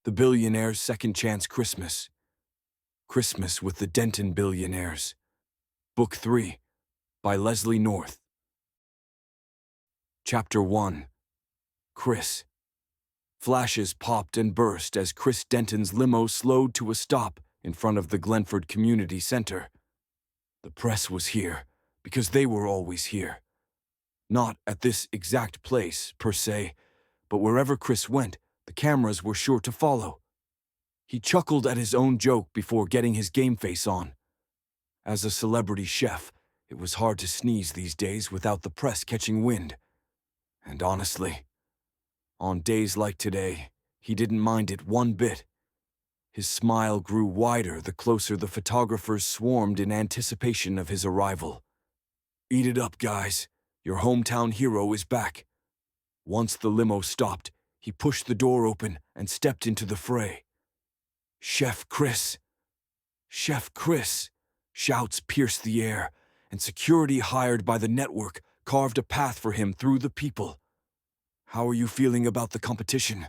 The Billionaires' Second Chance Christmas. Christmas with the Denton Billionaires. Book 3, by Leslie North. Chapter 1. Chris. Flashes popped and burst as Chris Denton's limo slowed to a stop in front of the Glenford Community Center. The press was here because they were always here. Not at this exact place, per se, but wherever Chris went, the cameras were sure to follow. He chuckled at his own joke before getting his game face on. As a celebrity chef, it was hard to sneeze these days without the press catching wind. And honestly, on days like today, he didn't mind it one bit. His smile grew wider the closer the photographers swarmed in anticipation of his arrival. "Eat it up, guys. Your hometown hero is back." Once the limo stopped, he pushed the door open and stepped into the fray. "Chef Chris! Chef Chris!" Shouts pierced the air, and security hired by the network carved a path for him through the people. "How are you feeling about the competition?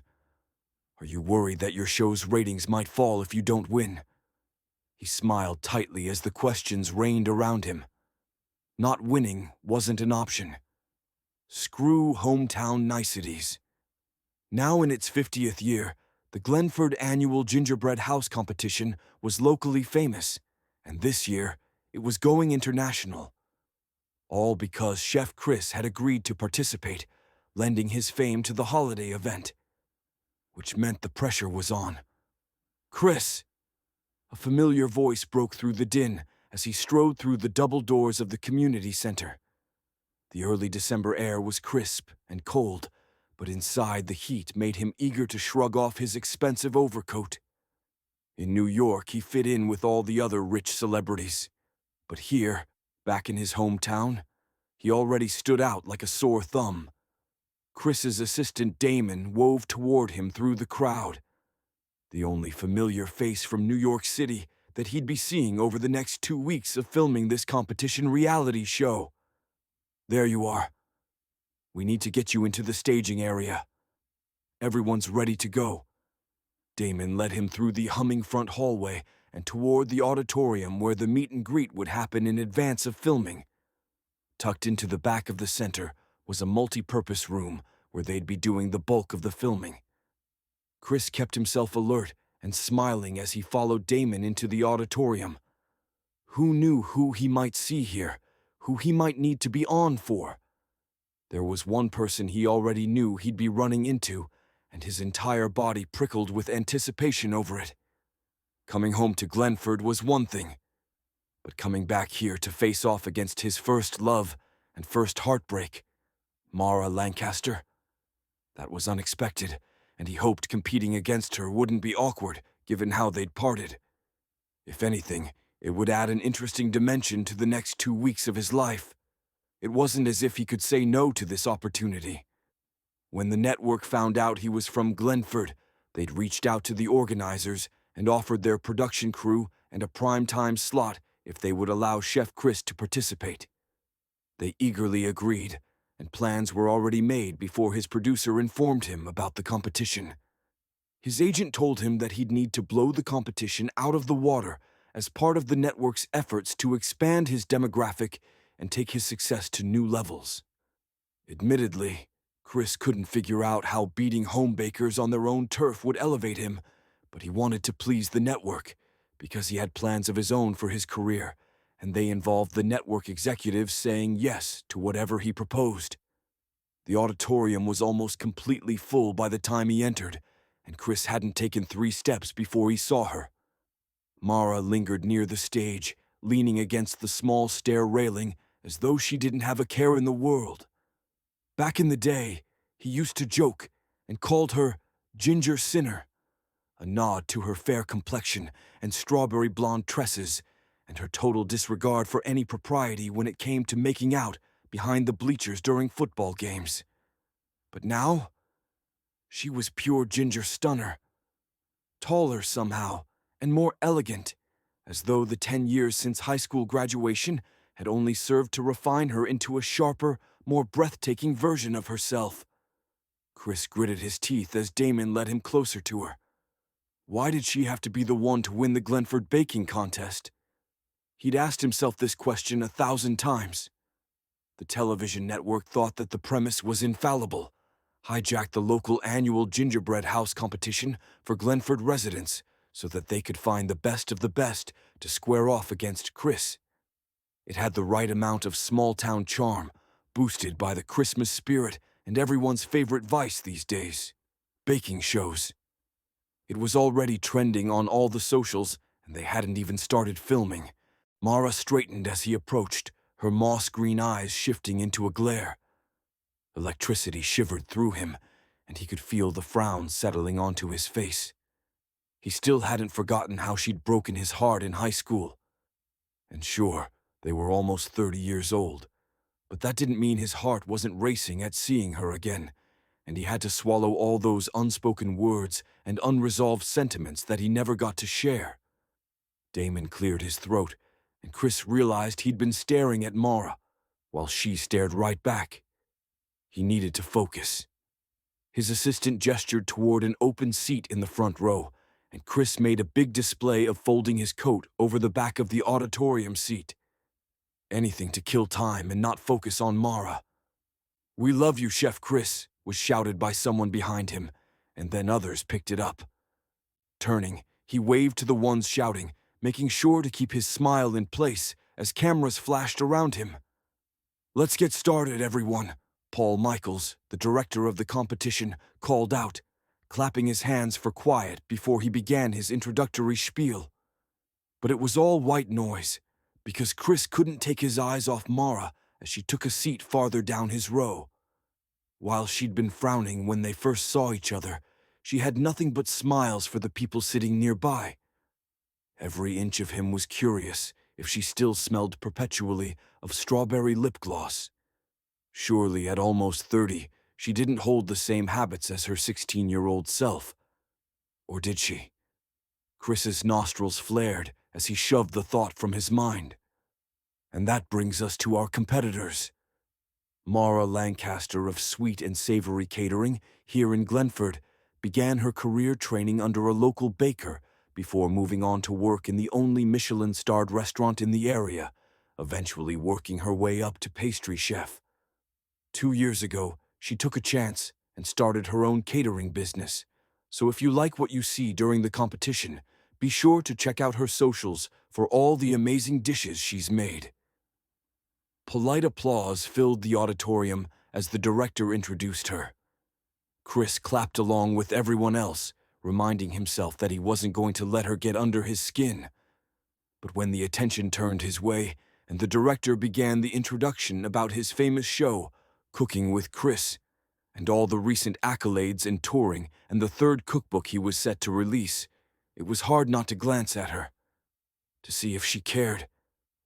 Are you worried that your show's ratings might fall if you don't win?" He smiled tightly as the questions rained around him. Not winning wasn't an option. Screw hometown niceties. Now in its 50th year, the Glenford annual gingerbread house competition was locally famous, and this year it was going international. All because Chef Chris had agreed to participate, lending his fame to the holiday event. Which meant the pressure was on. "Chris!" A familiar voice broke through the din as he strode through the double doors of the community center. The early December air was crisp and cold, but inside the heat made him eager to shrug off his expensive overcoat. In New York, he fit in with all the other rich celebrities. But here, back in his hometown, he already stood out like a sore thumb. Chris's assistant Damon wove toward him through the crowd. The only familiar face from New York City that he'd be seeing over the next 2 weeks of filming this competition reality show. "There you are. We need to get you into the staging area. Everyone's ready to go." Damon led him through the humming front hallway and toward the auditorium where the meet and greet would happen in advance of filming. Tucked into the back of the center was a multi-purpose room where they'd be doing the bulk of the filming. Chris kept himself alert and smiling as he followed Damon into the auditorium. Who knew who he might see here, who he might need to be on for? There was one person he already knew he'd be running into, and his entire body prickled with anticipation over it. Coming home to Glenford was one thing, but coming back here to face off against his first love and first heartbreak, Mara Lancaster, that was unexpected, and he hoped competing against her wouldn't be awkward given how they'd parted. If anything, it would add an interesting dimension to the next 2 weeks of his life. It wasn't as if he could say no to this opportunity. When the network found out he was from Glenford, they'd reached out to the organizers and offered their production crew and a prime-time slot if they would allow Chef Chris to participate. They eagerly agreed, and plans were already made before his producer informed him about the competition. His agent told him that he'd need to blow the competition out of the water as part of the network's efforts to expand his demographic and take his success to new levels. Admittedly, Chris couldn't figure out how beating home bakers on their own turf would elevate him, but he wanted to please the network because he had plans of his own for his career, and they involved the network executives saying yes to whatever he proposed. The auditorium was almost completely full by the time he entered, and Chris hadn't taken 3 steps before he saw her. Mara lingered near the stage, leaning against the small stair railing as though she didn't have a care in the world. Back in the day, he used to joke and called her Ginger Sinner, a nod to her fair complexion and strawberry blonde tresses, and her total disregard for any propriety when it came to making out behind the bleachers during football games. But now, she was pure ginger stunner. Taller somehow, and more elegant, as though the 10 years since high school graduation had only served to refine her into a sharper, more breathtaking version of herself. Chris gritted his teeth as Damon led him closer to her. Why did she have to be the one to win the Glenford baking contest? He'd asked himself this question 1,000 times. The television network thought that the premise was infallible, hijacked the local annual gingerbread house competition for Glenford residents so that they could find the best of the best to square off against Chris. It had the right amount of small-town charm, boosted by the Christmas spirit and everyone's favorite vice these days: baking shows. It was already trending on all the socials, and they hadn't even started filming. Mara straightened as he approached, her moss-green eyes shifting into a glare. Electricity shivered through him, and he could feel the frown settling onto his face. He still hadn't forgotten how she'd broken his heart in high school. And sure, they were almost 30 years old, but that didn't mean his heart wasn't racing at seeing her again, and he had to swallow all those unspoken words and unresolved sentiments that he never got to share. Damon cleared his throat, and Chris realized he'd been staring at Mara, while she stared right back. He needed to focus. His assistant gestured toward an open seat in the front row, and Chris made a big display of folding his coat over the back of the auditorium seat. Anything to kill time and not focus on Mara. "We love you, Chef Chris," was shouted by someone behind him, and then others picked it up. Turning, he waved to the ones shouting, making sure to keep his smile in place as cameras flashed around him. "Let's get started, everyone," Paul Michaels, the director of the competition, called out, clapping his hands for quiet before he began his introductory spiel. But it was all white noise, because Chris couldn't take his eyes off Mara as she took a seat farther down his row. While she'd been frowning when they first saw each other, she had nothing but smiles for the people sitting nearby. Every inch of him was curious if she still smelled perpetually of strawberry lip gloss. Surely at almost 30, she didn't hold the same habits as her 16-year-old self. Or did she? Chris's nostrils flared as he shoved the thought from his mind. And that brings us to our competitors. Mara Lancaster of Sweet and Savory Catering, here in Glenford, began her career training under a local baker before moving on to work in the only Michelin-starred restaurant in the area, eventually working her way up to pastry chef. 2 years ago, she took a chance and started her own catering business. So if you like what you see during the competition, be sure to check out her socials for all the amazing dishes she's made. Polite applause filled the auditorium as the director introduced her. Chris clapped along with everyone else, reminding himself that he wasn't going to let her get under his skin. But when the attention turned his way, and the director began the introduction about his famous show, Cooking with Chris, and all the recent accolades in touring and the third cookbook he was set to release, it was hard not to glance at her. To see if she cared,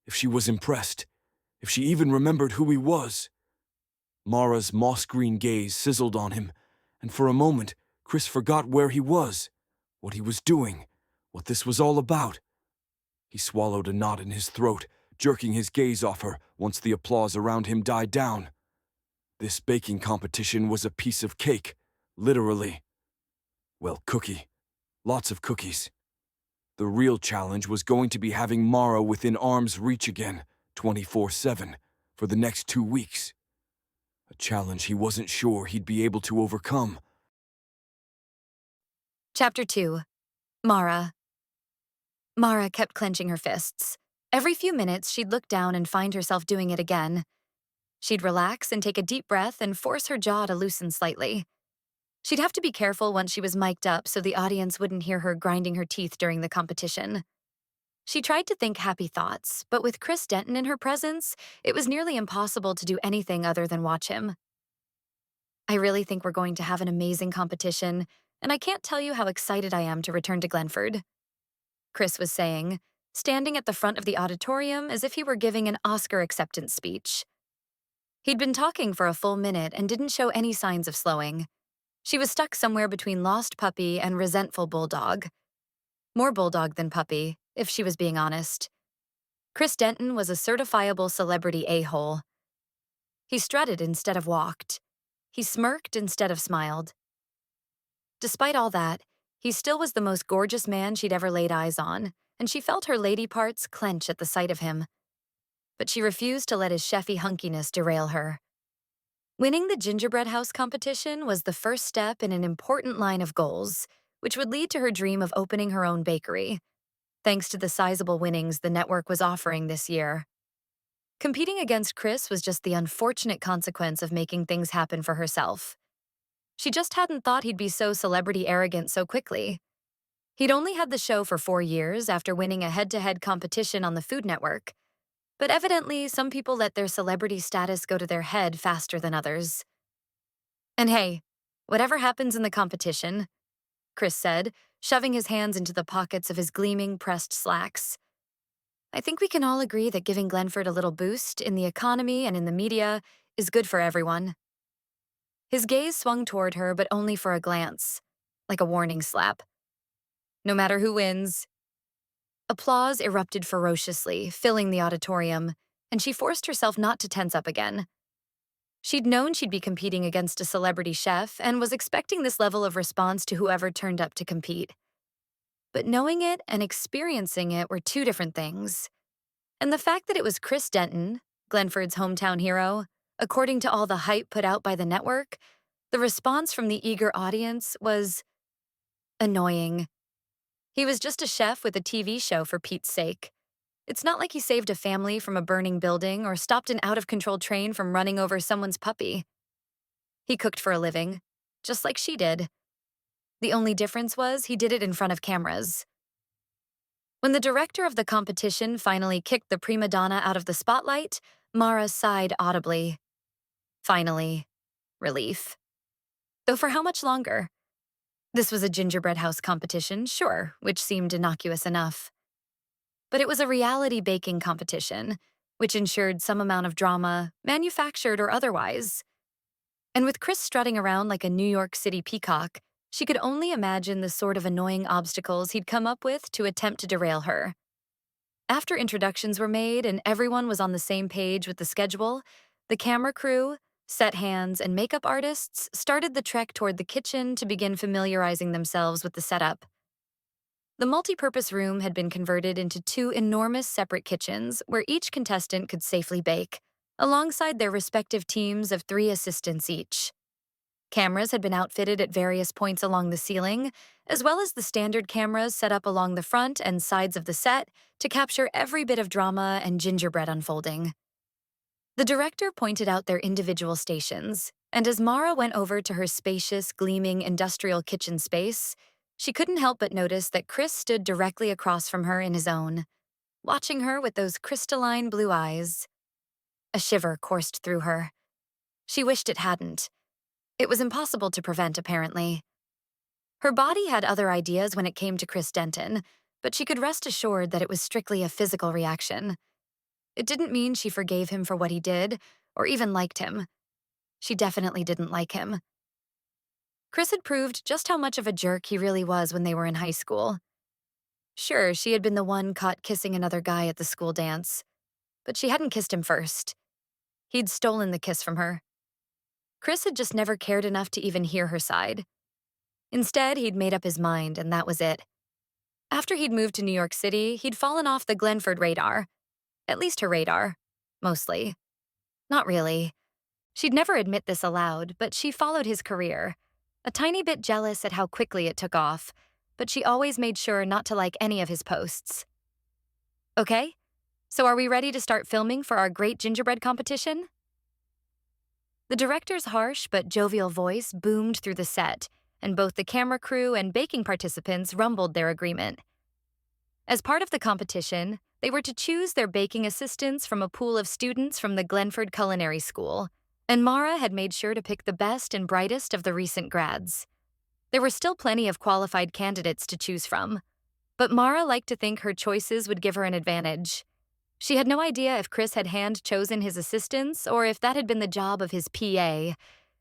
if she was impressed, if she even remembered who he was. Mara's moss-green gaze sizzled on him, and for a moment, Chris forgot where he was, what he was doing, what this was all about. He swallowed a knot in his throat, jerking his gaze off her once the applause around him died down. This baking competition was a piece of cake, literally. Well, cookie. Lots of cookies. The real challenge was going to be having Mara within arm's reach again, 24/7, for the next 2 weeks. A challenge he wasn't sure he'd be able to overcome. Chapter 2. Mara. Mara kept clenching her fists. Every few minutes, she'd look down and find herself doing it again. She'd relax and take a deep breath and force her jaw to loosen slightly. She'd have to be careful once she was mic'd up so the audience wouldn't hear her grinding her teeth during the competition. She tried to think happy thoughts, but with Chris Denton in her presence, it was nearly impossible to do anything other than watch him. "I really think we're going to have an amazing competition, and I can't tell you how excited I am to return to Glenford," Chris was saying, standing at the front of the auditorium as if he were giving an Oscar acceptance speech. He'd been talking for a full minute and didn't show any signs of slowing. She was stuck somewhere between lost puppy and resentful bulldog. More bulldog than puppy, if she was being honest. Chris Denton was a certifiable celebrity a-hole. He strutted instead of walked. He smirked instead of smiled. Despite all that, He still was the most gorgeous man she'd ever laid eyes on, and she felt her lady parts clench at the sight of him. But she refused to let his chefy hunkiness derail her. Winning the gingerbread house competition was the first step in an important line of goals, which would lead to her dream of opening her own bakery, thanks to the sizable winnings the network was offering this year. Competing against Chris was just the unfortunate consequence of making things happen for herself. She just hadn't thought he'd be so celebrity arrogant so quickly. He'd only had the show for 4 years after winning a head-to-head competition on the Food Network, but evidently some people let their celebrity status go to their head faster than others. And hey, whatever happens in the competition, Chris said, shoving his hands into the pockets of his gleaming pressed slacks, I think we can all agree that giving Glenford a little boost in the economy and in the media is good for everyone. His gaze swung toward her, but only for a glance, like a warning slap. No matter who wins. Applause erupted ferociously, filling the auditorium, and she forced herself not to tense up again. She'd known she'd be competing against a celebrity chef and was expecting this level of response to whoever turned up to compete. But knowing it and experiencing it were two different things. And the fact that it was Chris Denton, Glenford's hometown hero, according to all the hype put out by the network, the response from the eager audience was annoying. He was just a chef with a TV show, for Pete's sake. It's not like he saved a family from a burning building or stopped an out-of-control train from running over someone's puppy. He cooked for a living, just like she did. The only difference was he did it in front of cameras. When the director of the competition finally kicked the prima donna out of the spotlight, Mara sighed audibly. Finally. Relief. Though for how much longer? This was a gingerbread house competition, sure, which seemed innocuous enough. But it was a reality baking competition, which ensured some amount of drama, manufactured or otherwise. And with Chris strutting around like a New York City peacock, she could only imagine the sort of annoying obstacles he'd come up with to attempt to derail her. After introductions were made and everyone was on the same page with the schedule, the camera crew, set hands, and makeup artists started the trek toward the kitchen to begin familiarizing themselves with the setup. The multi-purpose room had been converted into 2 enormous separate kitchens where each contestant could safely bake, alongside their respective teams of 3 assistants each. Cameras had been outfitted at various points along the ceiling, as well as the standard cameras set up along the front and sides of the set to capture every bit of drama and gingerbread unfolding. The director pointed out their individual stations, and as Mara went over to her spacious, gleaming industrial kitchen space, she couldn't help but notice that Chris stood directly across from her in his own, watching her with those crystalline blue eyes. A shiver coursed through her. She wished it hadn't. It was impossible to prevent, apparently. Her body had other ideas when it came to Chris Denton, but she could rest assured that it was strictly a physical reaction. It didn't mean she forgave him for what he did, or even liked him. She definitely didn't like him. Chris had proved just how much of a jerk he really was when they were in high school. Sure, she had been the one caught kissing another guy at the school dance, but she hadn't kissed him first. He'd stolen the kiss from her. Chris had just never cared enough to even hear her side. Instead, he'd made up his mind, and that was it. After he'd moved to New York City, he'd fallen off the Glenford radar. At least her radar. Mostly. Not really. She'd never admit this aloud, but she followed his career. A tiny bit jealous at how quickly it took off, but she always made sure not to like any of his posts. Okay, so are we ready to start filming for our great gingerbread competition? The director's harsh but jovial voice boomed through the set, and both the camera crew and baking participants rumbled their agreement. As part of the competition, they were to choose their baking assistants from a pool of students from the Glenford Culinary School, and Mara had made sure to pick the best and brightest of the recent grads. There were still plenty of qualified candidates to choose from, but Mara liked to think her choices would give her an advantage. She had no idea if Chris had hand-chosen his assistants or if that had been the job of his PA,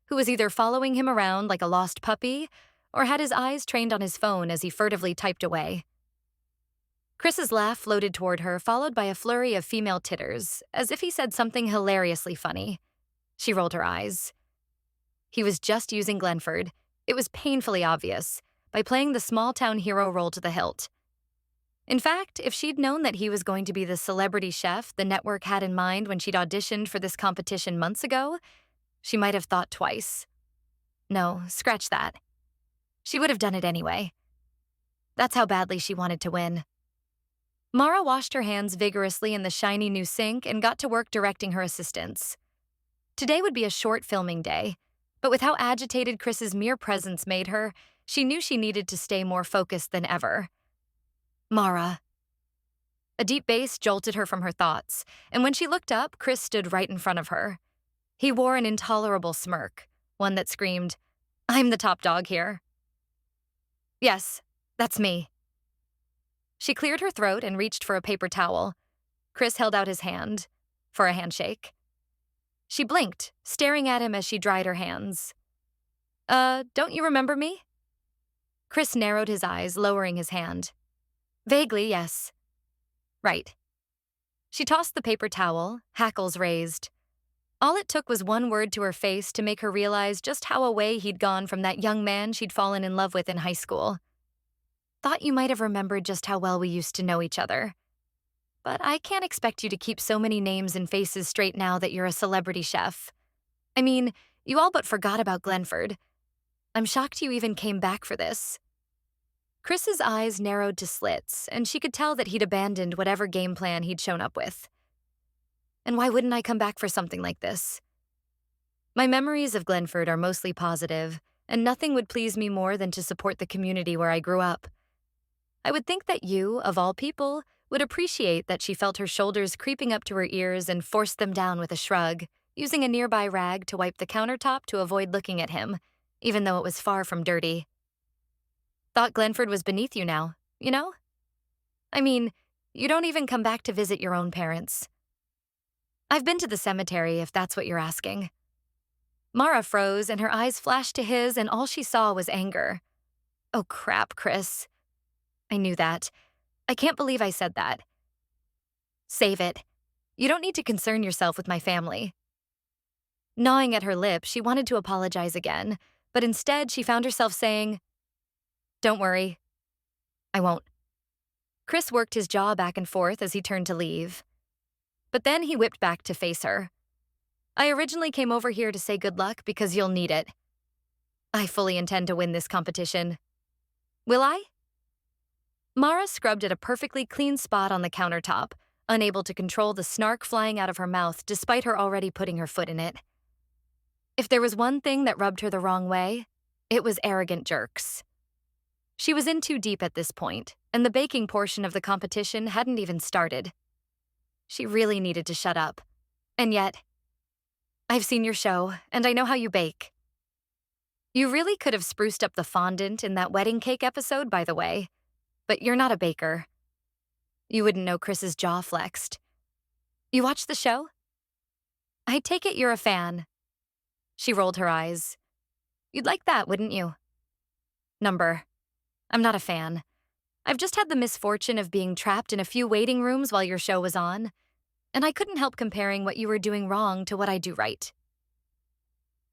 who was either following him around like a lost puppy or had his eyes trained on his phone as he furtively typed away. Chris's laugh floated toward her, followed by a flurry of female titters, as if he said something hilariously funny. She rolled her eyes. He was just using Glenford. It was painfully obvious, by playing the small-town hero role to the hilt. In fact, if she'd known that he was going to be the celebrity chef the network had in mind when she'd auditioned for this competition months ago, she might have thought twice. No, scratch that. She would have done it anyway. That's how badly she wanted to win. Mara washed her hands vigorously in the shiny new sink and got to work directing her assistants. Today would be a short filming day, but with how agitated Chris's mere presence made her, she knew she needed to stay more focused than ever. Mara. A deep bass jolted her from her thoughts, and when she looked up, Chris stood right in front of her. He wore an intolerable smirk, one that screamed, "I'm the top dog here." "Yes, that's me." She cleared her throat and reached for a paper towel. Chris held out his hand for a handshake. She blinked, staring at him as she dried her hands. Don't you remember me?" Chris narrowed his eyes, lowering his hand. "Vaguely, yes." "Right." She tossed the paper towel, hackles raised. All it took was one word to her face to make her realize just how away he'd gone from that young man she'd fallen in love with in high school. "Thought you might have remembered just how well we used to know each other. But I can't expect you to keep so many names and faces straight now that you're a celebrity chef. I mean, you all but forgot about Glenford. I'm shocked you even came back for this." Chris's eyes narrowed to slits, and she could tell that he'd abandoned whatever game plan he'd shown up with. "And why wouldn't I come back for something like this? My memories of Glenford are mostly positive, and nothing would please me more than to support the community where I grew up. I would think that you, of all people, would appreciate that she felt her shoulders creeping up to her ears and forced them down with a shrug, using a nearby rag to wipe the countertop to avoid looking at him, even though it was far from dirty. Thought Glenford was beneath you now, you know? I mean, you don't even come back to visit your own parents." "I've been to the cemetery, if that's what you're asking." Mara froze, and her eyes flashed to his, and all she saw was anger. "Oh crap, Chris. I knew that. I can't believe I said that." "Save it. You don't need to concern yourself with my family." Gnawing at her lip, she wanted to apologize again, but instead she found herself saying, "Don't worry. I won't." Chris worked his jaw back and forth as he turned to leave. But then he whipped back to face her. "I originally came over here to say good luck because you'll need it. I fully intend to win this competition. Will I?" Mara scrubbed at a perfectly clean spot on the countertop, unable to control the snark flying out of her mouth despite her already putting her foot in it. If there was one thing that rubbed her the wrong way, it was arrogant jerks. She was in too deep at this point, and the baking portion of the competition hadn't even started. She really needed to shut up. And yet, "I've seen your show, and I know how you bake." You really could have spruced up the fondant in that wedding cake episode, by the way, but you're not a baker. You wouldn't know Chris's jaw flexed. "You watch the show? I take it you're a fan." She rolled her eyes. "You'd like that, wouldn't you?" "Number. I'm not a fan. I've just had the misfortune of being trapped in a few waiting rooms while your show was on, and I couldn't help comparing what you were doing wrong to what I do right.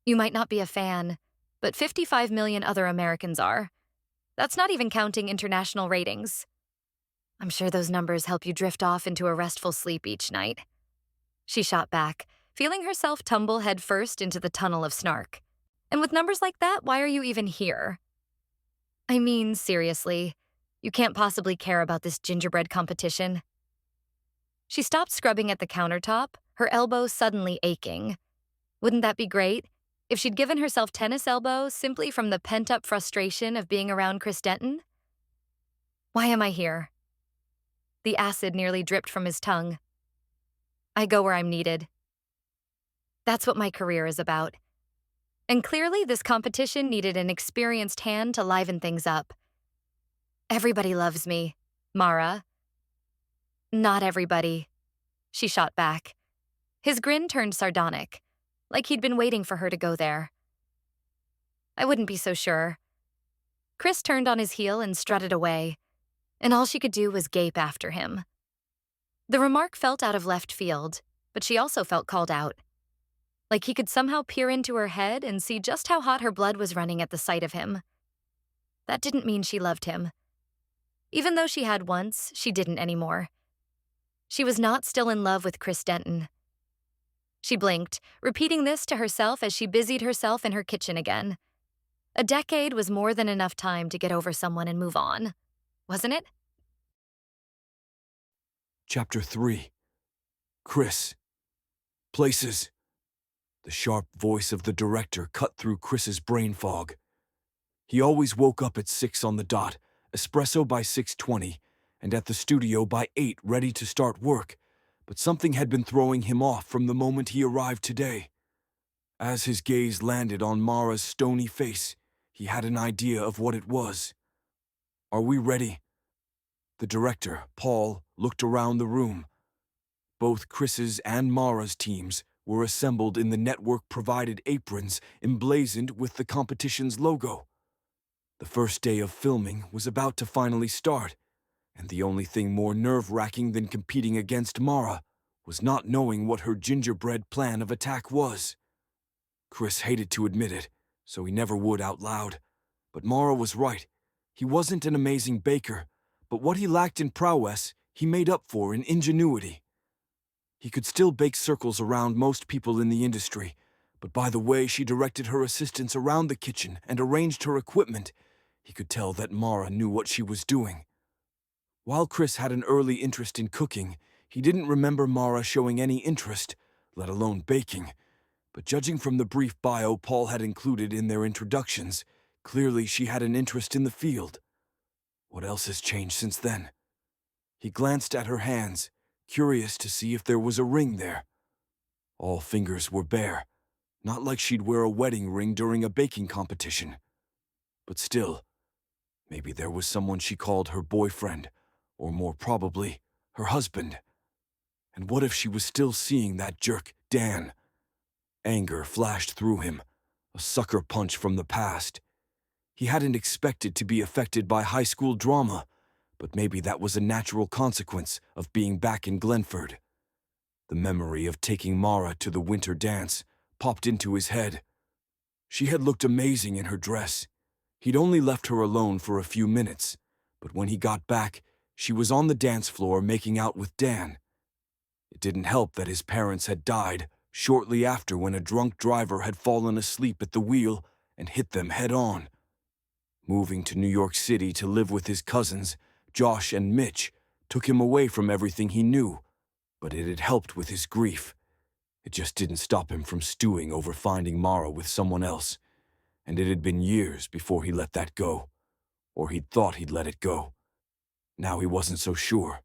You might not be a fan, but 55 million other Americans are. That's not even counting international ratings. I'm sure those numbers help you drift off into a restful sleep each night." She shot back, feeling herself tumble headfirst into the tunnel of snark. "And with numbers like that, why are you even here? I mean, seriously, you can't possibly care about this gingerbread competition." She stopped scrubbing at the countertop, her elbow suddenly aching. Wouldn't that be great if she'd given herself tennis elbows simply from the pent-up frustration of being around Chris Denton? "Why am I here?" The acid nearly dripped from his tongue. "I go where I'm needed. That's what my career is about." And clearly this competition needed an experienced hand to liven things up. "Everybody loves me, Mara." "Not everybody," she shot back. His grin turned sardonic, like he'd been waiting for her to go there. "I wouldn't be so sure." Chris turned on his heel and strutted away, and all she could do was gape after him. The remark felt out of left field, but she also felt called out. Like he could somehow peer into her head and see just how hot her blood was running at the sight of him. that didn't mean she loved him. Even though she had once, she didn't anymore. She was not still in love with Chris Denton. She blinked, repeating this to herself as she busied herself in her kitchen again. A decade was more than enough time to get over someone and move on, wasn't it? Chapter 3. Chris. Places. The sharp voice of the director cut through Chris's brain fog. He always woke up at 6 on the dot, espresso by 6:20, and at the studio by 8 ready to start work, but something had been throwing him off from the moment he arrived today. As his gaze landed on Mara's stony face, he had an idea of what it was. "Are we ready?" The director, Paul, looked around the room. Both Chris's and Mara's teams were assembled in the network-provided aprons emblazoned with the competition's logo. The first day of filming was about to finally start, and the only thing more nerve-wracking than competing against Mara was not knowing what her gingerbread plan of attack was. Chris hated to admit it, so he never would out loud. But Mara was right. He wasn't an amazing baker, but what he lacked in prowess, he made up for in ingenuity. He could still bake circles around most people in the industry, but by the way she directed her assistants around the kitchen and arranged her equipment, he could tell that Mara knew what she was doing. While Chris had an early interest in cooking, he didn't remember Mara showing any interest, let alone baking. But judging from the brief bio Paul had included in their introductions, clearly she had an interest in the field. What else has changed since then? He glanced at her hands, curious to see if there was a ring there. All fingers were bare, not like she'd wear a wedding ring during a baking competition. But still, maybe there was someone she called her boyfriend, or more probably, her husband. And what if she was still seeing that jerk, Dan? Anger flashed through him, a sucker punch from the past. He hadn't expected to be affected by high school drama, but maybe that was a natural consequence of being back in Glenford. The memory of taking Mara to the winter dance popped into his head. She had looked amazing in her dress. He'd only left her alone for a few minutes, but when he got back, she was on the dance floor making out with Dan. It didn't help that his parents had died shortly after when a drunk driver had fallen asleep at the wheel and hit them head-on. Moving to New York City to live with his cousins, Josh and Mitch, took him away from everything he knew, but it had helped with his grief. It just didn't stop him from stewing over finding Mara with someone else, and it had been years before he let that go, or he'd thought he'd let it go. Now he wasn't so sure.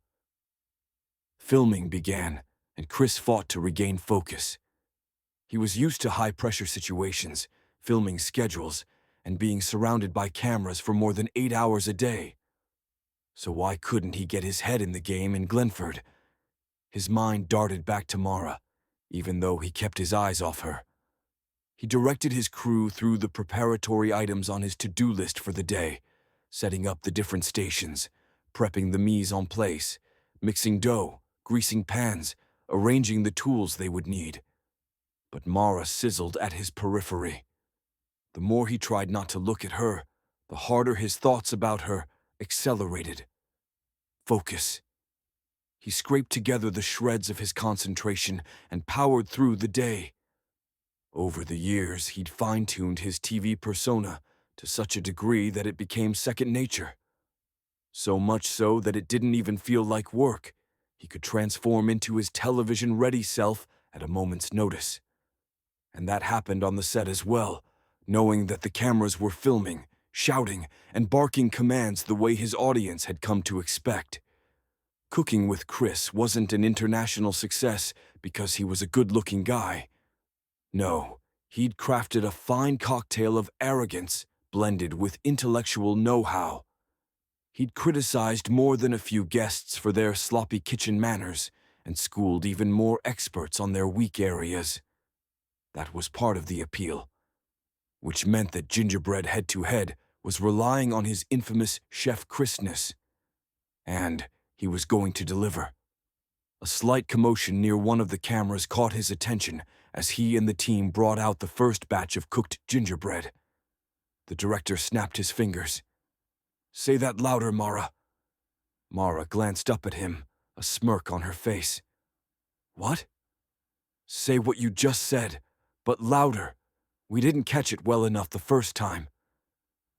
Filming began, and Chris fought to regain focus. He was used to high-pressure situations, filming schedules, and being surrounded by cameras for more than 8 hours a day. So why couldn't he get his head in the game in Glenford? His mind darted back to Mara, even though he kept his eyes off her. He directed his crew through the preparatory items on his to-do list for the day, setting up the different stations, prepping the mise en place, mixing dough, greasing pans, arranging the tools they would need. But Mara sizzled at his periphery. The more he tried not to look at her, the harder his thoughts about her accelerated. Focus. He scraped together the shreds of his concentration and powered through the day. Over the years, he'd fine-tuned his TV persona to such a degree that it became second nature. So much so that it didn't even feel like work. He could transform into his television-ready self at a moment's notice. And that happened on the set as well, knowing that the cameras were filming, shouting, and barking commands the way his audience had come to expect. Cooking with Chris wasn't an international success because he was a good-looking guy. No, he'd crafted a fine cocktail of arrogance blended with intellectual know-how. He'd criticized more than a few guests for their sloppy kitchen manners and schooled even more experts on their weak areas. That was part of the appeal, which meant that Gingerbread Head-to-Head was relying on his infamous Chef Chrisness. And he was going to deliver. A slight commotion near one of the cameras caught his attention as he and the team brought out the first batch of cooked gingerbread. The director snapped his fingers. Say that louder, Mara. Mara glanced up at him, a smirk on her face. What? Say what you just said, but louder. We didn't catch it well enough the first time.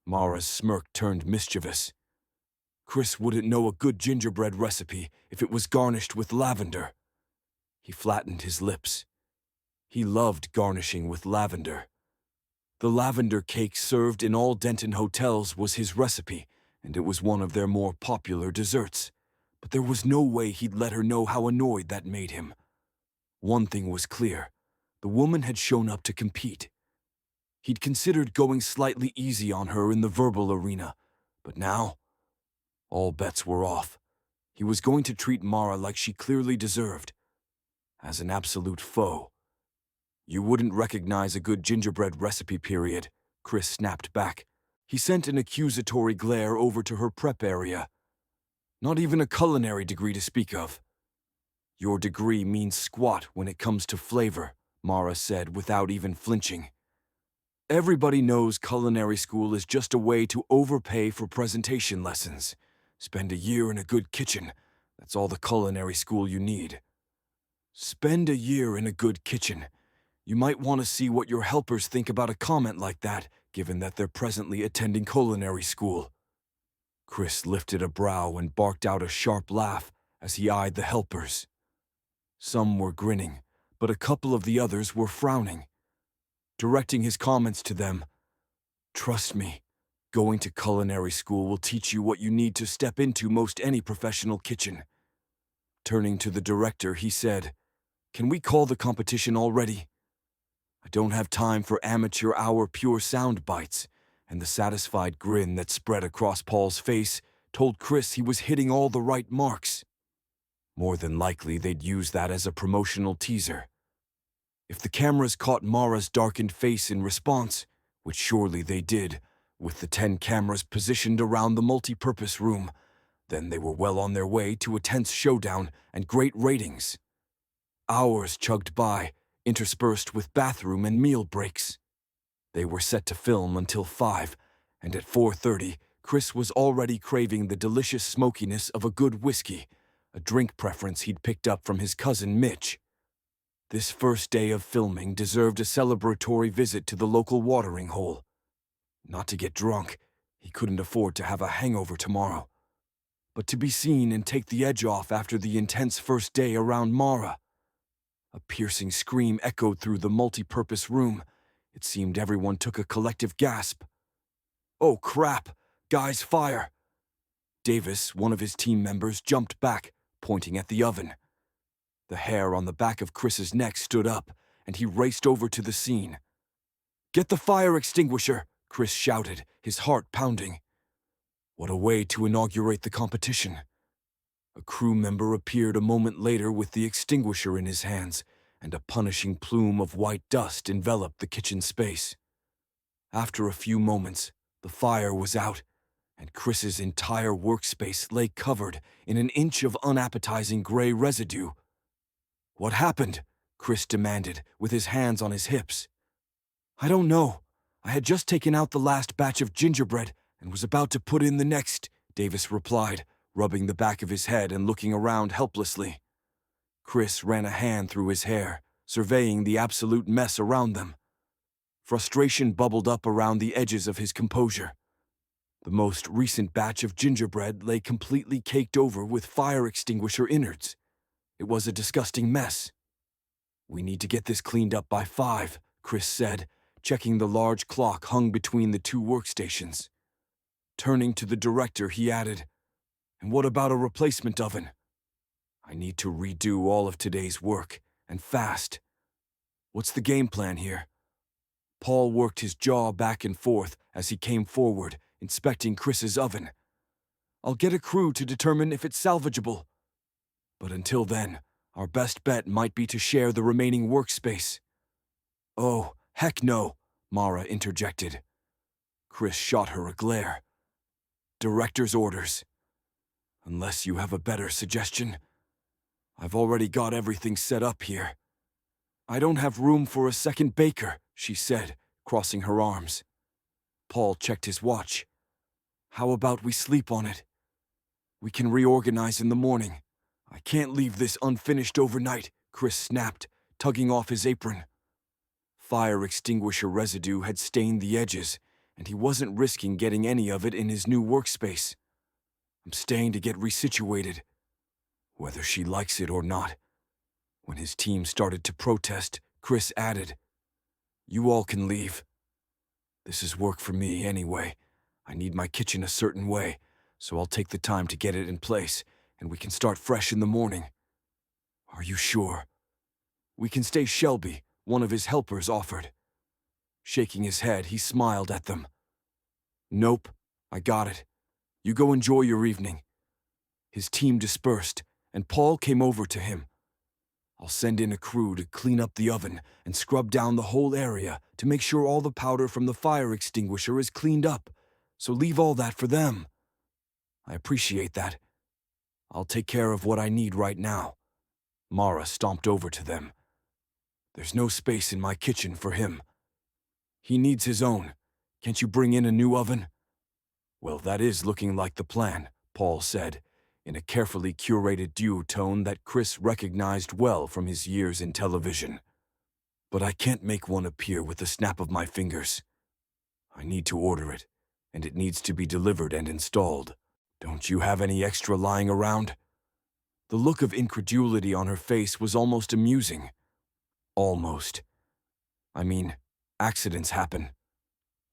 Mara's smirk turned mischievous. Chris wouldn't know a good gingerbread recipe if it was garnished with lavender. He flattened his lips. He loved garnishing with lavender. The lavender cake served in all Denton hotels was his recipe, and it was one of their more popular desserts. But there was no way he'd let her know how annoyed that made him. One thing was clear. The woman had shown up to compete. He'd considered going slightly easy on her in the verbal arena, but now, all bets were off. He was going to treat Mara like she clearly deserved, as an absolute foe. You wouldn't recognize a good gingerbread recipe, period, Chris snapped back. He sent an accusatory glare over to her prep area. Not even a culinary degree to speak of. Your degree means squat when it comes to flavor, Mara said without even flinching. Everybody knows culinary school is just a way to overpay for presentation lessons. Spend a year in a good kitchen. That's all the culinary school you need. Spend a year in a good kitchen. You might want to see what your helpers think about a comment like that, given that they're presently attending culinary school. Chris lifted a brow and barked out a sharp laugh as he eyed the helpers. Some were grinning, but a couple of the others were frowning. Directing his comments to them, "Trust me, going to culinary school will teach you what you need to step into most any professional kitchen." Turning to the director, he said, "Can we call the competition already? I don't have time for amateur hour pure sound bites," and the satisfied grin that spread across Paul's face told Chris he was hitting all the right marks. More than likely, they'd use that as a promotional teaser. If the cameras caught Mara's darkened face in response, which surely they did, with the 10 cameras positioned around the multi-purpose room, then they were well on their way to a tense showdown and great ratings. Hours chugged by, interspersed with bathroom and meal breaks. They were set to film until 5, and at 4:30, Chris was already craving the delicious smokiness of a good whiskey, a drink preference he'd picked up from his cousin Mitch. This first day of filming deserved a celebratory visit to the local watering hole. Not to get drunk, he couldn't afford to have a hangover tomorrow. But to be seen and take the edge off after the intense first day around Mara. A piercing scream echoed through the multi-purpose room. It seemed everyone took a collective gasp. "Oh crap! Guys, fire!" Davis, one of his team members, jumped back, pointing at the oven. The hair on the back of Chris's neck stood up, and he raced over to the scene. "Get the fire extinguisher!" Chris shouted, his heart pounding. What a way to inaugurate the competition. A crew member appeared a moment later with the extinguisher in his hands, and a punishing plume of white dust enveloped the kitchen space. After a few moments, the fire was out, and Chris's entire workspace lay covered in an inch of unappetizing gray residue. "What happened?" Chris demanded, with his hands on his hips. "I don't know. I had just taken out the last batch of gingerbread and was about to put in the next," Davis replied, rubbing the back of his head and looking around helplessly. Chris ran a hand through his hair, surveying the absolute mess around them. Frustration bubbled up around the edges of his composure. The most recent batch of gingerbread lay completely caked over with fire extinguisher innards. It was a disgusting mess. "We need to get this cleaned up by 5, Chris said, checking the large clock hung between the two workstations. Turning to the director, he added, "And what about a replacement oven? I need to redo all of today's work, and fast. What's the game plan here?" Paul worked his jaw back and forth as he came forward, inspecting Chris's oven. "I'll get a crew to determine if it's salvageable. But until then, our best bet might be to share the remaining workspace." "Oh, heck no," Mara interjected. Chris shot her a glare. "Director's orders. Unless you have a better suggestion. I've already got everything set up here." "I don't have room for a second baker," she said, crossing her arms. Paul checked his watch. How about we sleep on it? We can reorganize in the morning. I can't leave this unfinished overnight, Chris snapped, tugging off his apron. Fire extinguisher residue had stained the edges, and he wasn't risking getting any of it in his new workspace. I'm staying to get resituated, whether she likes it or not. When his team started to protest, Chris added, "You all can leave. This is work for me anyway. I need my kitchen a certain way, so I'll take the time to get it in place, and we can start fresh in the morning." "Are you sure?" "We can stay," Shelby, one of his helpers, offered. Shaking his head, he smiled at them. "Nope, I got it. You go enjoy your evening." His team dispersed, and Paul came over to him. "I'll send in a crew to clean up the oven and scrub down the whole area to make sure all the powder from the fire extinguisher is cleaned up, so leave all that for them." "I appreciate that. I'll take care of what I need right now." Mara stomped over to them. "There's no space in my kitchen for him. He needs his own. Can't you bring in a new oven?" "Well, that is looking like the plan," Paul said, in a carefully curated duo tone that Chris recognized well from his years in television. "But I can't make one appear with the snap of my fingers. I need to order it, and it needs to be delivered and installed. Don't you have any extra lying around?" The look of incredulity on her face was almost amusing. "Almost. I mean, accidents happen.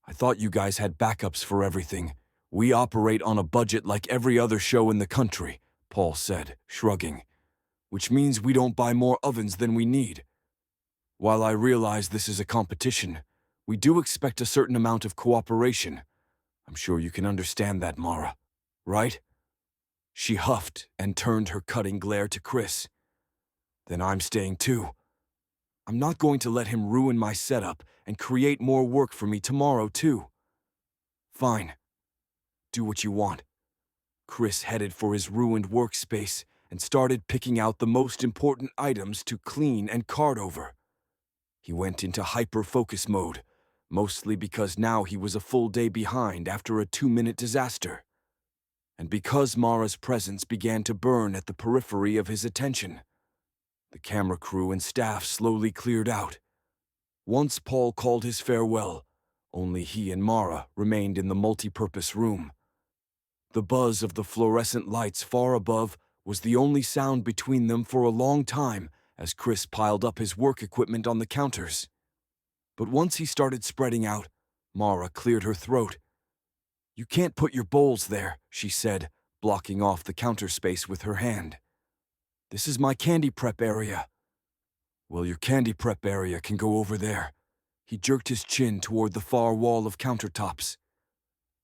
I thought you guys had backups for everything. We operate on a budget like every other show in the country," Paul said, shrugging, "which means we don't buy more ovens than we need. While I realize this is a competition, we do expect a certain amount of cooperation. I'm sure you can understand that, Mara, right?" She huffed and turned her cutting glare to Chris. "Then I'm staying too. I'm not going to let him ruin my setup and create more work for me tomorrow too." "Fine. Do what you want." Chris headed for his ruined workspace and started picking out the most important items to clean and cart over. He went into hyper-focus mode, mostly because now he was a full day behind after a 2-minute disaster, and because Mara's presence began to burn at the periphery of his attention. The camera crew and staff slowly cleared out. Once Paul called his farewell, only he and Mara remained in the multi-purpose room. The buzz of the fluorescent lights far above was the only sound between them for a long time as Chris piled up his work equipment on the counters. But once he started spreading out, Mara cleared her throat. "You can't put your bowls there," she said, blocking off the counter space with her hand. "This is my candy prep area." "Well, your candy prep area can go over there." He jerked his chin toward the far wall of countertops.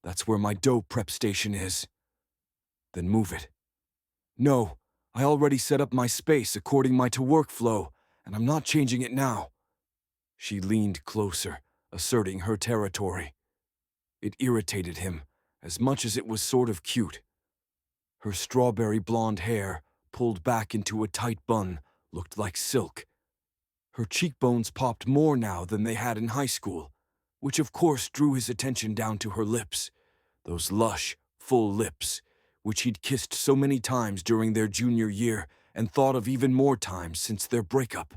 "That's where my dough prep station is." "Then move it." "No, I already set up my space according to workflow, and I'm not changing it now." She leaned closer, asserting her territory. It irritated him, as much as it was sort of cute. Her strawberry blonde hair, pulled back into a tight bun, looked like silk. Her cheekbones popped more now than they had in high school, which of course drew his attention down to her lips, those lush, full lips, which he'd kissed so many times during their junior year and thought of even more times since their breakup.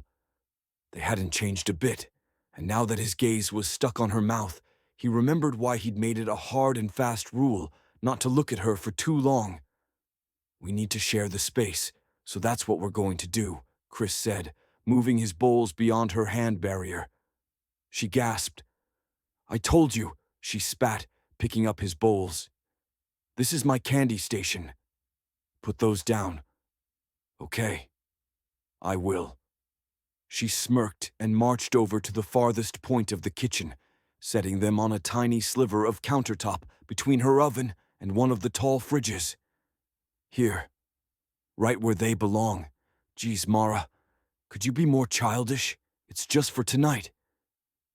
They hadn't changed a bit, and now that his gaze was stuck on her mouth, he remembered why he'd made it a hard and fast rule not to look at her for too long. "We need to share the space, so that's what we're going to do," Chris said, moving his bowls beyond her hand barrier. She gasped. "I told you," she spat, picking up his bowls. "This is my candy station. Put those down." "Okay. I will." She smirked and marched over to the farthest point of the kitchen, setting them on a tiny sliver of countertop between her oven and one of the tall fridges. "Here. Right where they belong. Geez, Mara, could you be more childish? It's just for tonight.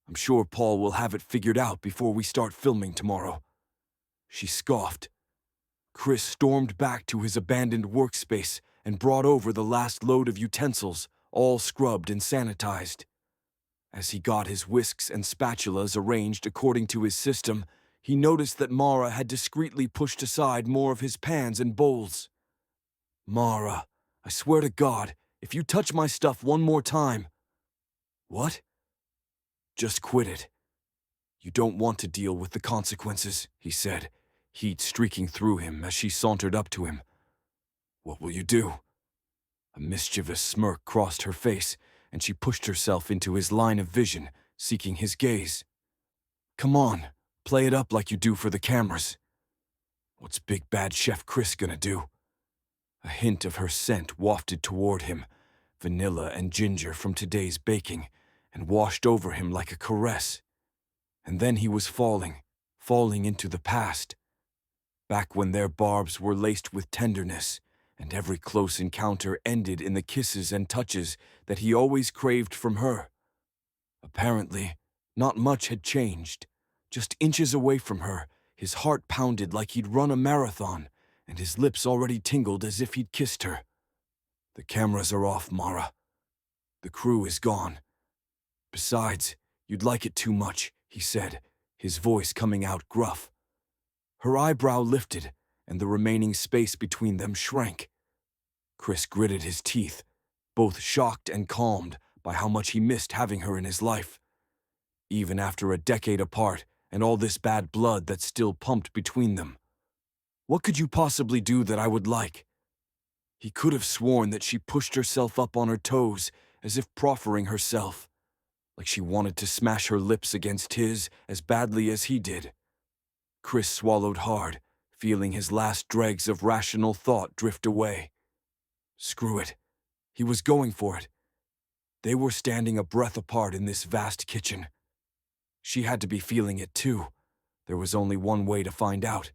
I'm sure Paul will have it figured out before we start filming tomorrow." She scoffed. Chris stormed back to his abandoned workspace and brought over the last load of utensils, all scrubbed and sanitized. As he got his whisks and spatulas arranged according to his system, he noticed that Mara had discreetly pushed aside more of his pans and bowls. "Mara, I swear to God, if you touch my stuff one more time—" "What?" "Just quit it. You don't want to deal with the consequences," he said, heat streaking through him as she sauntered up to him. "What will you do?" A mischievous smirk crossed her face, and she pushed herself into his line of vision, seeking his gaze. "Come on, play it up like you do for the cameras. What's Big Bad Chef Chris gonna do?" A hint of her scent wafted toward him, vanilla and ginger from today's baking, and washed over him like a caress. And then he was falling into the past, back when their barbs were laced with tenderness, and every close encounter ended in the kisses and touches that he always craved from her. Apparently, not much had changed. Just inches away from her, his heart pounded like he'd run a marathon, and his lips already tingled as if he'd kissed her. "The cameras are off, Mara. The crew is gone. Besides, you'd like it too much," he said, his voice coming out gruff. Her eyebrow lifted, and the remaining space between them shrank. Chris gritted his teeth, both shocked and calmed by how much he missed having her in his life. Even after a decade apart and all this bad blood that still pumped between them. "What could you possibly do that I would like?" He could have sworn that she pushed herself up on her toes as if proffering herself, like she wanted to smash her lips against his as badly as he did. Chris swallowed hard, feeling his last dregs of rational thought drift away. Screw it. He was going for it. They were standing a breath apart in this vast kitchen. She had to be feeling it too. There was only one way to find out.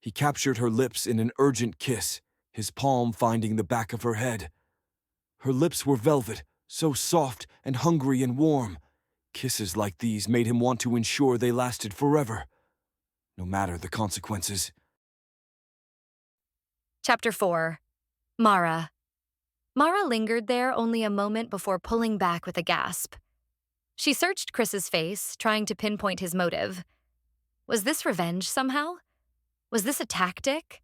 He captured her lips in an urgent kiss, his palm finding the back of her head. Her lips were velvet, so soft and hungry and warm. Kisses like these made him want to ensure they lasted forever, no matter the consequences. Chapter 4. Mara. Mara lingered there only a moment before pulling back with a gasp. She searched Chris's face, trying to pinpoint his motive. Was this revenge somehow? Was this a tactic?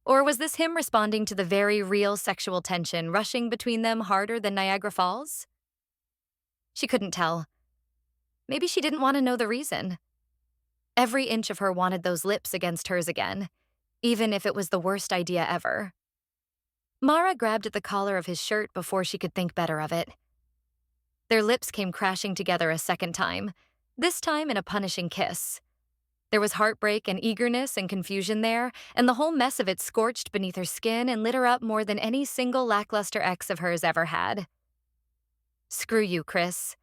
Or was this him responding to the very real sexual tension rushing between them harder than Niagara Falls? She couldn't tell. Maybe she didn't want to know the reason. Every inch of her wanted those lips against hers again, even if it was the worst idea ever. Mara grabbed at the collar of his shirt before she could think better of it. Their lips came crashing together a second time, this time in a punishing kiss. There was heartbreak and eagerness and confusion there, and the whole mess of it scorched beneath her skin and lit her up more than any single lackluster ex of hers ever had. "Screw you, Chris."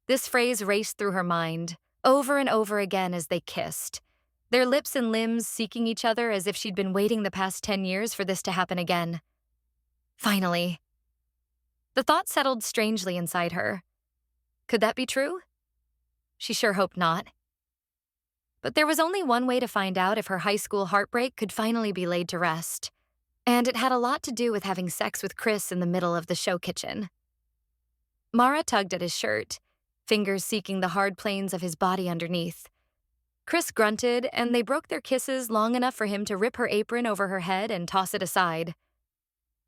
This phrase raced through her mind, over and over again as they kissed, their lips and limbs seeking each other as if she'd been waiting the past 10 years for this to happen again. Finally. The thought settled strangely inside her. Could that be true? She sure hoped not. But there was only one way to find out if her high school heartbreak could finally be laid to rest. And it had a lot to do with having sex with Chris in the middle of the show kitchen. Mara tugged at his shirt, fingers seeking the hard planes of his body underneath. Chris grunted, and they broke their kisses long enough for him to rip her apron over her head and toss it aside.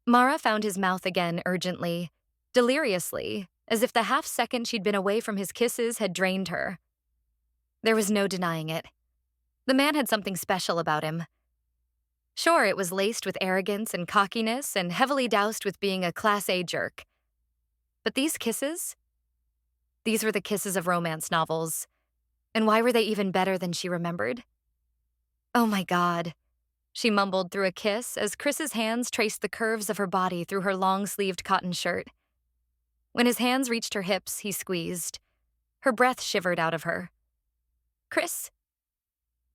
Mara found his mouth again urgently, deliriously, as if the half-second she'd been away from his kisses had drained her. There was no denying it. The man had something special about him. Sure, it was laced with arrogance and cockiness and heavily doused with being a Class A jerk. But these kisses? These were the kisses of romance novels. And why were they even better than she remembered? "Oh my God," she mumbled through a kiss as Chris's hands traced the curves of her body through her long-sleeved cotton shirt. When his hands reached her hips, he squeezed. Her breath shivered out of her. "Chris?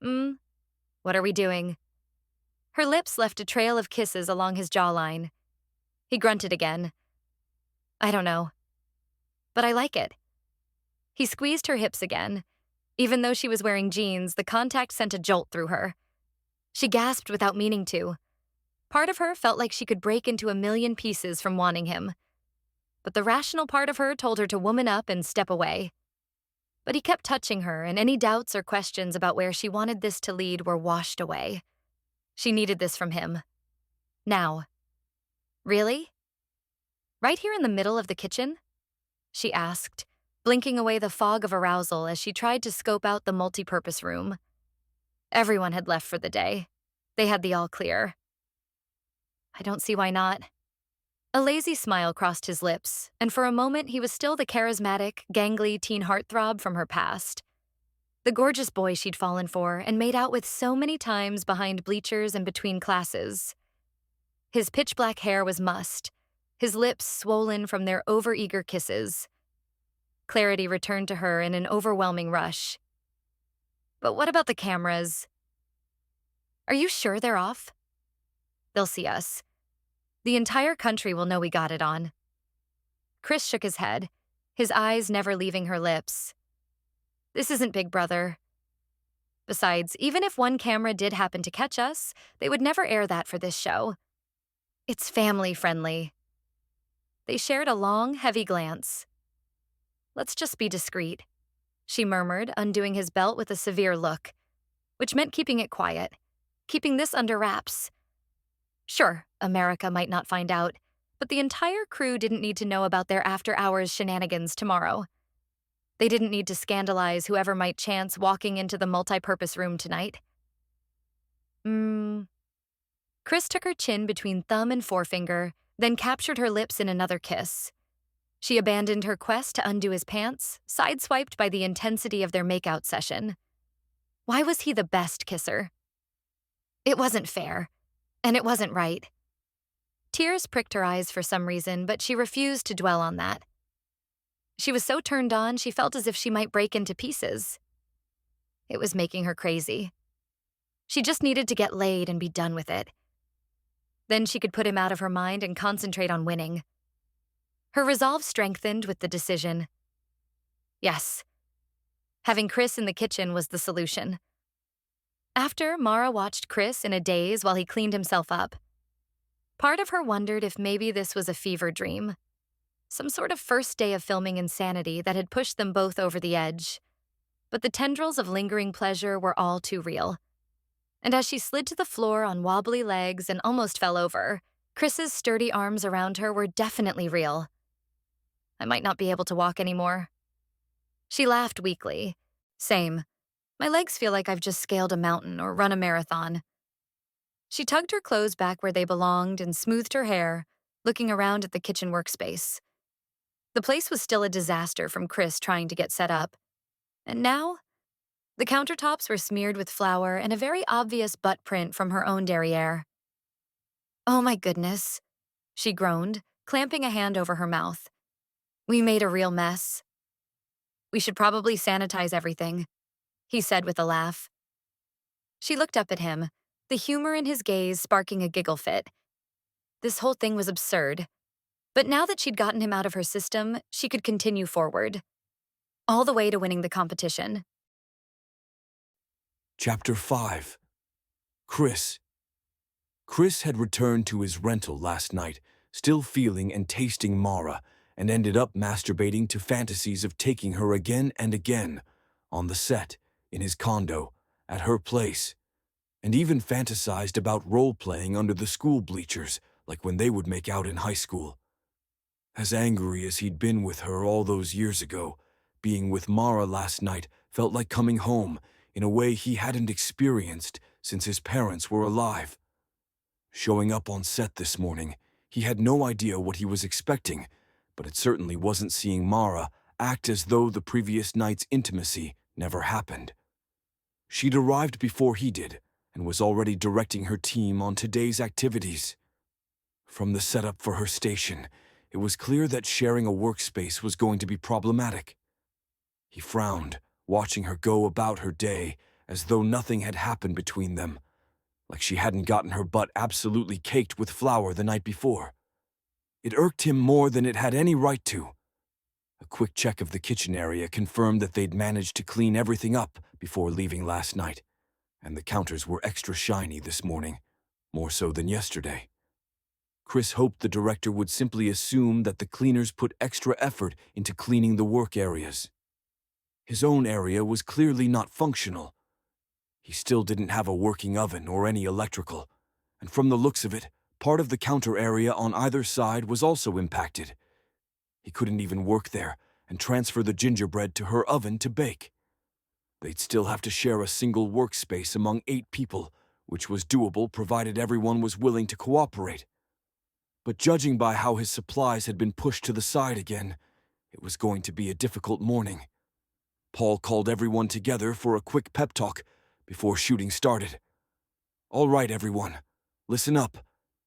What are we doing?" Her lips left a trail of kisses along his jawline. He grunted again. "I don't know. But I like it." He squeezed her hips again. Even though she was wearing jeans, the contact sent a jolt through her. She gasped without meaning to. Part of her felt like she could break into a million pieces from wanting him. But the rational part of her told her to woman up and step away. But he kept touching her, and any doubts or questions about where she wanted this to lead were washed away. She needed this from him. Now. Really? Right here in the middle of the kitchen? She asked, blinking away the fog of arousal as she tried to scope out the multi-purpose room. Everyone had left for the day. They had the all clear. I don't see why not. A lazy smile crossed his lips, and for a moment he was still the charismatic, gangly teen heartthrob from her past. The gorgeous boy she'd fallen for and made out with so many times behind bleachers and between classes. His pitch-black hair was mussed, his lips swollen from their overeager kisses. Clarity returned to her in an overwhelming rush. But what about the cameras? Are you sure they're off? They'll see us. The entire country will know we got it on. Chris shook his head, his eyes never leaving her lips. This isn't Big Brother. Besides, even if one camera did happen to catch us, they would never air that for this show. It's family-friendly. They shared a long, heavy glance. Let's just be discreet, she murmured, undoing his belt with a severe look, which meant keeping it quiet, keeping this under wraps. Sure, America might not find out, but the entire crew didn't need to know about their after-hours shenanigans tomorrow. They didn't need to scandalize whoever might chance walking into the multi-purpose room tonight. Chris took her chin between thumb and forefinger, then captured her lips in another kiss. She abandoned her quest to undo his pants, sideswiped by the intensity of their makeout session. Why was he the best kisser? It wasn't fair, and it wasn't right. Tears pricked her eyes for some reason, but she refused to dwell on that. She was so turned on, she felt as if she might break into pieces. It was making her crazy. She just needed to get laid and be done with it. Then she could put him out of her mind and concentrate on winning. Her resolve strengthened with the decision. Yes. Having Chris in the kitchen was the solution. After, Mara watched Chris in a daze while he cleaned himself up. Part of her wondered if maybe this was a fever dream. Some sort of first day of filming insanity that had pushed them both over the edge. But the tendrils of lingering pleasure were all too real. And as she slid to the floor on wobbly legs and almost fell over, Chris's sturdy arms around her were definitely real. I might not be able to walk anymore. She laughed weakly. Same. My legs feel like I've just scaled a mountain or run a marathon. She tugged her clothes back where they belonged and smoothed her hair, looking around at the kitchen workspace. The place was still a disaster from Chris trying to get set up. And now, the countertops were smeared with flour and a very obvious butt print from her own derriere. Oh my goodness, she groaned, clamping a hand over her mouth. We made a real mess. We should probably sanitize everything, he said with a laugh. She looked up at him, the humor in his gaze sparking a giggle fit. This whole thing was absurd. But now that she'd gotten him out of her system, she could continue forward. All the way to winning the competition. Chapter 5. Chris. Chris had returned to his rental last night, still feeling and tasting Mara, and ended up masturbating to fantasies of taking her again and again, on the set, in his condo, at her place, and even fantasized about role-playing under the school bleachers, like when they would make out in high school. As angry as he'd been with her all those years ago, being with Mara last night felt like coming home in a way he hadn't experienced since his parents were alive. Showing up on set this morning, he had no idea what he was expecting, but it certainly wasn't seeing Mara act as though the previous night's intimacy never happened. She'd arrived before he did, and was already directing her team on today's activities. From the setup for her station, it was clear that sharing a workspace was going to be problematic. He frowned, watching her go about her day as though nothing had happened between them, like she hadn't gotten her butt absolutely caked with flour the night before. It irked him more than it had any right to. A quick check of the kitchen area confirmed that they'd managed to clean everything up before leaving last night, and the counters were extra shiny this morning, more so than yesterday. Chris hoped the director would simply assume that the cleaners put extra effort into cleaning the work areas. His own area was clearly not functional. He still didn't have a working oven or any electrical, and from the looks of it, part of the counter area on either side was also impacted. He couldn't even work there and transfer the gingerbread to her oven to bake. They'd still have to share a single workspace among 8 people, which was doable provided everyone was willing to cooperate. But judging by how his supplies had been pushed to the side again, it was going to be a difficult morning. Paul called everyone together for a quick pep talk before shooting started. "All right, everyone, listen up.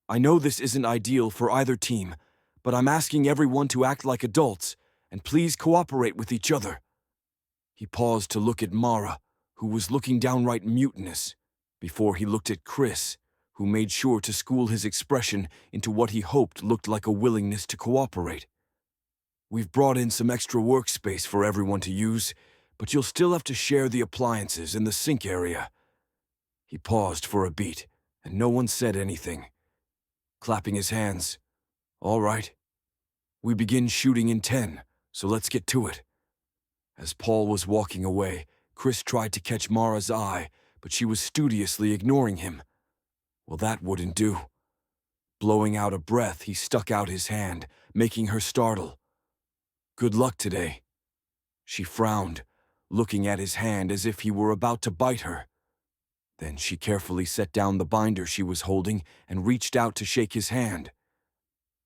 I know this isn't ideal for either team, but I'm asking everyone to act like adults and please cooperate with each other." He paused to look at Mara, who was looking downright mutinous, before he looked at Chris, who made sure to school his expression into what he hoped looked like a willingness to cooperate. "We've brought in some extra workspace for everyone to use, but you'll still have to share the appliances in the sink area." He paused for a beat, and no one said anything. Clapping his hands, "All right. We begin shooting in 10, so let's get to it." As Paul was walking away, Chris tried to catch Mara's eye, but she was studiously ignoring him. Well, that wouldn't do. Blowing out a breath, he stuck out his hand, making her startle. "Good luck today." She frowned, looking at his hand as if he were about to bite her. Then she carefully set down the binder she was holding and reached out to shake his hand.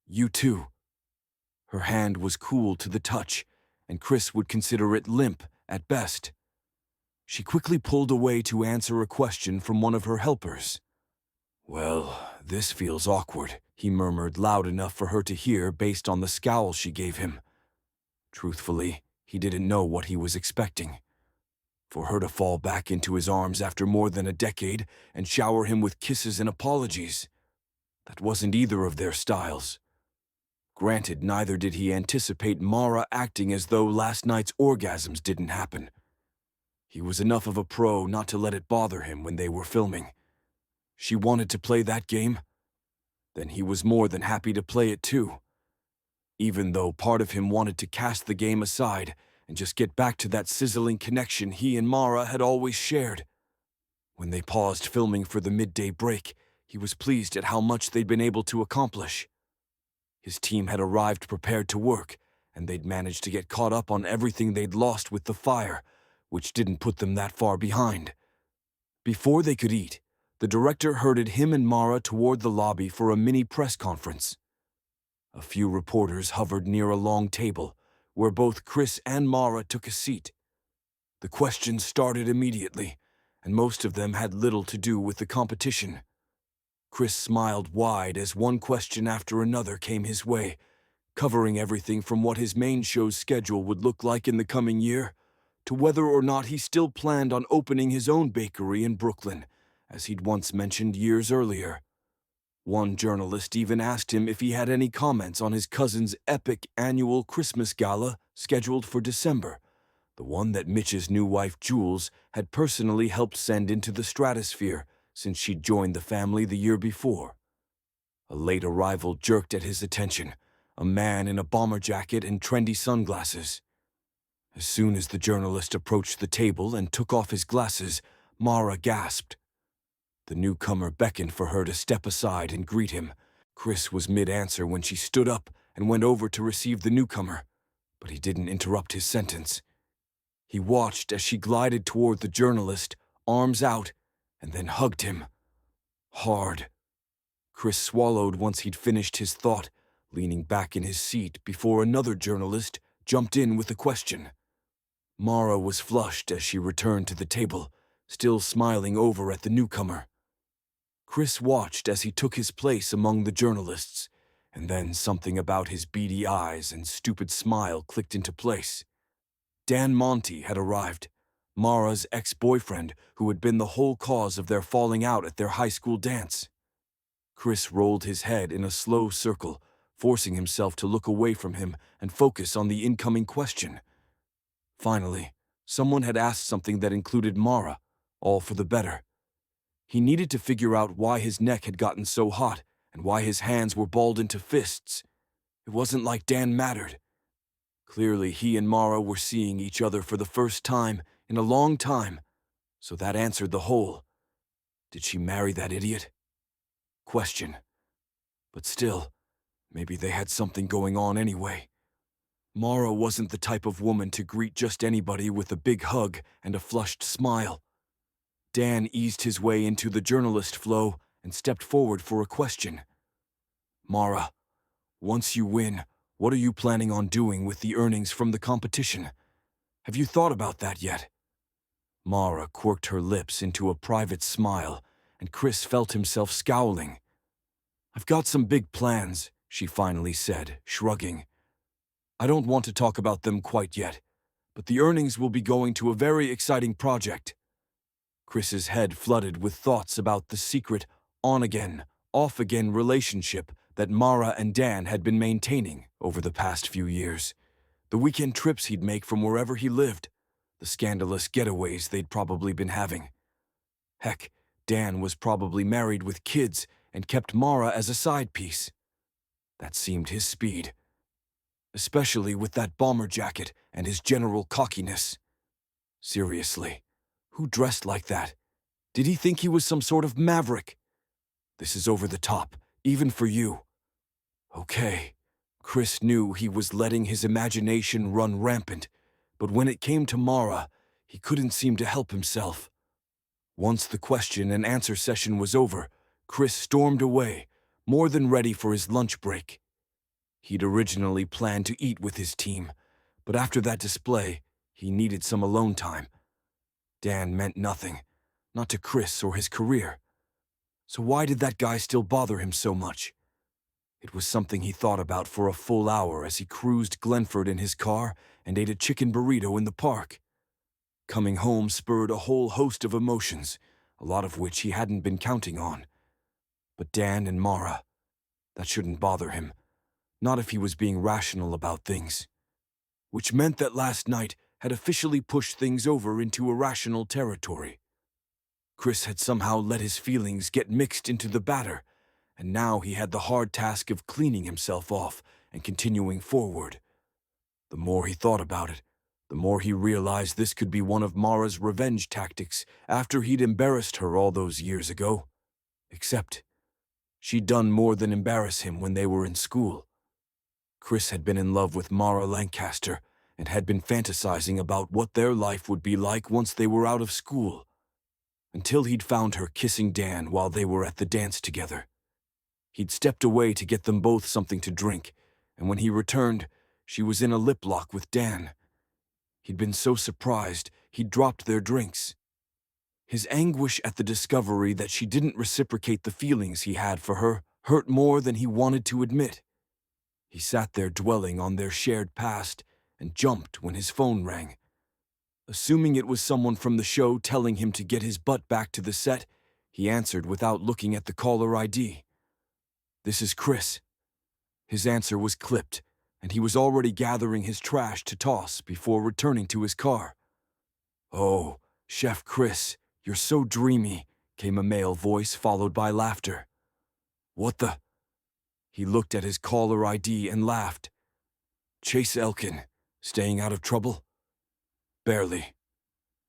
"You too." Her hand was cool to the touch, and Chris would consider it limp at best. She quickly pulled away to answer a question from one of her helpers. "Well, this feels awkward," he murmured loud enough for her to hear based on the scowl she gave him. Truthfully, he didn't know what he was expecting. For her to fall back into his arms after more than a decade and shower him with kisses and apologies. That wasn't either of their styles. Granted, neither did he anticipate Mara acting as though last night's orgasms didn't happen. He was enough of a pro not to let it bother him when they were filming. She wanted to play that game? Then he was more than happy to play it too. Even though part of him wanted to cast the game aside and just get back to that sizzling connection he and Mara had always shared. When they paused filming for the midday break, he was pleased at how much they'd been able to accomplish. His team had arrived prepared to work, and they'd managed to get caught up on everything they'd lost with the fire, which didn't put them that far behind. Before they could eat, the director herded him and Mara toward the lobby for a mini press conference. A few reporters hovered near a long table, where both Chris and Mara took a seat. The questions started immediately, and most of them had little to do with the competition. Chris smiled wide as one question after another came his way, covering everything from what his main show's schedule would look like in the coming year, to whether or not he still planned on opening his own bakery in Brooklyn, as he'd once mentioned years earlier. One journalist even asked him if he had any comments on his cousin's epic annual Christmas gala scheduled for December, the one that Mitch's new wife Jules had personally helped send into the stratosphere since she'd joined the family the year before. A late arrival jerked at his attention, a man in a bomber jacket and trendy sunglasses. As soon as the journalist approached the table and took off his glasses, Mara gasped. The newcomer beckoned for her to step aside and greet him. Chris was mid-answer when she stood up and went over to receive the newcomer, but he didn't interrupt his sentence. He watched as she glided toward the journalist, arms out, and then hugged him. Hard. Chris swallowed once he'd finished his thought, leaning back in his seat before another journalist jumped in with a question. Mara was flushed as she returned to the table, still smiling over at the newcomer. Chris watched as he took his place among the journalists, and then something about his beady eyes and stupid smile clicked into place. Dan Monty had arrived, Mara's ex-boyfriend who had been the whole cause of their falling out at their high school dance. Chris rolled his head in a slow circle, forcing himself to look away from him and focus on the incoming question. Finally, someone had asked something that included Mara, all for the better. He needed to figure out why his neck had gotten so hot and why his hands were balled into fists. It wasn't like Dan mattered. Clearly, he and Mara were seeing each other for the first time in a long time, so that answered the whole. Did she marry that idiot? Question. But still, maybe they had something going on anyway. Mara wasn't the type of woman to greet just anybody with a big hug and a flushed smile. Dan eased his way into the journalist flow and stepped forward for a question. Mara, once you win, what are you planning on doing with the earnings from the competition? Have you thought about that yet? Mara quirked her lips into a private smile, and Chris felt himself scowling. I've got some big plans, she finally said, shrugging. I don't want to talk about them quite yet, but the earnings will be going to a very exciting project. Chris's head flooded with thoughts about the secret on-again, off-again relationship that Mara and Dan had been maintaining over the past few years. The weekend trips he'd make from wherever he lived, the scandalous getaways they'd probably been having. Heck, Dan was probably married with kids and kept Mara as a side piece. That seemed his speed. Especially with that bomber jacket and his general cockiness. Seriously, who dressed like that? Did he think he was some sort of maverick? This is over the top, even for you. Okay. Chris knew he was letting his imagination run rampant, but when it came to Mara, he couldn't seem to help himself. Once the question and answer session was over, Chris stormed away, more than ready for his lunch break. He'd originally planned to eat with his team, but after that display, he needed some alone time. Dan meant nothing, not to Chris or his career. So why did that guy still bother him so much? It was something he thought about for a full hour as he cruised Glenford in his car and ate a chicken burrito in the park. Coming home spurred a whole host of emotions, a lot of which he hadn't been counting on. But Dan and Mara, that shouldn't bother him. Not if he was being rational about things. Which meant that last night had officially pushed things over into irrational territory. Chris had somehow let his feelings get mixed into the batter, and now he had the hard task of cleaning himself off and continuing forward. The more he thought about it, the more he realized this could be one of Mara's revenge tactics after he'd embarrassed her all those years ago. Except, she'd done more than embarrass him when they were in school. Chris had been in love with Mara Lancaster and had been fantasizing about what their life would be like once they were out of school, until he'd found her kissing Dan while they were at the dance together. He'd stepped away to get them both something to drink, and when he returned, she was in a lip lock with Dan. He'd been so surprised, he'd dropped their drinks. His anguish at the discovery that she didn't reciprocate the feelings he had for her hurt more than he wanted to admit. He sat there dwelling on their shared past and jumped when his phone rang. Assuming it was someone from the show telling him to get his butt back to the set, he answered without looking at the caller ID. This is Chris. His answer was clipped, and he was already gathering his trash to toss before returning to his car. Oh, Chef Chris, you're so dreamy, came a male voice followed by laughter. What the? He looked at his caller ID and laughed. Chase Elkin, staying out of trouble? Barely.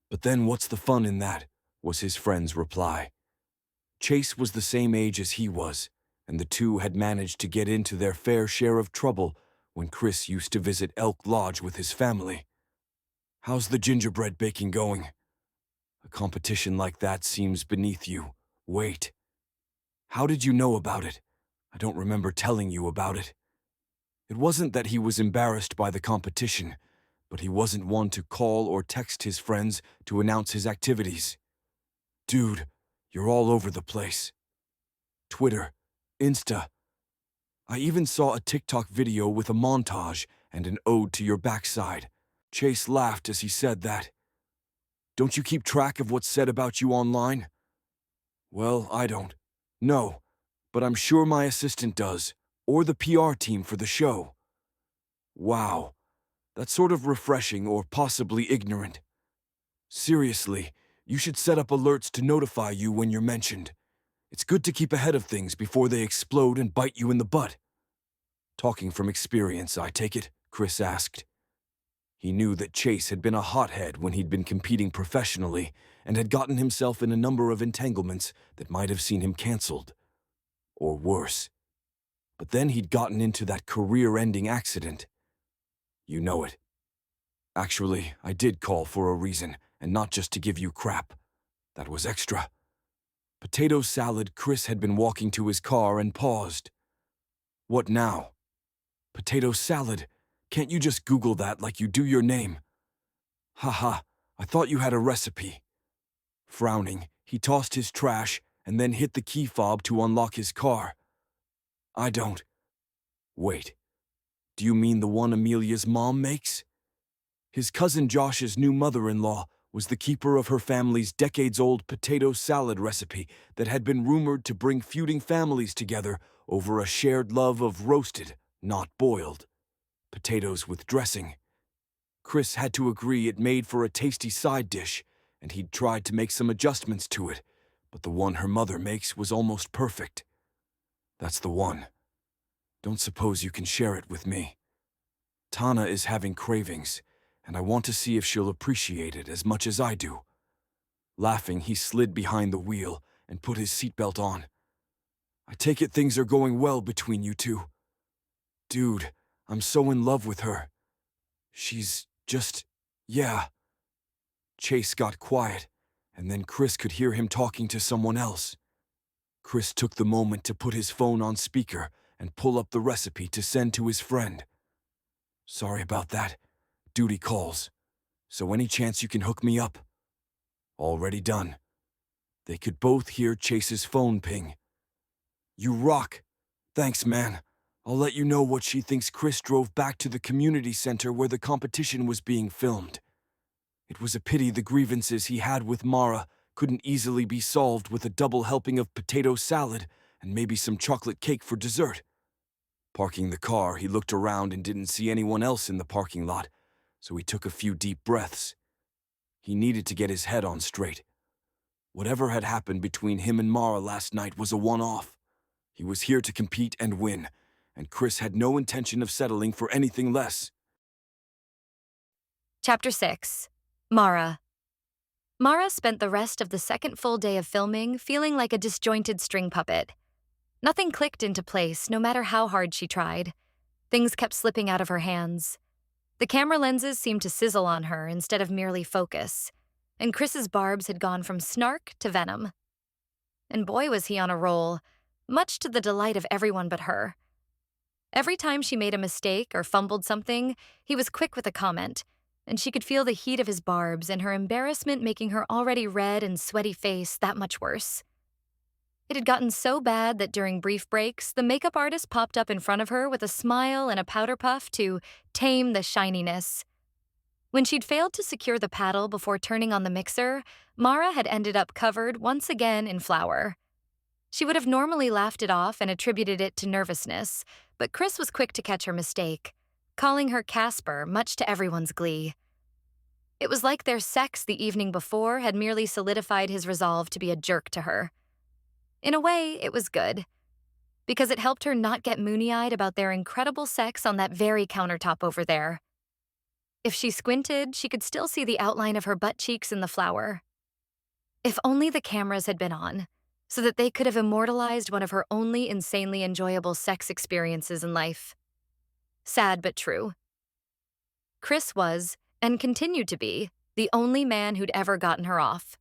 But then what's the fun in that, was his friend's reply. Chase was the same age as he was, and the two had managed to get into their fair share of trouble when Chris used to visit Elk Lodge with his family. How's the gingerbread baking going? A competition like that seems beneath you. Wait. How did you know about it? I don't remember telling you about it. It wasn't that he was embarrassed by the competition, but he wasn't one to call or text his friends to announce his activities. Dude, you're all over the place. Twitter, Insta. I even saw a TikTok video with a montage and an ode to your backside. Chase laughed as he said that. Don't you keep track of what's said about you online? Well, I don't. No, but I'm sure my assistant does, or the PR team for the show. Wow, that's sort of refreshing or possibly ignorant. Seriously, you should set up alerts to notify you when you're mentioned. It's good to keep ahead of things before they explode and bite you in the butt. Talking from experience, I take it, Chris asked. He knew that Chase had been a hothead when he'd been competing professionally and had gotten himself in a number of entanglements that might have seen him canceled. Or worse. But then he'd gotten into that career-ending accident. You know it. Actually, I did call for a reason, and not just to give you crap. That was extra. Potato salad. Chris had been walking to his car and paused. What now? Potato salad. Can't you just Google that like you do your name? Haha, I thought you had a recipe. Frowning, he tossed his trash and then hit the key fob to unlock his car. I don't. Wait, do you mean the one Amelia's mom makes? His cousin Josh's new mother-in-law was the keeper of her family's decades-old potato salad recipe that had been rumored to bring feuding families together over a shared love of roasted, not boiled, potatoes with dressing. Chris had to agree it made for a tasty side dish, and he'd tried to make some adjustments to it, but the one her mother makes was almost perfect. That's the one. Don't suppose you can share it with me. Tana is having cravings, and I want to see if she'll appreciate it as much as I do. Laughing, he slid behind the wheel and put his seatbelt on. I take it things are going well between you two. Dude, I'm so in love with her. She's just, yeah. Chase got quiet, and then Chris could hear him talking to someone else. Chris took the moment to put his phone on speaker and pull up the recipe to send to his friend. Sorry about that. Duty calls. So any chance you can hook me up? Already done. They could both hear Chase's phone ping. You rock. Thanks, man. I'll let you know what she thinks. Chris drove back to the community center where the competition was being filmed. It was a pity the grievances he had with Mara couldn't easily be solved with a double helping of potato salad and maybe some chocolate cake for dessert. Parking the car, he looked around and didn't see anyone else in the parking lot, so he took a few deep breaths. He needed to get his head on straight. Whatever had happened between him and Mara last night was a one-off. He was here to compete and win, and Chris had no intention of settling for anything less. Chapter 6. Mara. Mara spent the rest of the second full day of filming feeling like a disjointed string puppet. Nothing clicked into place, no matter how hard she tried. Things kept slipping out of her hands. The camera lenses seemed to sizzle on her instead of merely focus, and Chris's barbs had gone from snark to venom. And boy was he on a roll, much to the delight of everyone but her. Every time she made a mistake or fumbled something, he was quick with a comment, and she could feel the heat of his barbs and her embarrassment making her already red and sweaty face that much worse. It had gotten so bad that during brief breaks, the makeup artist popped up in front of her with a smile and a powder puff to tame the shininess. When she'd failed to secure the paddle before turning on the mixer, Mara had ended up covered once again in flour. She would have normally laughed it off and attributed it to nervousness, but Chris was quick to catch her mistake, calling her Casper, much to everyone's glee. It was like their sex the evening before had merely solidified his resolve to be a jerk to her. In a way, it was good, because it helped her not get moony-eyed about their incredible sex on that very countertop over there. If she squinted, she could still see the outline of her butt cheeks in the flour. If only the cameras had been on, so that they could have immortalized one of her only insanely enjoyable sex experiences in life. Sad but true. Chris was, and continued to be, the only man who'd ever gotten her off.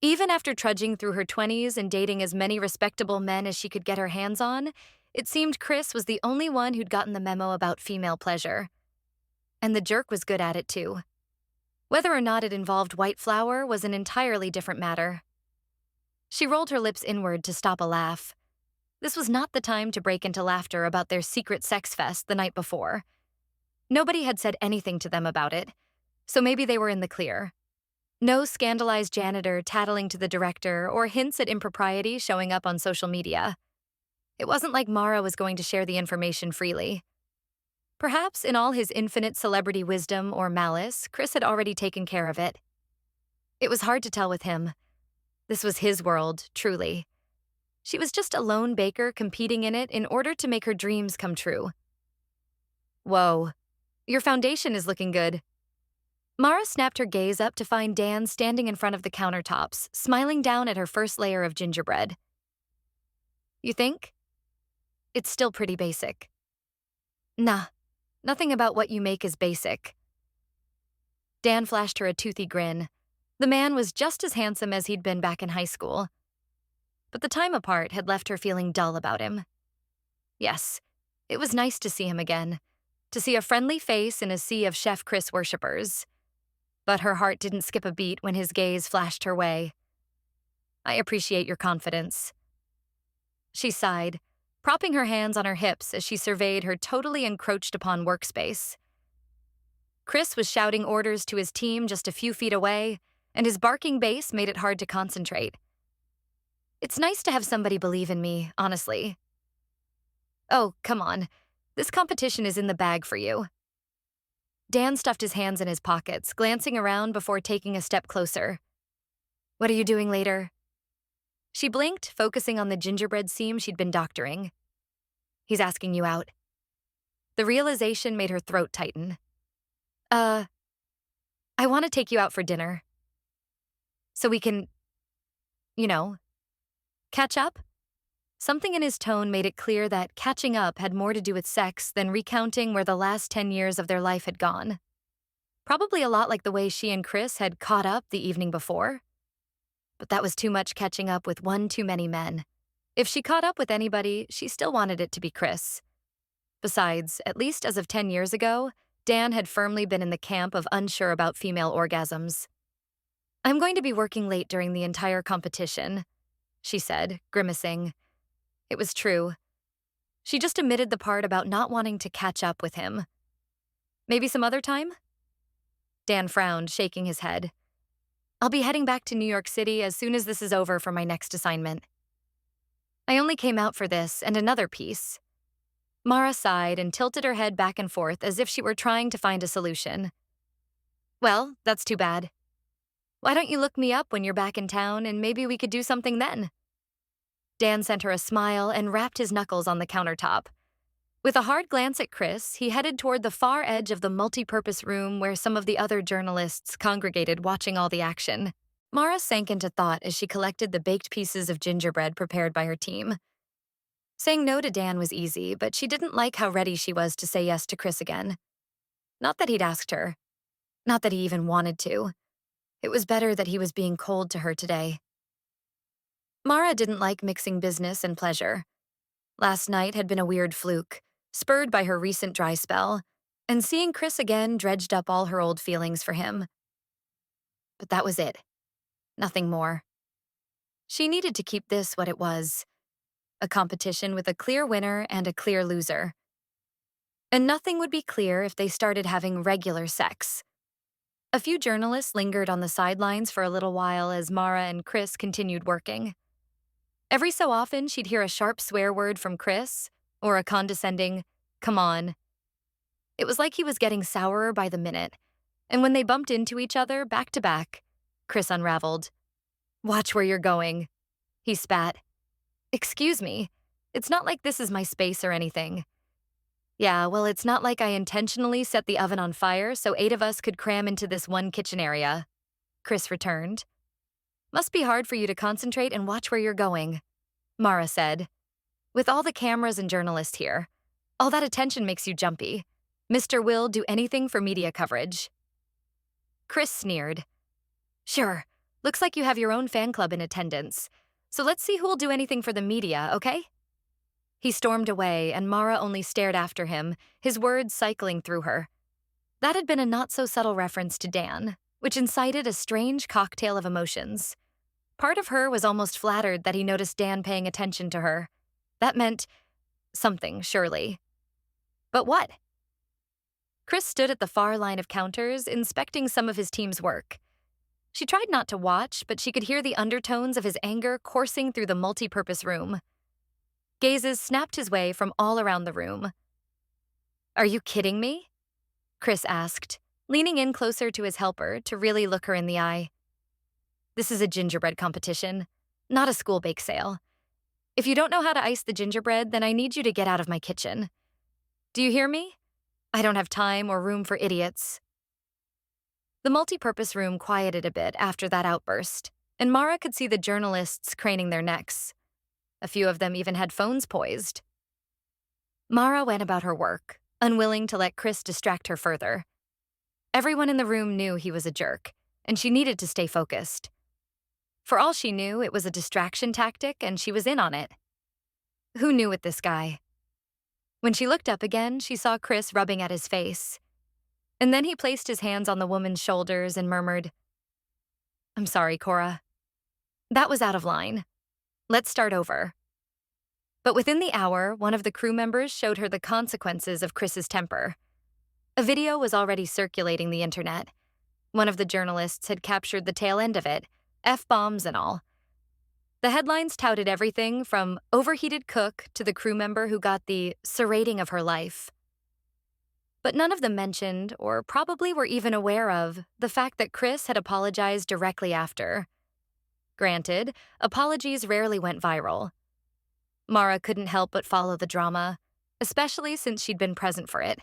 Even after trudging through her 20s and dating as many respectable men as she could get her hands on, it seemed Chris was the only one who'd gotten the memo about female pleasure. And the jerk was good at it too. Whether or not it involved white flour was an entirely different matter. She rolled her lips inward to stop a laugh. This was not the time to break into laughter about their secret sex fest the night before. Nobody had said anything to them about it, so maybe they were in the clear. No scandalized janitor tattling to the director or hints at impropriety showing up on social media. It wasn't like Mara was going to share the information freely. Perhaps in all his infinite celebrity wisdom or malice, Chris had already taken care of it. It was hard to tell with him. This was his world, truly. She was just a lone baker competing in it in order to make her dreams come true. Whoa, Your foundation is looking good. Mara snapped her gaze up to find Dan standing in front of the countertops, smiling down at her first layer of gingerbread. You think? It's still pretty basic. Nah, nothing about what you make is basic. Dan flashed her a toothy grin. The man was just as handsome as he'd been back in high school. But the time apart had left her feeling dull about him. Yes, it was nice to see him again, to see a friendly face in a sea of Chef Chris worshippers. But her heart didn't skip a beat when his gaze flashed her way. I appreciate your confidence. She sighed, propping her hands on her hips as she surveyed her totally encroached upon workspace. Chris was shouting orders to his team just a few feet away, and his barking bass made it hard to concentrate. It's nice to have somebody believe in me, honestly. Oh, come on. This competition is in the bag for you. Dan stuffed his hands in his pockets, glancing around before taking a step closer. What are you doing later? She blinked, focusing on the gingerbread seam she'd been doctoring. He's asking you out. The realization made her throat tighten. I want to take you out for dinner. So we can, catch up? Something in his tone made it clear that catching up had more to do with sex than recounting where the last 10 years of their life had gone. Probably a lot like the way she and Chris had caught up the evening before. But that was too much catching up with one too many men. If she caught up with anybody, she still wanted it to be Chris. Besides, at least as of 10 years ago, Dan had firmly been in the camp of unsure about female orgasms. I'm going to be working late during the entire competition, she said, grimacing. It was true. She just omitted the part about not wanting to catch up with him. Maybe some other time? Dan frowned, shaking his head. I'll be heading back to New York City as soon as this is over for my next assignment. I only came out for this and another piece. Mara sighed and tilted her head back and forth as if she were trying to find a solution. Well, that's too bad. Why don't you look me up when you're back in town and maybe we could do something then? Dan sent her a smile and rapped his knuckles on the countertop. With a hard glance at Chris, he headed toward the far edge of the multi-purpose room where some of the other journalists congregated watching all the action. Mara sank into thought as she collected the baked pieces of gingerbread prepared by her team. Saying no to Dan was easy, but she didn't like how ready she was to say yes to Chris again. Not that he'd asked her. Not that he even wanted to. It was better that he was being cold to her today. Mara didn't like mixing business and pleasure. Last night had been a weird fluke, spurred by her recent dry spell, and seeing Chris again dredged up all her old feelings for him. But that was it. Nothing more. She needed to keep this what it was. A competition with a clear winner and a clear loser. And nothing would be clear if they started having regular sex. A few journalists lingered on the sidelines for a little while as Mara and Chris continued working. Every so often, she'd hear a sharp swear word from Chris, or a condescending, "Come on." It was like he was getting sourer by the minute, and when they bumped into each other back to back, Chris unraveled. "Watch where you're going," he spat. "Excuse me, it's not like this is my space or anything." Yeah, well, it's not like I intentionally set the oven on fire so 8 of us could cram into this one kitchen area, Chris returned. Must be hard for you to concentrate and watch where you're going, Mara said. With all the cameras and journalists here, all that attention makes you jumpy. Mr. Will do anything for media coverage. Chris sneered. Sure, looks like you have your own fan club in attendance, so let's see who'll do anything for the media, okay? He stormed away, and Mara only stared after him, his words cycling through her. That had been a not-so-subtle reference to Dan, which incited a strange cocktail of emotions. Part of her was almost flattered that he noticed Dan paying attention to her. That meant something, surely. But what? Chris stood at the far line of counters, inspecting some of his team's work. She tried not to watch, but she could hear the undertones of his anger coursing through the multi-purpose room. Gazes snapped his way from all around the room. Are you kidding me? Chris asked, leaning in closer to his helper to really look her in the eye. This is a gingerbread competition, not a school bake sale. If you don't know how to ice the gingerbread, then I need you to get out of my kitchen. Do you hear me? I don't have time or room for idiots. The multipurpose room quieted a bit after that outburst, and Mara could see the journalists craning their necks. A few of them even had phones poised. Mara went about her work, unwilling to let Chris distract her further. Everyone in the room knew he was a jerk, and she needed to stay focused. For all she knew, it was a distraction tactic, and she was in on it. Who knew with this guy? When she looked up again, she saw Chris rubbing at his face. And then he placed his hands on the woman's shoulders and murmured, "I'm sorry, Cora. That was out of line. Let's start over." But within the hour, one of the crew members showed her the consequences of Chris's temper. A video was already circulating the internet. One of the journalists had captured the tail end of it, F-bombs and all. The headlines touted everything from overheated cook to the crew member who got the serrating of her life. But none of them mentioned, or probably were even aware of, the fact that Chris had apologized directly after. Granted, apologies rarely went viral. Mara couldn't help but follow the drama, especially since she'd been present for it.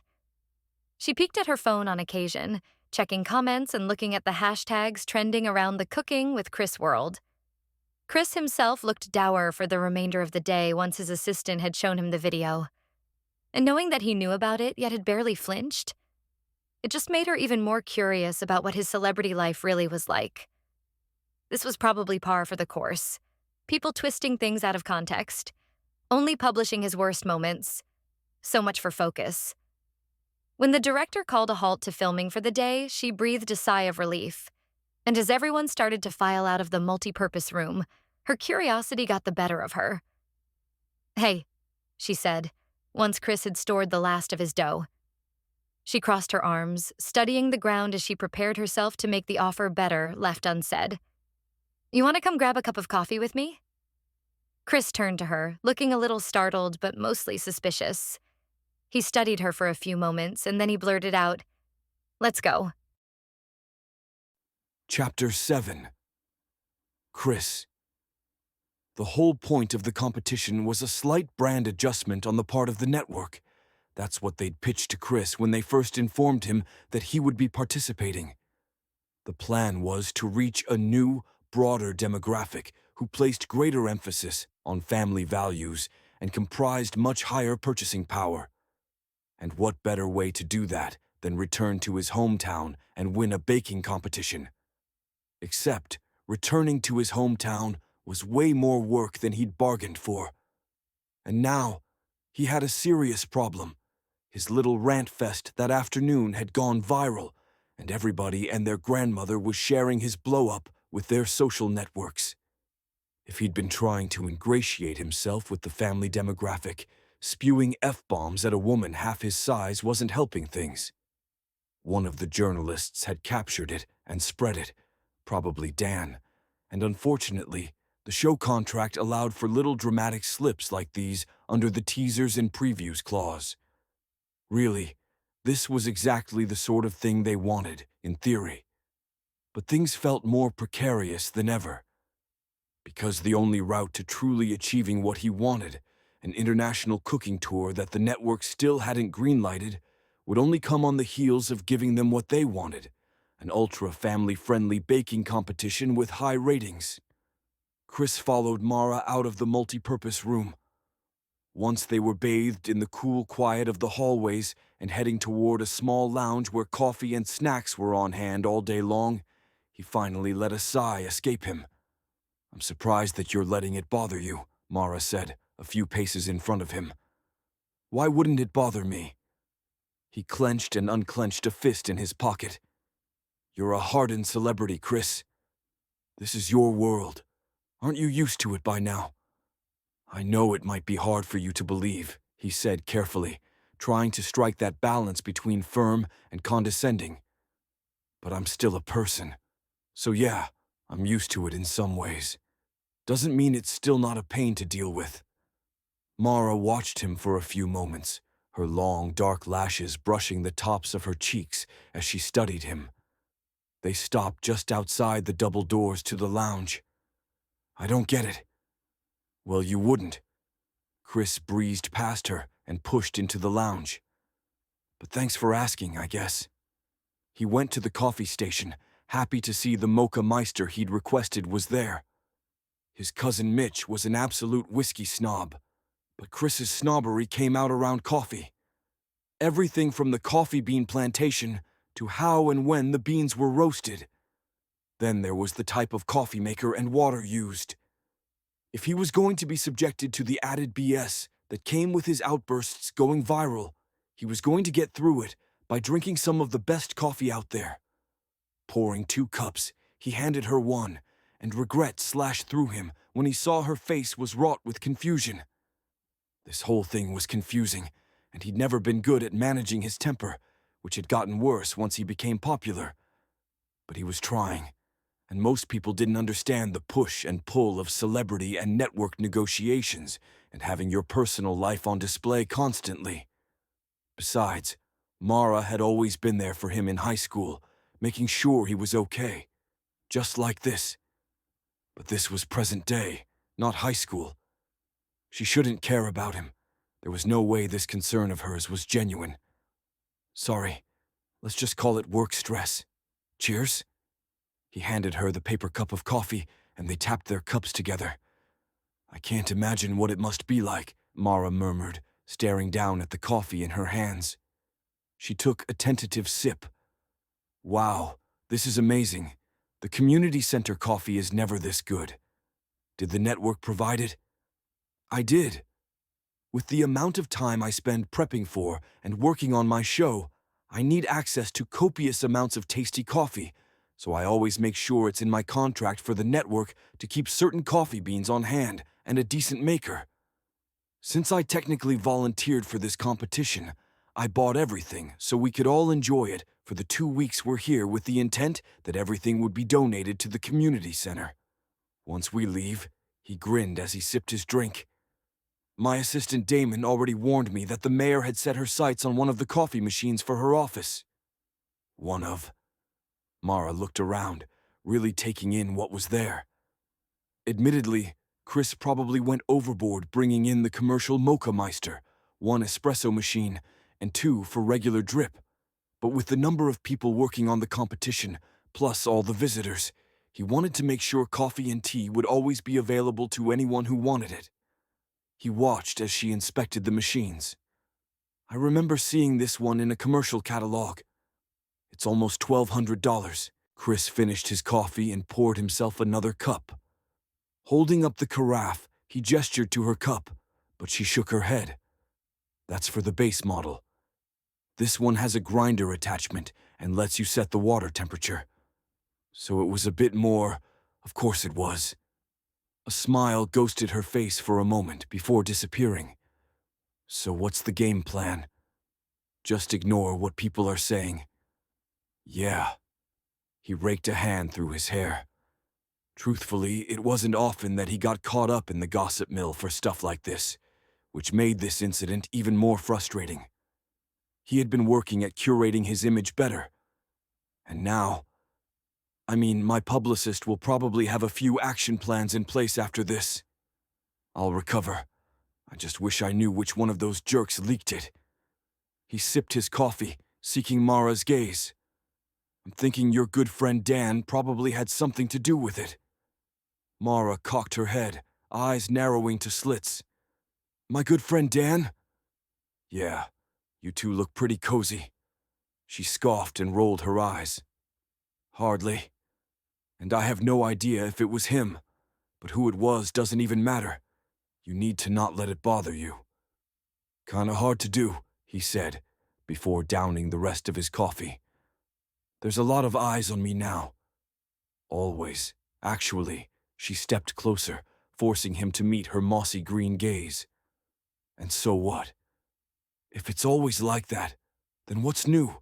She peeked at her phone on occasion, checking comments and looking at the hashtags trending around the cooking with Chris world. Chris himself looked dour for the remainder of the day once his assistant had shown him the video. And knowing that he knew about it yet had barely flinched, it just made her even more curious about what his celebrity life really was like. This was probably par for the course. People twisting things out of context, only publishing his worst moments. So much for focus. When the director called a halt to filming for the day, she breathed a sigh of relief. And as everyone started to file out of the multipurpose room, her curiosity got the better of her. "Hey," she said, once Chris had stored the last of his dough. She crossed her arms, studying the ground as she prepared herself to make the offer better left unsaid. "You want to come grab a cup of coffee with me?" Chris turned to her, looking a little startled but mostly suspicious. He studied her for a few moments, and then he blurted out, "Let's go." Chapter 7. Chris. The whole point of the competition was a slight brand adjustment on the part of the network. That's what they'd pitched to Chris when they first informed him that he would be participating. The plan was to reach a new, broader demographic who placed greater emphasis on family values and comprised much higher purchasing power. And what better way to do that than return to his hometown and win a baking competition? Except, returning to his hometown was way more work than he'd bargained for. And now, he had a serious problem. His little rant fest that afternoon had gone viral, and everybody and their grandmother was sharing his blow-up with their social networks. If he'd been trying to ingratiate himself with the family demographic, spewing F-bombs at a woman half his size wasn't helping things. One of the journalists had captured it and spread it, probably Dan, and unfortunately, the show contract allowed for little dramatic slips like these under the teasers and previews clause. Really, this was exactly the sort of thing they wanted, in theory. But things felt more precarious than ever. Because the only route to truly achieving what he wanted, an international cooking tour that the network still hadn't greenlighted, would only come on the heels of giving them what they wanted, an ultra-family-friendly baking competition with high ratings. Chris followed Mara out of the multipurpose room. Once they were bathed in the cool quiet of the hallways and heading toward a small lounge where coffee and snacks were on hand all day long, he finally let a sigh escape him. "I'm surprised that you're letting it bother you," Mara said, a few paces in front of him. "Why wouldn't it bother me?" He clenched and unclenched a fist in his pocket. "You're a hardened celebrity, Chris. This is your world. Aren't you used to it by now?" "I know it might be hard for you to believe," he said carefully, trying to strike that balance between firm and condescending. "But I'm still a person. So yeah, I'm used to it in some ways. Doesn't mean it's still not a pain to deal with." Mara watched him for a few moments, her long, dark lashes brushing the tops of her cheeks as she studied him. They stopped just outside the double doors to the lounge. "I don't get it." "Well, you wouldn't." Chris breezed past her and pushed into the lounge. But thanks for asking, I guess. He went to the coffee station, happy to see the mocha meister he'd requested was there. His cousin Mitch was an absolute whiskey snob, but Chris's snobbery came out around coffee. Everything from the coffee bean plantation to how and when the beans were roasted. Then there was the type of coffee maker and water used. If he was going to be subjected to the added BS that came with his outbursts going viral, he was going to get through it by drinking some of the best coffee out there. Pouring 2 cups, he handed her one, and regret slashed through him when he saw her face was wrought with confusion. This whole thing was confusing, and he'd never been good at managing his temper, which had gotten worse once he became popular. But he was trying, and most people didn't understand the push and pull of celebrity and network negotiations and having your personal life on display constantly. Besides, Mara had always been there for him in high school, making sure he was okay. Just like this. But this was present day, not high school. She shouldn't care about him. There was no way this concern of hers was genuine. Sorry, let's just call it work stress. Cheers? He handed her the paper cup of coffee, and they tapped their cups together. I can't imagine what it must be like, Mara murmured, staring down at the coffee in her hands. She took a tentative sip. Wow, this is amazing. The community center coffee is never this good. Did the network provide it? I did. With the amount of time I spend prepping for and working on my show, I need access to copious amounts of tasty coffee, so I always make sure it's in my contract for the network to keep certain coffee beans on hand and a decent maker. Since I technically volunteered for this competition, I bought everything so we could all enjoy it for the 2 weeks we're here with the intent that everything would be donated to the community center. Once we leave, he grinned as he sipped his drink. My assistant Damon already warned me that the mayor had set her sights on one of the coffee machines for her office. One of? Mara looked around, really taking in what was there. Admittedly, Chris probably went overboard bringing in the commercial mocha meister, 1 espresso machine, and 2 for regular drip. But with the number of people working on the competition, plus all the visitors, he wanted to make sure coffee and tea would always be available to anyone who wanted it. He watched as she inspected the machines. I remember seeing this one in a commercial catalog. It's almost $1,200. Chris finished his coffee and poured himself another cup. Holding up the carafe, he gestured to her cup, but she shook her head. That's for the base model. This one has a grinder attachment and lets you set the water temperature. So it was a bit more, of course it was. A smile ghosted her face for a moment before disappearing. So what's the game plan? Just ignore what people are saying. Yeah. He raked a hand through his hair. Truthfully, it wasn't often that he got caught up in the gossip mill for stuff like this, which made this incident even more frustrating. He had been working at curating his image better. And now, my publicist will probably have a few action plans in place after this. I'll recover. I just wish I knew which one of those jerks leaked it. He sipped his coffee, seeking Mara's gaze. I'm thinking your good friend Dan probably had something to do with it. Mara cocked her head, eyes narrowing to slits. My good friend Dan? Yeah, you two look pretty cozy. She scoffed and rolled her eyes. Hardly. And I have no idea if it was him, but who it was doesn't even matter. You need to not let it bother you. Kinda hard to do, he said, before downing the rest of his coffee. There's a lot of eyes on me now. Always. Actually, she stepped closer, forcing him to meet her mossy green gaze. And so what? If it's always like that, then what's new?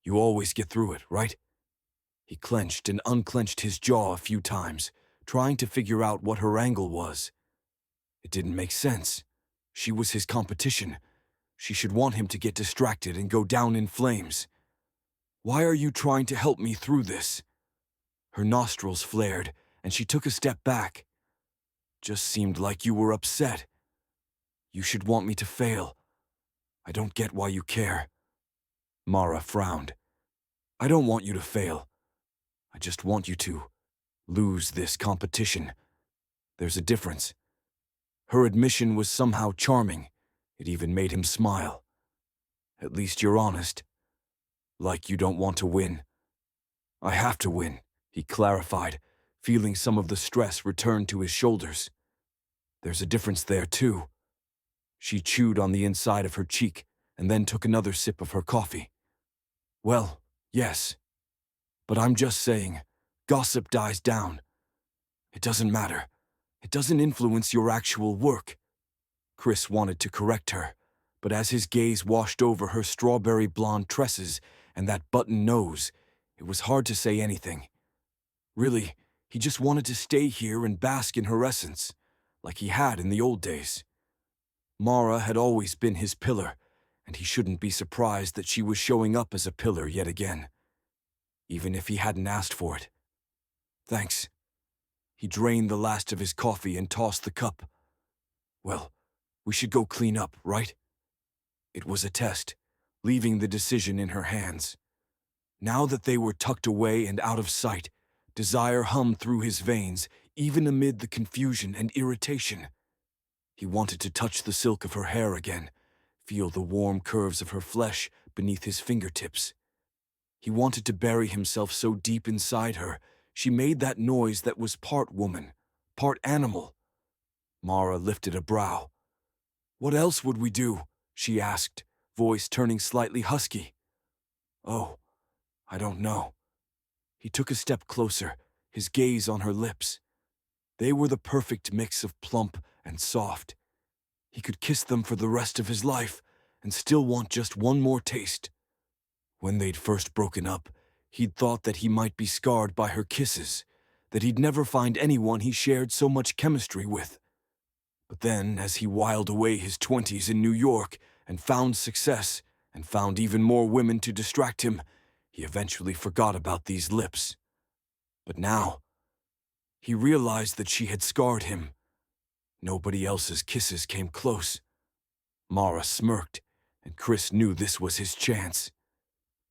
You always get through it, right? He clenched and unclenched his jaw a few times, trying to figure out what her angle was. It didn't make sense. She was his competition. She should want him to get distracted and go down in flames. Why are you trying to help me through this? Her nostrils flared, and she took a step back. Just seemed like you were upset. You should want me to fail. I don't get why you care. Mara frowned. I don't want you to fail. I just want you to lose this competition. There's a difference. Her admission was somehow charming. It even made him smile. At least you're honest. Like you don't want to win. I have to win, he clarified, feeling some of the stress return to his shoulders. There's a difference there, too. She chewed on the inside of her cheek and then took another sip of her coffee. Well, yes. But I'm just saying, gossip dies down. It doesn't matter. It doesn't influence your actual work. Chris wanted to correct her, but as his gaze washed over her strawberry blonde tresses and that button nose, it was hard to say anything. Really, he just wanted to stay here and bask in her essence, like he had in the old days. Mara had always been his pillar, and he shouldn't be surprised that she was showing up as a pillar yet again, even if he hadn't asked for it. Thanks. He drained the last of his coffee and tossed the cup. Well, we should go clean up, right? It was a test, leaving the decision in her hands. Now that they were tucked away and out of sight, desire hummed through his veins, even amid the confusion and irritation. He wanted to touch the silk of her hair again, feel the warm curves of her flesh beneath his fingertips. He wanted to bury himself so deep inside her, she made that noise that was part woman, part animal. Mara lifted a brow. What else would we do? She asked, voice turning slightly husky. Oh, I don't know. He took a step closer, his gaze on her lips. They were the perfect mix of plump and soft. He could kiss them for the rest of his life and still want just one more taste. When they'd first broken up, he'd thought that he might be scarred by her kisses, that he'd never find anyone he shared so much chemistry with. But then, as he whiled away his 20s in New York and found success and found even more women to distract him, he eventually forgot about these lips. But now, he realized that she had scarred him. Nobody else's kisses came close. Mara smirked, and Chris knew this was his chance.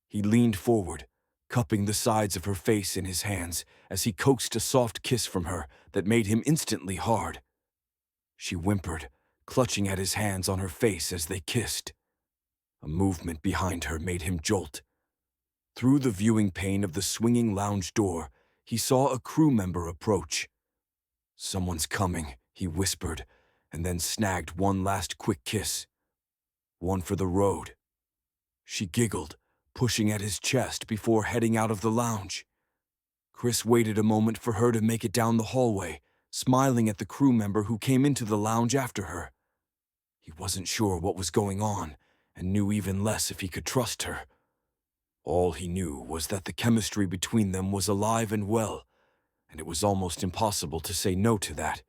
He leaned forward, cupping the sides of her face in his hands as he coaxed a soft kiss from her that made him instantly hard. She whimpered, clutching at his hands on her face as they kissed. A movement behind her made him jolt. Through the viewing pane of the swinging lounge door, he saw a crew member approach. Someone's coming, he whispered, and then snagged one last quick kiss. One for the road. She giggled, pushing at his chest before heading out of the lounge. Chris waited a moment for her to make it down the hallway, smiling at the crew member who came into the lounge after her. He wasn't sure what was going on, and knew even less if he could trust her. All he knew was that the chemistry between them was alive and well, and it was almost impossible to say no to that.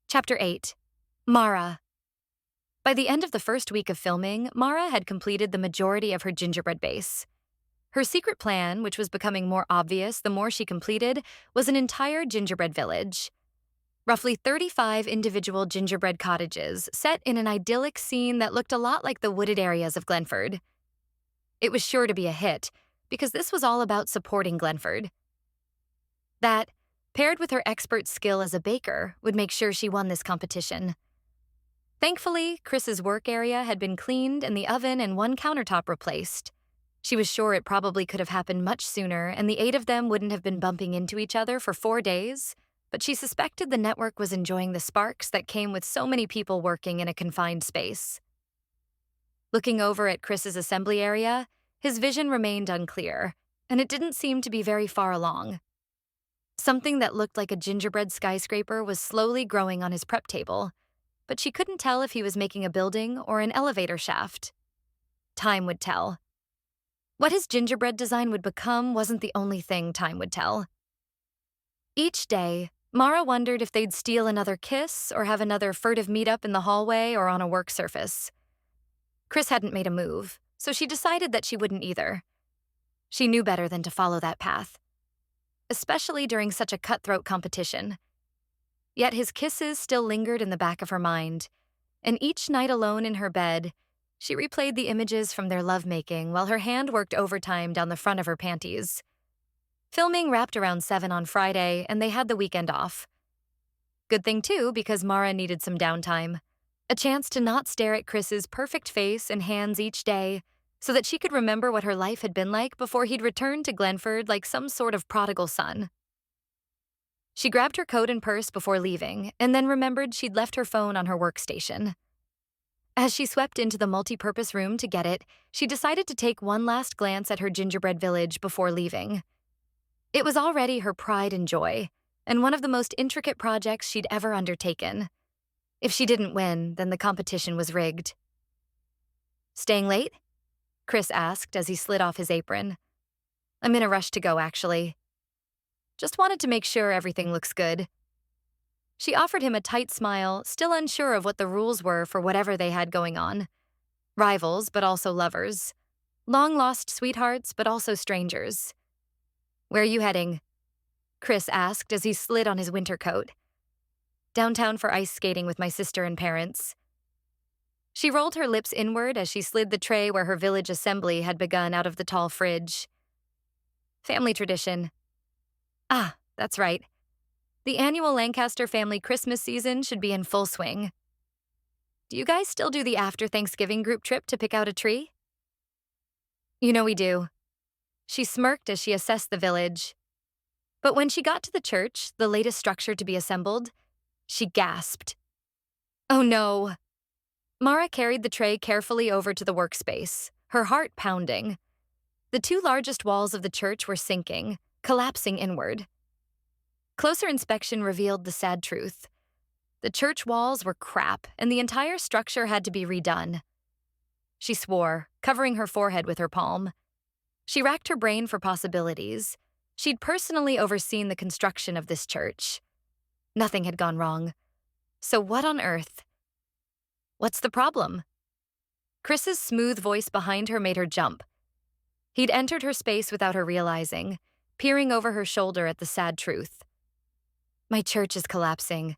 Chapter 8. Mara. By the end of the first week of filming, Mara had completed the majority of her gingerbread base. Her secret plan, which was becoming more obvious the more she completed, was an entire gingerbread village. Roughly 35 individual gingerbread cottages set in an idyllic scene that looked a lot like the wooded areas of Glenford. It was sure to be a hit, because this was all about supporting Glenford. That, paired with her expert skill as a baker, would make sure she won this competition. Thankfully, Chris's work area had been cleaned and the oven and one countertop replaced. She was sure it probably could have happened much sooner and the 8 of them wouldn't have been bumping into each other for 4 days, but she suspected the network was enjoying the sparks that came with so many people working in a confined space. Looking over at Chris's assembly area, his vision remained unclear, and it didn't seem to be very far along. Something that looked like a gingerbread skyscraper was slowly growing on his prep table, but she couldn't tell if he was making a building or an elevator shaft. Time would tell. What his gingerbread design would become wasn't the only thing time would tell. Each day, Mara wondered if they'd steal another kiss or have another furtive meetup in the hallway or on a work surface. Chris hadn't made a move, so she decided that she wouldn't either. She knew better than to follow that path, especially during such a cutthroat competition. Yet his kisses still lingered in the back of her mind, and each night alone in her bed, She replayed the images from their lovemaking while her hand worked overtime down the front of her panties. Filming wrapped around 7 on Friday, and they had the weekend off. Good thing, too, because Mara needed some downtime. A chance to not stare at Chris's perfect face and hands each day, so that she could remember what her life had been like before he'd returned to Glenford like some sort of prodigal son. She grabbed her coat and purse before leaving, and then remembered she'd left her phone on her workstation. As she swept into the multi-purpose room to get it, she decided to take one last glance at her gingerbread village before leaving. It was already her pride and joy, and one of the most intricate projects she'd ever undertaken. If she didn't win, then the competition was rigged. "Staying late?" Chris asked as he slid off his apron. "I'm in a rush to go, actually. Just wanted to make sure everything looks good." She offered him a tight smile, still unsure of what the rules were for whatever they had going on. Rivals, but also lovers. Long-lost sweethearts, but also strangers. "Where are you heading?" Chris asked as he slid on his winter coat. "Downtown for ice skating with my sister and parents." She rolled her lips inward as she slid the tray where her village assembly had begun out of the tall fridge. "Family tradition." "Ah, that's right. The annual Lancaster family Christmas season should be in full swing. Do you guys still do the after-Thanksgiving group trip to pick out a tree?" "You know we do." She smirked as she assessed the village. But when she got to the church, the latest structure to be assembled, she gasped. "Oh no." Mara carried the tray carefully over to the workspace, her heart pounding. The two largest walls of the church were sinking, collapsing inward. Closer inspection revealed the sad truth. The church walls were crap, and the entire structure had to be redone. She swore, covering her forehead with her palm. She racked her brain for possibilities. She'd personally overseen the construction of this church. Nothing had gone wrong. So what on earth? "What's the problem?" Chris's smooth voice behind her made her jump. He'd entered her space without her realizing, peering over her shoulder at the sad truth. "My church is collapsing."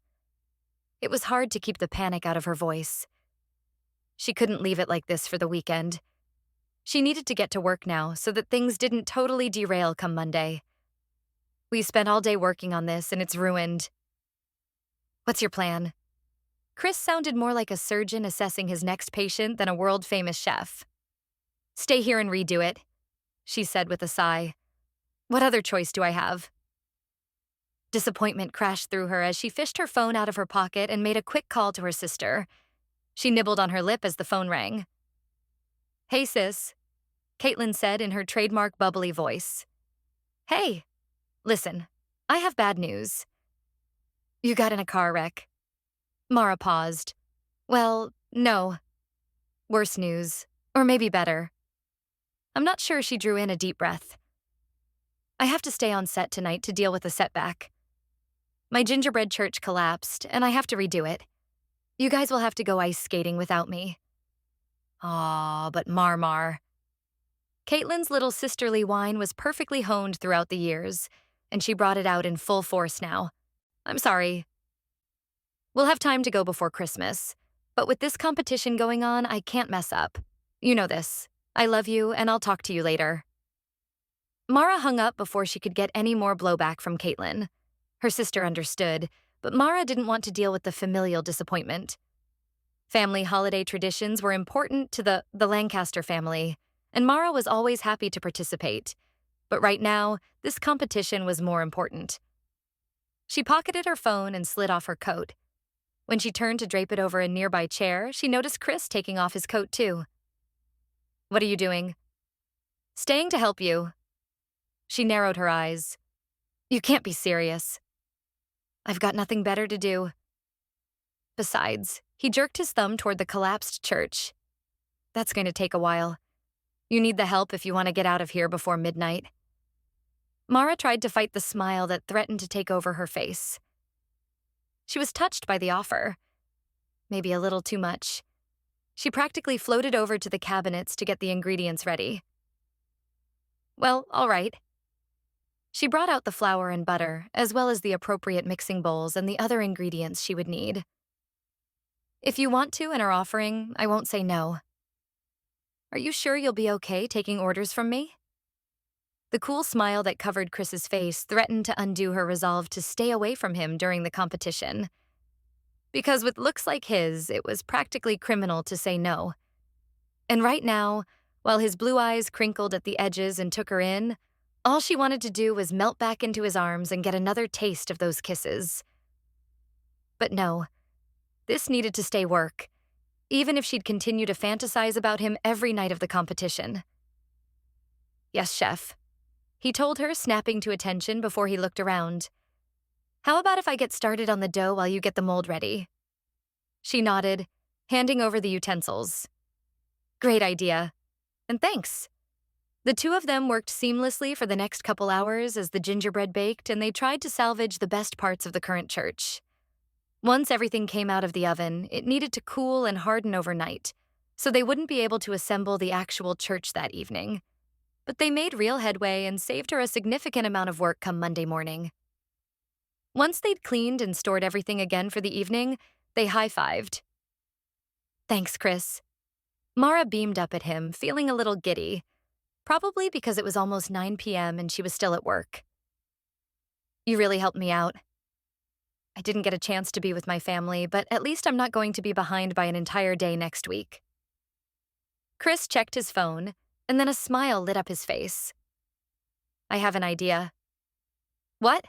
It was hard to keep the panic out of her voice. She couldn't leave it like this for the weekend. She needed to get to work now so that things didn't totally derail come Monday. "We spent all day working on this, and it's ruined." "What's your plan?" Chris sounded more like a surgeon assessing his next patient than a world-famous chef. "Stay here and redo it," she said with a sigh. "What other choice do I have?" Disappointment crashed through her as she fished her phone out of her pocket and made a quick call to her sister. She nibbled on her lip as the phone rang. "Hey, sis," Caitlin said in her trademark bubbly voice. "Hey, listen, I have bad news." "You got in a car wreck." Mara paused. "Well, no. Worse news. Or maybe better." I'm not sure she drew in a deep breath. "I have to stay on set tonight to deal with a setback. My gingerbread church collapsed, and I have to redo it. You guys will have to go ice skating without me." "Aw, but Mar. Caitlin's little sisterly whine was perfectly honed throughout the years, and she brought it out in full force now. "I'm sorry. We'll have time to go before Christmas, but with this competition going on, I can't mess up. You know this. I love you, and I'll talk to you later." Mara hung up before she could get any more blowback from Caitlin. Her sister understood, but Mara didn't want to deal with the familial disappointment. Family holiday traditions were important to the Lancaster family, and Mara was always happy to participate. But right now, this competition was more important. She pocketed her phone and slid off her coat. When she turned to drape it over a nearby chair, she noticed Chris taking off his coat too. "What are you doing?" "Staying to help you." She narrowed her eyes. "You can't be serious." "I've got nothing better to do." Besides, he jerked his thumb toward the collapsed church. "That's going to take a while. You need the help if you want to get out of here before midnight." Mara tried to fight the smile that threatened to take over her face. She was touched by the offer. Maybe a little too much. She practically floated over to the cabinets to get the ingredients ready. "Well, all right." She brought out the flour and butter, as well as the appropriate mixing bowls and the other ingredients she would need. "If you want to and are offering, I won't say no." Are you sure you'll be okay taking orders from me? The cool smile that covered Chris's face threatened to undo her resolve to stay away from him during the competition. Because with looks like his, it was practically criminal to say no. And right now, while his blue eyes crinkled at the edges and took her in, all she wanted to do was melt back into his arms and get another taste of those kisses. But no, this needed to stay work, even if she'd continue to fantasize about him every night of the competition. Yes, chef, he told her, snapping to attention before he looked around. How about if I get started on the dough while you get the mold ready? She nodded, handing over the utensils. Great idea. And thanks. The two of them worked seamlessly for the next couple hours as the gingerbread baked, and they tried to salvage the best parts of the current church. Once everything came out of the oven, it needed to cool and harden overnight, so they wouldn't be able to assemble the actual church that evening. But they made real headway and saved her a significant amount of work come Monday morning. Once they'd cleaned and stored everything again for the evening, they high-fived. Thanks, Chris. Mara beamed up at him, feeling a little giddy, probably because it was almost 9 p.m. and she was still at work. You really helped me out. I didn't get a chance to be with my family, but at least I'm not going to be behind by an entire day next week. Chris checked his phone, and then a smile lit up his face. I have an idea. What?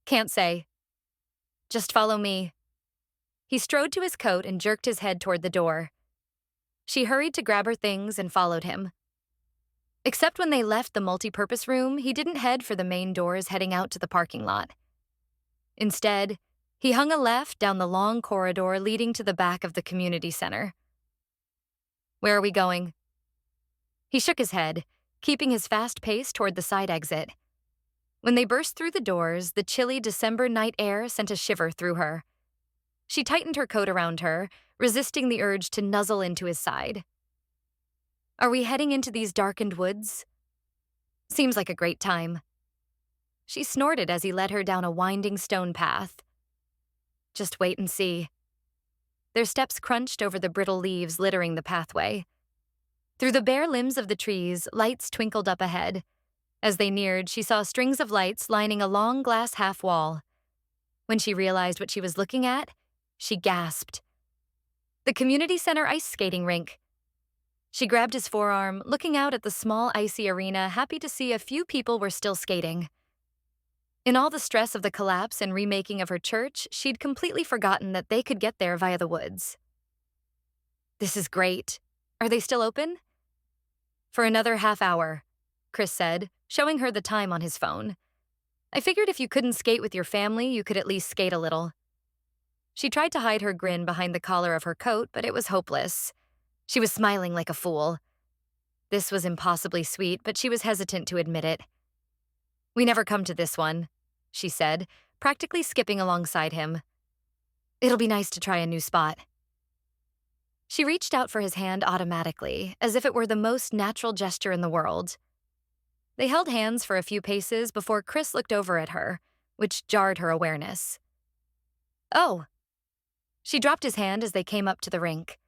Can't say. Just follow me. He strode to his coat and jerked his head toward the door. She hurried to grab her things and followed him. Except when they left the multi-purpose room, he didn't head for the main doors heading out to the parking lot. Instead, he hung a left down the long corridor leading to the back of the community center. Where are we going? He shook his head, keeping his fast pace toward the side exit. When they burst through the doors, the chilly December night air sent a shiver through her. She tightened her coat around her, resisting the urge to nuzzle into his side. Are we heading into these darkened woods? Seems like a great time. She snorted as he led her down a winding stone path. Just wait and see. Their steps crunched over the brittle leaves littering the pathway. Through the bare limbs of the trees, lights twinkled up ahead. As they neared, she saw strings of lights lining a long glass half wall. When she realized what she was looking at, she gasped. The community center ice skating rink. She grabbed his forearm, looking out at the small icy arena, happy to see a few people were still skating. In all the stress of the collapse and remaking of her church, she'd completely forgotten that they could get there via the woods. This is great. Are they still open? For another half hour, Chris said, showing her the time on his phone. I figured if you couldn't skate with your family, you could at least skate a little. She tried to hide her grin behind the collar of her coat, but it was hopeless. She was smiling like a fool. This was impossibly sweet, but she was hesitant to admit it. We never come to this one, she said, practically skipping alongside him. It'll be nice to try a new spot. She reached out for his hand automatically, as if it were the most natural gesture in the world. They held hands for a few paces before Chris looked over at her, which jarred her awareness. Oh. She dropped his hand as they came up to the rink.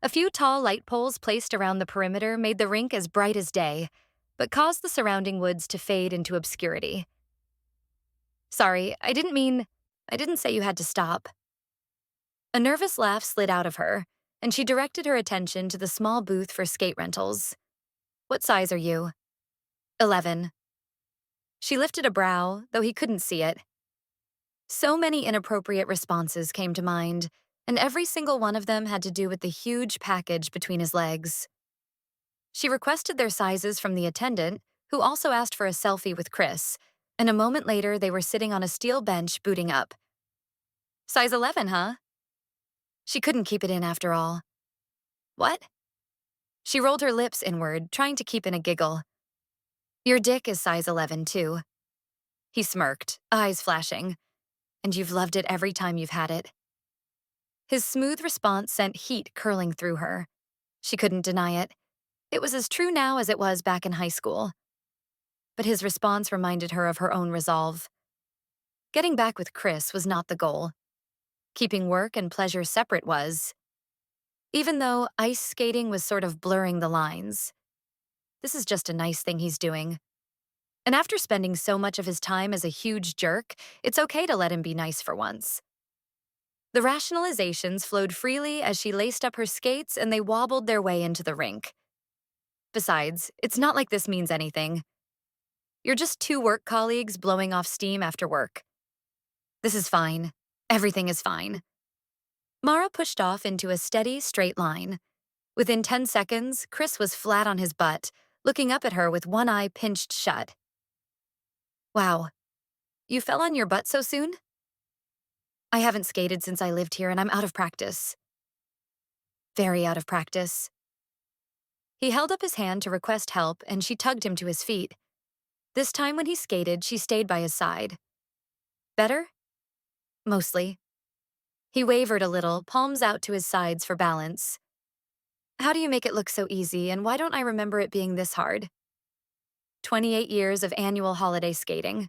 A few tall light poles placed around the perimeter made the rink as bright as day, but caused the surrounding woods to fade into obscurity. Sorry, I didn't say you had to stop. A nervous laugh slid out of her, and she directed her attention to the small booth for skate rentals. What size are you? 11. She lifted a brow, though he couldn't see it. So many inappropriate responses came to mind, and every single one of them had to do with the huge package between his legs. She requested their sizes from the attendant, who also asked for a selfie with Chris, and a moment later they were sitting on a steel bench booting up. Size 11, huh? She couldn't keep it in after all. What? She rolled her lips inward, trying to keep in a giggle. Your dick is size 11, too. He smirked, eyes flashing. And you've loved it every time you've had it. His smooth response sent heat curling through her. She couldn't deny it. It was as true now as it was back in high school. But his response reminded her of her own resolve. Getting back with Chris was not the goal. Keeping work and pleasure separate was. even though ice skating was sort of blurring the lines. This is just a nice thing he's doing. And after spending so much of his time as a huge jerk, it's okay to let him be nice for once. The rationalizations flowed freely as she laced up her skates and they wobbled their way into the rink. Besides, it's not like this means anything. You're just two work colleagues blowing off steam after work. This is fine. Everything is fine. Mara pushed off into a steady, straight line. Within 10 seconds, Chris was flat on his butt, looking up at her with one eye pinched shut. Wow, you fell on your butt so soon? I haven't skated since I lived here and I'm out of practice. Very out of practice. He held up his hand to request help and she tugged him to his feet. This time when he skated, she stayed by his side. Better? Mostly. He wavered a little, palms out to his sides for balance. How do you make it look so easy, and why don't I remember it being this hard? 28 years of annual holiday skating.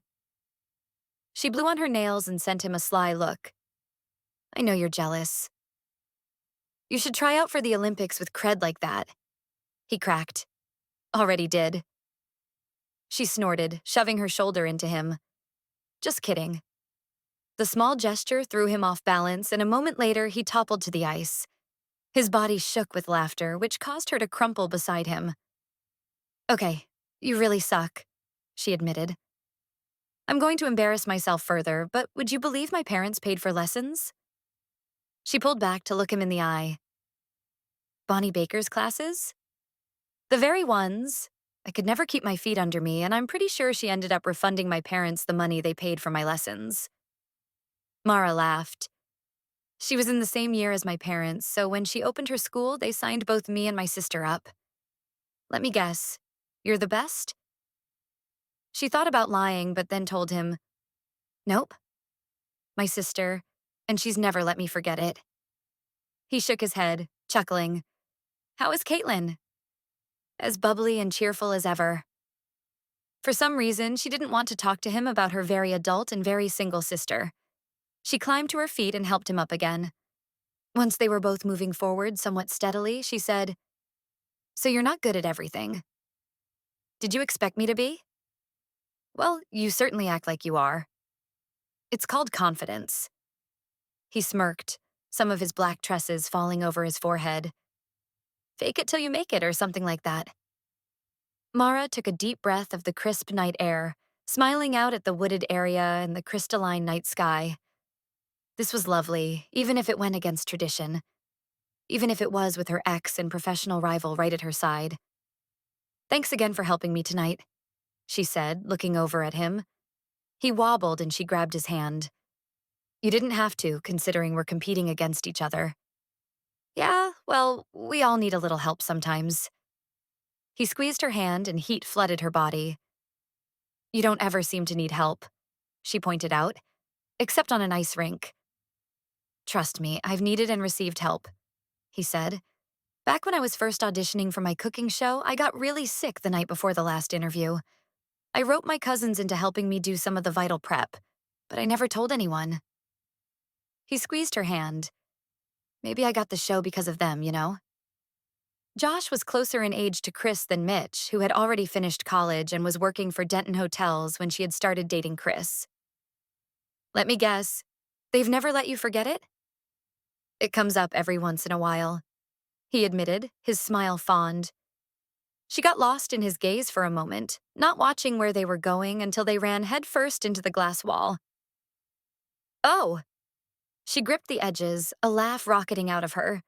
She blew on her nails and sent him a sly look. I know you're jealous. You should try out for the Olympics with cred like that. He cracked. Already did. She snorted, shoving her shoulder into him. Just kidding. The small gesture threw him off balance, and a moment later he toppled to the ice. His body shook with laughter, which caused her to crumple beside him. Okay, you really suck, she admitted. I'm going to embarrass myself further, but would you believe my parents paid for lessons? She pulled back to look him in the eye. Bonnie Baker's classes? The very ones. I could never keep my feet under me, and I'm pretty sure she ended up refunding my parents the money they paid for my lessons. Mara laughed. She was in the same year as my parents, so when she opened her school, they signed both me and my sister up. Let me guess, you're the best? She thought about lying, but then told him, Nope. My sister, and she's never let me forget it. He shook his head, chuckling. How is Caitlin? As bubbly and cheerful as ever. For some reason, she didn't want to talk to him about her very adult and very single sister. She climbed to her feet and helped him up again. Once they were both moving forward somewhat steadily, she said, So you're not good at everything. Did you expect me to be? Well, you certainly act like you are. It's called confidence. He smirked, some of his black tresses falling over his forehead. Fake it till you make it, or something like that. Mara took a deep breath of the crisp night air, smiling out at the wooded area and the crystalline night sky. This was lovely, even if it went against tradition. Even if it was with her ex and professional rival right at her side. Thanks again for helping me tonight, she said, looking over at him. He wobbled and she grabbed his hand. You didn't have to, considering we're competing against each other. Yeah, well, we all need a little help sometimes. He squeezed her hand and heat flooded her body. You don't ever seem to need help, she pointed out, except on an ice rink. Trust me, I've needed and received help, he said. Back when I was first auditioning for my cooking show, I got really sick the night before the last interview. I roped my cousins into helping me do some of the vital prep, but I never told anyone. He squeezed her hand. Maybe I got the show because of them, you know? Josh was closer in age to Chris than Mitch, who had already finished college and was working for Denton Hotels when she had started dating Chris. Let me guess, they've never let you forget it? It comes up every once in a while, he admitted, his smile fond. She got lost in his gaze for a moment, not watching where they were going until they ran headfirst into the glass wall. Oh! She gripped the edges, a laugh rocketing out of her.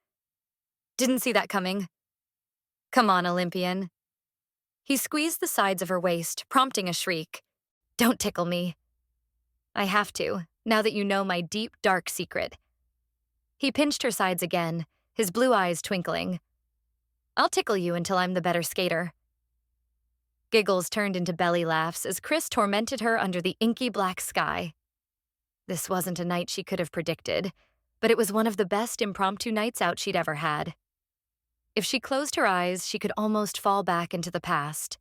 Didn't see that coming. Come on, Olympian. He squeezed the sides of her waist, prompting a shriek. Don't tickle me. I have to, now that you know my deep, dark secret. He pinched her sides again, his blue eyes twinkling. I'll tickle you until I'm the better skater. Giggles turned into belly laughs as Chris tormented her under the inky black sky. This wasn't a night she could have predicted, but it was one of the best impromptu nights out she'd ever had. If she closed her eyes, she could almost fall back into the past.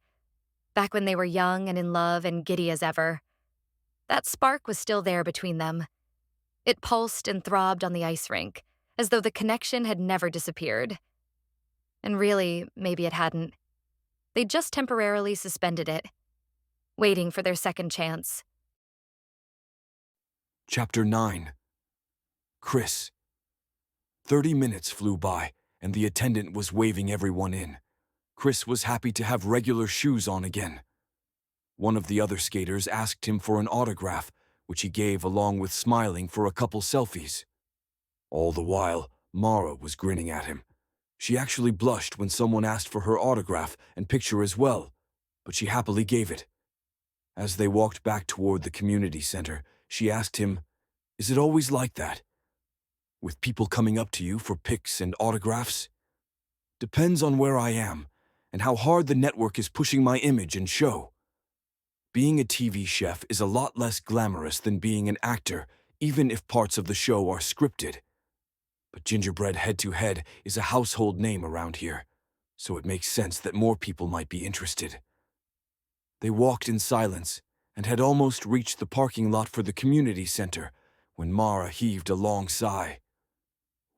Back when they were young and in love and giddy as ever. That spark was still there between them. It pulsed and throbbed on the ice rink, as though the connection had never disappeared. And really, maybe it hadn't. They'd just temporarily suspended it, waiting for their second chance. Chapter 9. Chris. 30 minutes flew by, and the attendant was waving everyone in. Chris was happy to have regular shoes on again. One of the other skaters asked him for an autograph, which he gave along with smiling for a couple selfies. All the while, Mara was grinning at him. She actually blushed when someone asked for her autograph and picture as well, but she happily gave it. As they walked back toward the community center, she asked him, "Is it always like that? With people coming up to you for pics and autographs?" "Depends on where I am, and how hard the network is pushing my image and show. Being a TV chef is a lot less glamorous than being an actor, even if parts of the show are scripted. But Gingerbread head-to-head is a household name around here, so it makes sense that more people might be interested." They walked in silence and had almost reached the parking lot for the community center when Mara heaved a long sigh.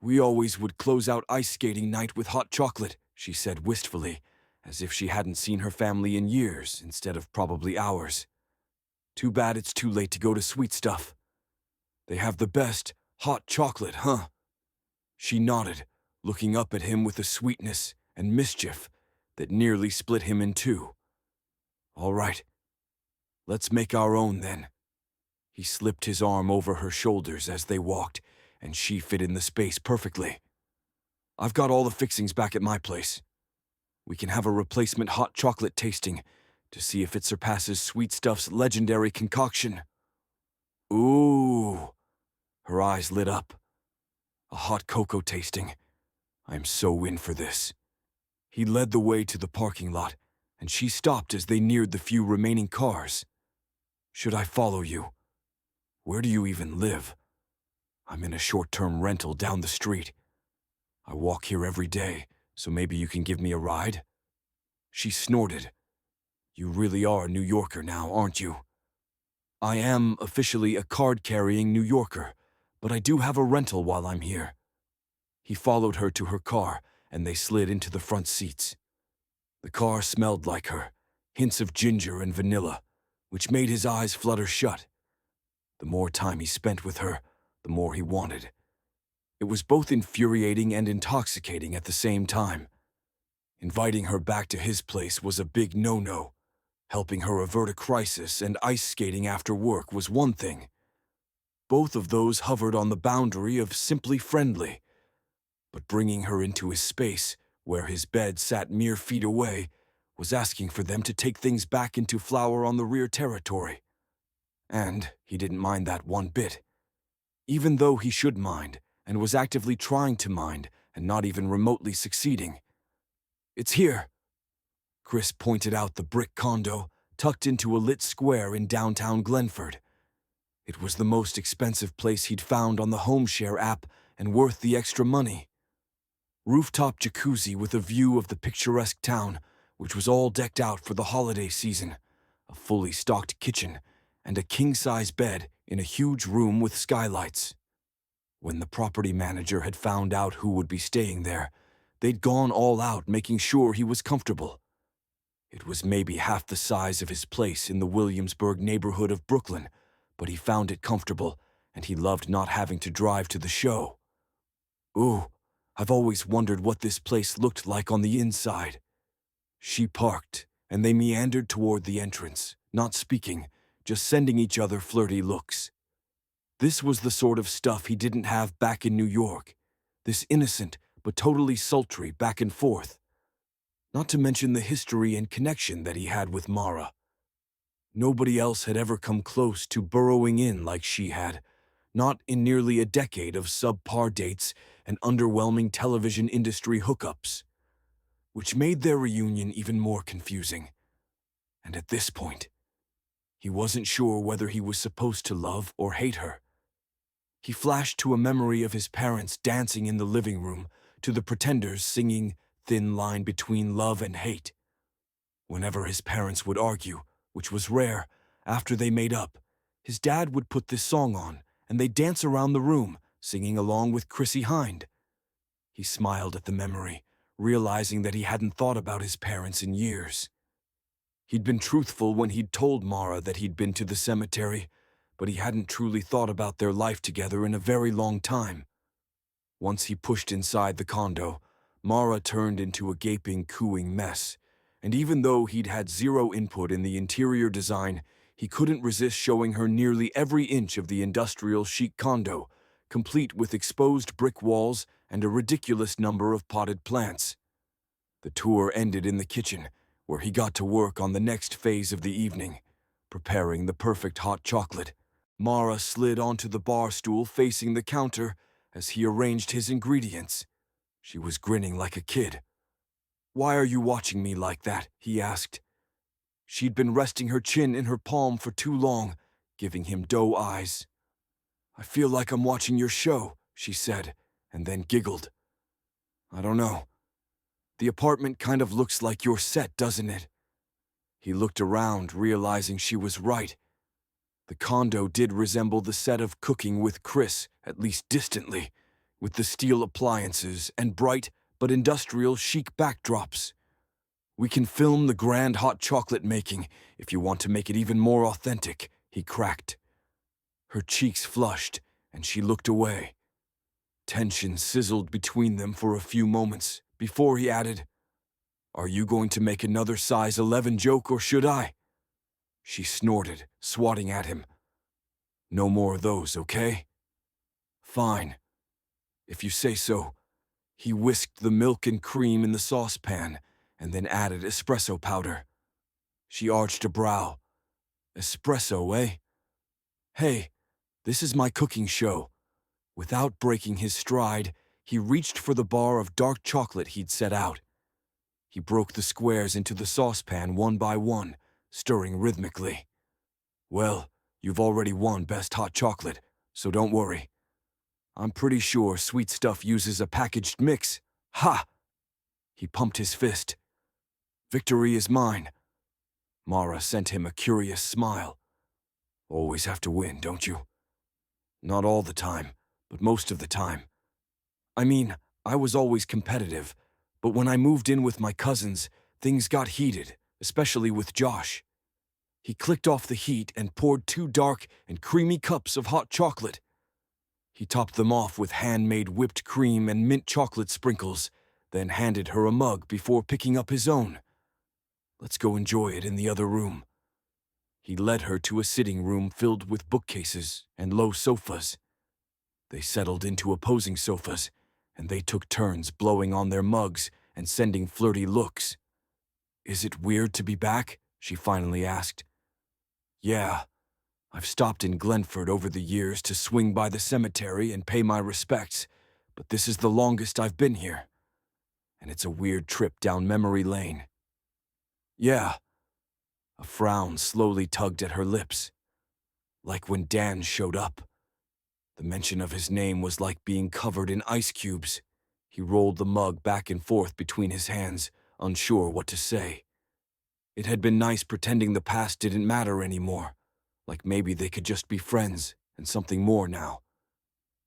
"We always would close out ice skating night with hot chocolate," she said wistfully, as if she hadn't seen her family in years instead of probably hours. "Too bad it's too late to go to sweet stuff. They have the best hot chocolate, huh?" She nodded, looking up at him with a sweetness and mischief that nearly split him in two. "All right, let's make our own then." He slipped his arm over her shoulders as they walked, and she fit in the space perfectly. "I've got all the fixings back at my place. We can have a replacement hot chocolate tasting to see if it surpasses Sweet Stuff's legendary concoction." "Ooh." Her eyes lit up. "A hot cocoa tasting. I'm so in for this." He led the way to the parking lot, and she stopped as they neared the few remaining cars. "Should I follow you? Where do you even live?" "I'm in a short-term rental down the street. I walk here every day, so maybe you can give me a ride?" She snorted. "You really are a New Yorker now, aren't you?" "I am officially a card-carrying New Yorker, but I do have a rental while I'm here." He followed her to her car, and they slid into the front seats. The car smelled like her, hints of ginger and vanilla, which made his eyes flutter shut. The more time he spent with her, the more he wanted. It was both infuriating and intoxicating at the same time. Inviting her back to his place was a big no-no. Helping her avert a crisis and ice skating after work was one thing. Both of those hovered on the boundary of simply friendly. But bringing her into his space, where his bed sat mere feet away, was asking for them to take things back into flower on the rear territory. And he didn't mind that one bit. Even though he should mind, and was actively trying to mind, and not even remotely succeeding. "It's here." Chris pointed out the brick condo, tucked into a lit square in downtown Glenford. It was the most expensive place he'd found on the HomeShare app and worth the extra money. Rooftop jacuzzi with a view of the picturesque town, which was all decked out for the holiday season, a fully stocked kitchen, and a king-size bed in a huge room with skylights. When the property manager had found out who would be staying there, they'd gone all out making sure he was comfortable. It was maybe half the size of his place in the Williamsburg neighborhood of Brooklyn, but he found it comfortable, and he loved not having to drive to the show. "Ooh, I've always wondered what this place looked like on the inside." She parked, and they meandered toward the entrance, not speaking, just sending each other flirty looks. This was the sort of stuff he didn't have back in New York, this innocent but totally sultry back and forth. Not to mention the history and connection that he had with Mara. Nobody else had ever come close to burrowing in like she had, not in nearly a decade of subpar dates and underwhelming television industry hookups, which made their reunion even more confusing. And at this point, he wasn't sure whether he was supposed to love or hate her. He flashed to a memory of his parents dancing in the living room, to the Pretenders singing Thin Line Between Love and Hate. Whenever his parents would argue, which was rare, after they made up, his dad would put this song on, and they'd dance around the room, singing along with Chrissy Hind. He smiled at the memory, realizing that he hadn't thought about his parents in years. He'd been truthful when he'd told Mara that he'd been to the cemetery, but he hadn't truly thought about their life together in a very long time. Once he pushed inside the condo, Mara turned into a gaping, cooing mess, and even though he'd had zero input in the interior design, he couldn't resist showing her nearly every inch of the industrial chic condo, complete with exposed brick walls and a ridiculous number of potted plants. The tour ended in the kitchen, where he got to work on the next phase of the evening, preparing the perfect hot chocolate. Mara slid onto the bar stool facing the counter as he arranged his ingredients. She was grinning like a kid. "Why are you watching me like that?" he asked. She'd been resting her chin in her palm for too long, giving him doe eyes. "I feel like I'm watching your show," she said, and then giggled. "I don't know. The apartment kind of looks like your set, doesn't it?" He looked around, realizing she was right. The condo did resemble the set of Cooking with Chris, at least distantly, with the steel appliances and bright but industrial chic backdrops. "We can film the grand hot chocolate making if you want to make it even more authentic," he cracked. Her cheeks flushed, and she looked away. Tension sizzled between them for a few moments before he added, "Are you going to make another size 11 joke, or should I?" She snorted, swatting at him. "No more of those, okay?" "Fine. If you say so." He whisked the milk and cream in the saucepan and then added espresso powder. She arched a brow. "Espresso, eh? Hey, this is my cooking show." Without breaking his stride, he reached for the bar of dark chocolate he'd set out. He broke the squares into the saucepan one by one, stirring rhythmically. "Well, you've already won Best Hot Chocolate, so don't worry. I'm pretty sure Sweet Stuff uses a packaged mix. Ha!" He pumped his fist. "Victory is mine." Mara sent him a curious smile. "Always have to win, don't you?" "Not all the time, but most of the time. I mean, I was always competitive, but when I moved in with my cousins, things got heated, especially with Josh. He clicked off the heat and poured 2 dark and creamy cups of hot chocolate. He topped them off with handmade whipped cream and mint chocolate sprinkles, then handed her a mug before picking up his own. "Let's go enjoy it in the other room." He led her to a sitting room filled with bookcases and low sofas. They settled into opposing sofas, and they took turns blowing on their mugs and sending flirty looks. "Is it weird to be back?" she finally asked. "Yeah. I've stopped in Glenford over the years to swing by the cemetery and pay my respects, but this is the longest I've been here. And it's a weird trip down memory lane." "Yeah." A frown slowly tugged at her lips. "Like when Dan showed up. The mention of his name was like being covered in ice cubes." He rolled the mug back and forth between his hands, unsure what to say. It had been nice pretending the past didn't matter anymore, like maybe they could just be friends and something more now.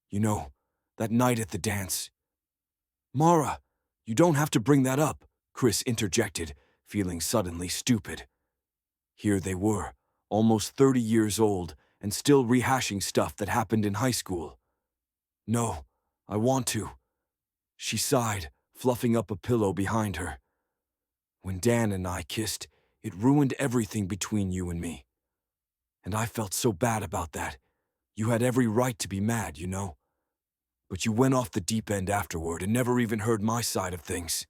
"You know, that night at the dance—" "Mara, you don't have to bring that up," Chris interjected, feeling suddenly stupid. Here they were, almost 30 years old, and still rehashing stuff that happened in high school. "No, I want to." She sighed, fluffing up a pillow behind her. "When Dan and I kissed, it ruined everything between you and me. And I felt so bad about that. You had every right to be mad, you know. But you went off the deep end afterward and never even heard my side of things."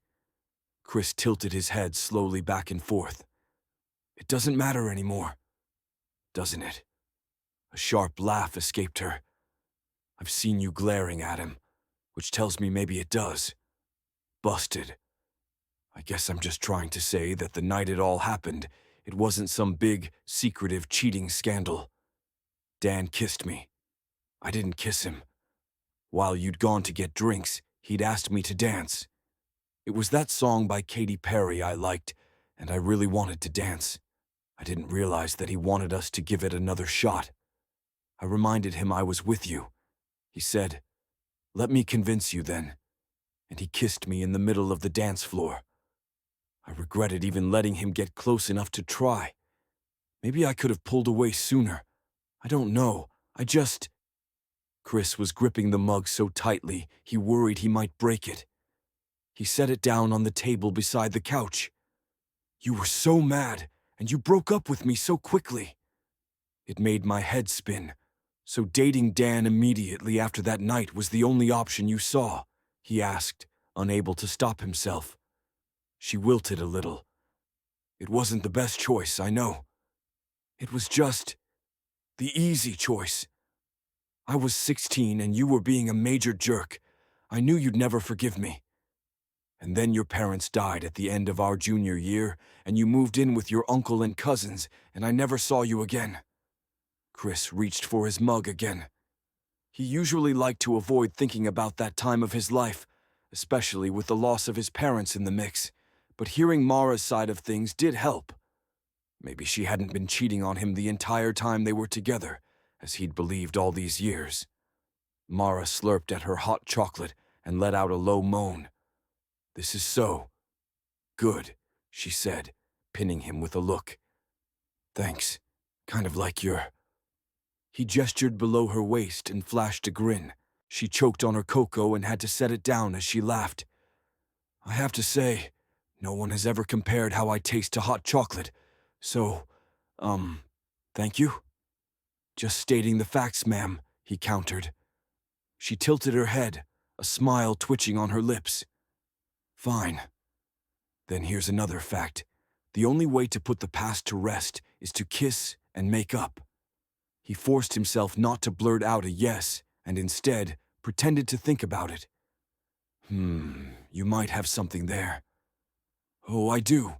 Chris tilted his head slowly back and forth. "It doesn't matter anymore, doesn't it?" A sharp laugh escaped her. "I've seen you glaring at him, which tells me maybe it does. Busted. I guess I'm just trying to say that the night it all happened, it wasn't some big, secretive cheating scandal. Dan kissed me. I didn't kiss him. While you'd gone to get drinks, he'd asked me to dance. It was that song by Katy Perry I liked, and I really wanted to dance. I didn't realize that he wanted us to give it another shot. I reminded him I was with you. He said, Let me convince you then. And he kissed me in the middle of the dance floor. I regretted even letting him get close enough to try. Maybe I could have pulled away sooner. I don't know. Chris was gripping the mug so tightly he worried he might break it. He set it down on the table beside the couch. You were so mad, and you broke up with me so quickly. It made my head spin. So dating Dan immediately after that night was the only option you saw? He asked, unable to stop himself. She wilted a little. It wasn't the best choice, I know. It was just the easy choice. I was 16 and you were being a major jerk. I knew you'd never forgive me. And then your parents died at the end of our junior year, and you moved in with your uncle and cousins, and I never saw you again. Chris reached for his mug again. He usually liked to avoid thinking about that time of his life, especially with the loss of his parents in the mix, but hearing Mara's side of things did help. Maybe she hadn't been cheating on him the entire time they were together, as he'd believed all these years. Mara slurped at her hot chocolate and let out a low moan. This is so good, she said, pinning him with a look. Thanks. Kind of like you're... He gestured below her waist and flashed a grin. She choked on her cocoa and had to set it down as she laughed. I have to say, no one has ever compared how I taste to hot chocolate. So, thank you? Just stating the facts, ma'am, he countered. She tilted her head, a smile twitching on her lips. Fine. Then here's another fact. The only way to put the past to rest is to kiss and make up. He forced himself not to blurt out a yes, and instead pretended to think about it. You might have something there. Oh, I do.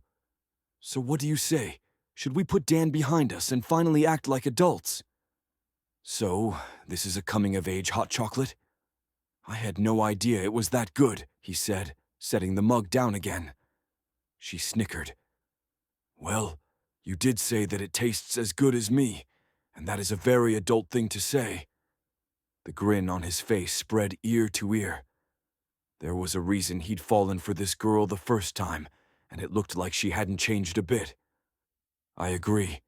So what do you say? Should we put Dan behind us and finally act like adults? So, this is a coming-of-age hot chocolate? I had no idea it was that good, he said, setting the mug down again. She snickered. Well, you did say that it tastes as good as me, and that is a very adult thing to say. The grin on his face spread ear to ear. There was a reason he'd fallen for this girl the first time, and it looked like she hadn't changed a bit. I agree.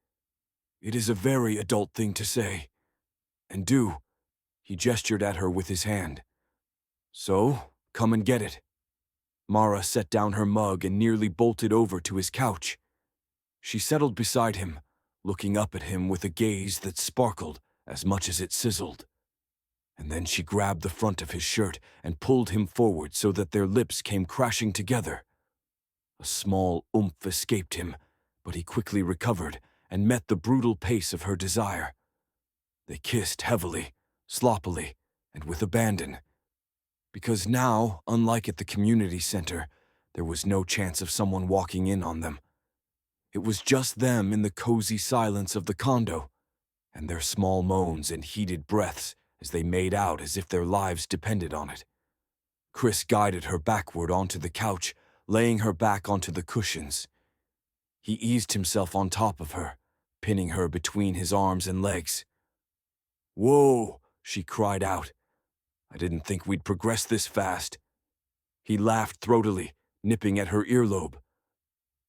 It is a very adult thing to say. And do. He gestured at her with his hand. So, come and get it. Mara set down her mug and nearly bolted over to his couch. She settled beside him, looking up at him with a gaze that sparkled as much as it sizzled. And then she grabbed the front of his shirt and pulled him forward so that their lips came crashing together. A small oomph escaped him, but he quickly recovered and met the brutal pace of her desire. They kissed heavily, sloppily, and with abandon. Because now, unlike at the community center, there was no chance of someone walking in on them. It was just them in the cozy silence of the condo, and their small moans and heated breaths as they made out as if their lives depended on it. Chris guided her backward onto the couch, laying her back onto the cushions. He eased himself on top of her, pinning her between his arms and legs. Whoa, she cried out. I didn't think we'd progress this fast. He laughed throatily, nipping at her earlobe.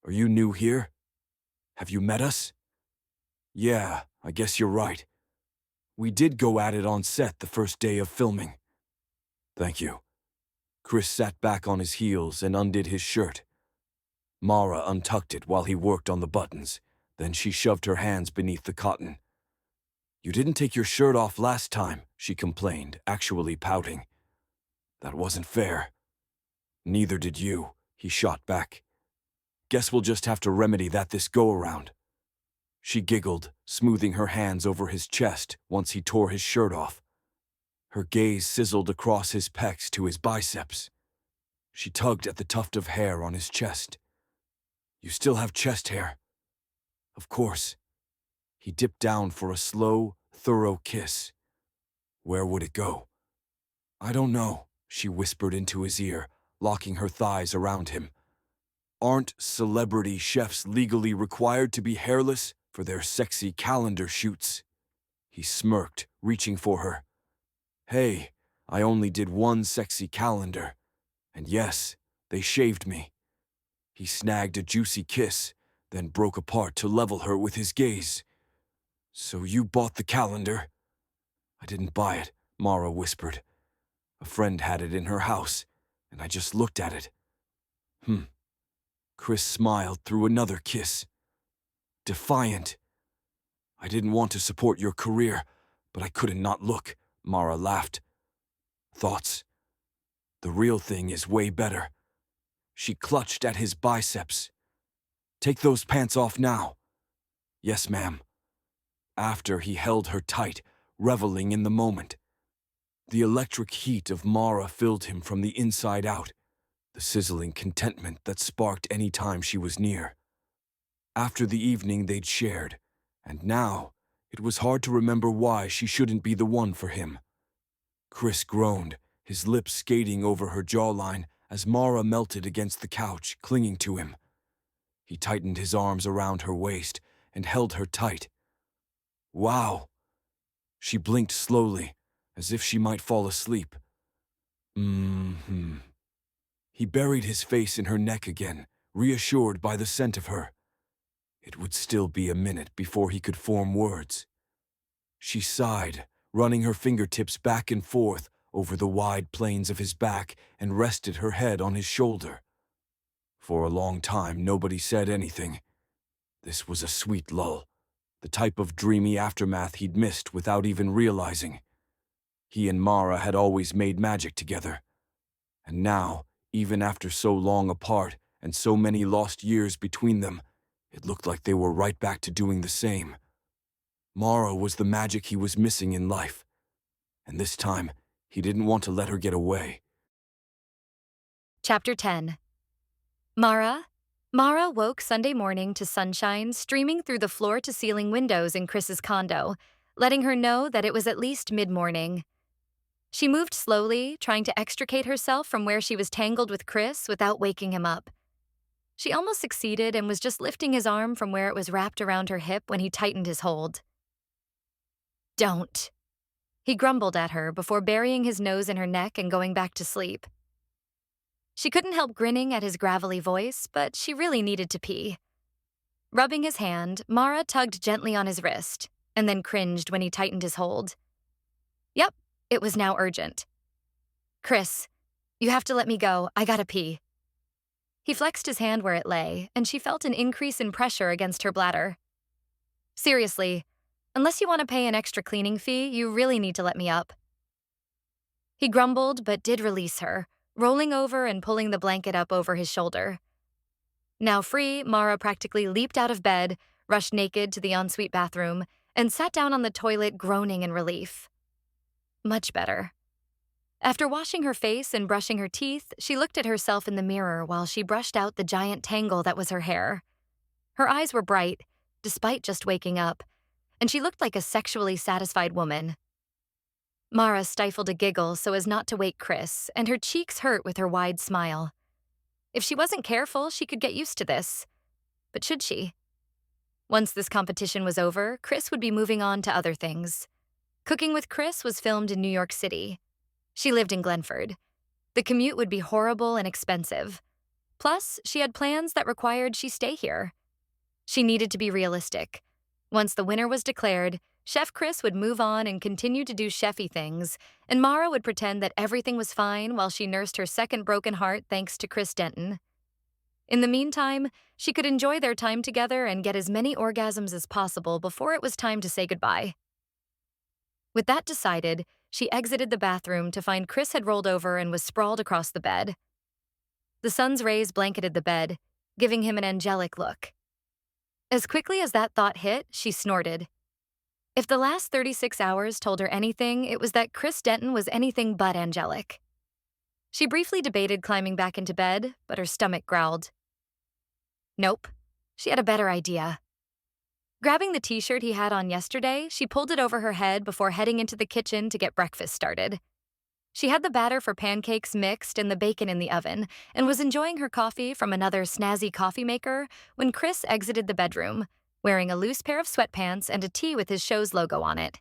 Are you new here? Have you met us? Yeah, I guess you're right. We did go at it on set the first day of filming. Thank you. Chris sat back on his heels and undid his shirt. Mara untucked it while he worked on the buttons. Then she shoved her hands beneath the cotton. You didn't take your shirt off last time, she complained, actually pouting. That wasn't fair. Neither did you, he shot back. Guess we'll just have to remedy that this go-around. She giggled, smoothing her hands over his chest once he tore his shirt off. Her gaze sizzled across his pecs to his biceps. She tugged at the tuft of hair on his chest. You still have chest hair. Of course. He dipped down for a slow, thorough kiss. Where would it go? I don't know, she whispered into his ear, locking her thighs around him. Aren't celebrity chefs legally required to be hairless for their sexy calendar shoots? He smirked, reaching for her. Hey, I only did one sexy calendar. And yes, they shaved me. He snagged a juicy kiss, then broke apart to level her with his gaze. So you bought the calendar? I didn't buy it, Mara whispered. A friend had it in her house, and I just looked at it. Chris smiled through another kiss. Defiant. I didn't want to support your career, but I couldn't not look, Mara laughed. Thoughts? The real thing is way better. She clutched at his biceps. Take those pants off now. Yes, ma'am. After he held her tight, reveling in the moment. The electric heat of Mara filled him from the inside out, the sizzling contentment that sparked any time she was near. After the evening they'd shared, and now it was hard to remember why she shouldn't be the one for him. Chris groaned, his lips skating over her jawline as Mara melted against the couch, clinging to him. He tightened his arms around her waist and held her tight. Wow! She blinked slowly, as if she might fall asleep. He buried his face in her neck again, reassured by the scent of her. It would still be a minute before he could form words. She sighed, running her fingertips back and forth over the wide planes of his back, and rested her head on his shoulder. For a long time, nobody said anything. This was a sweet lull, the type of dreamy aftermath he'd missed without even realizing. He and Mara had always made magic together. And now, even after so long apart and so many lost years between them, it looked like they were right back to doing the same. Mara was the magic he was missing in life. And this time, he didn't want to let her get away. Chapter 10. Mara woke Sunday morning to sunshine streaming through the floor-to-ceiling windows in Chris's condo, letting her know that it was at least mid-morning. She moved slowly, trying to extricate herself from where she was tangled with Chris without waking him up. She almost succeeded and was just lifting his arm from where it was wrapped around her hip when he tightened his hold. Don't. He grumbled at her before burying his nose in her neck and going back to sleep. She couldn't help grinning at his gravelly voice, but she really needed to pee. Rubbing his hand, Mara tugged gently on his wrist, and then cringed when he tightened his hold. Yep, it was now urgent. Chris, you have to let me go. I gotta pee. He flexed his hand where it lay, and she felt an increase in pressure against her bladder. Seriously, unless you want to pay an extra cleaning fee, you really need to let me up. He grumbled, but did release her, rolling over and pulling the blanket up over his shoulder. Now free, Mara practically leaped out of bed, rushed naked to the ensuite bathroom, and sat down on the toilet groaning in relief. Much better. After washing her face and brushing her teeth, she looked at herself in the mirror while she brushed out the giant tangle that was her hair. Her eyes were bright, despite just waking up, and she looked like a sexually satisfied woman. Mara stifled a giggle so as not to wake Chris, and her cheeks hurt with her wide smile. If she wasn't careful, she could get used to this. But should she? Once this competition was over, Chris would be moving on to other things. Cooking with Chris was filmed in New York City. She lived in Glenford. The commute would be horrible and expensive. Plus, she had plans that required she stay here. She needed to be realistic. Once the winner was declared, Chef Chris would move on and continue to do chefy things, and Mara would pretend that everything was fine while she nursed her second broken heart thanks to Chris Denton. In the meantime, she could enjoy their time together and get as many orgasms as possible before it was time to say goodbye. With that decided, she exited the bathroom to find Chris had rolled over and was sprawled across the bed. The sun's rays blanketed the bed, giving him an angelic look. As quickly as that thought hit, she snorted. If the last 36 hours told her anything, it was that Chris Denton was anything but angelic. She briefly debated climbing back into bed, but her stomach growled. Nope, she had a better idea. Grabbing the t-shirt he had on yesterday, she pulled it over her head before heading into the kitchen to get breakfast started. She had the batter for pancakes mixed and the bacon in the oven, and was enjoying her coffee from another snazzy coffee maker when Chris exited the bedroom, wearing a loose pair of sweatpants and a tee with his show's logo on it.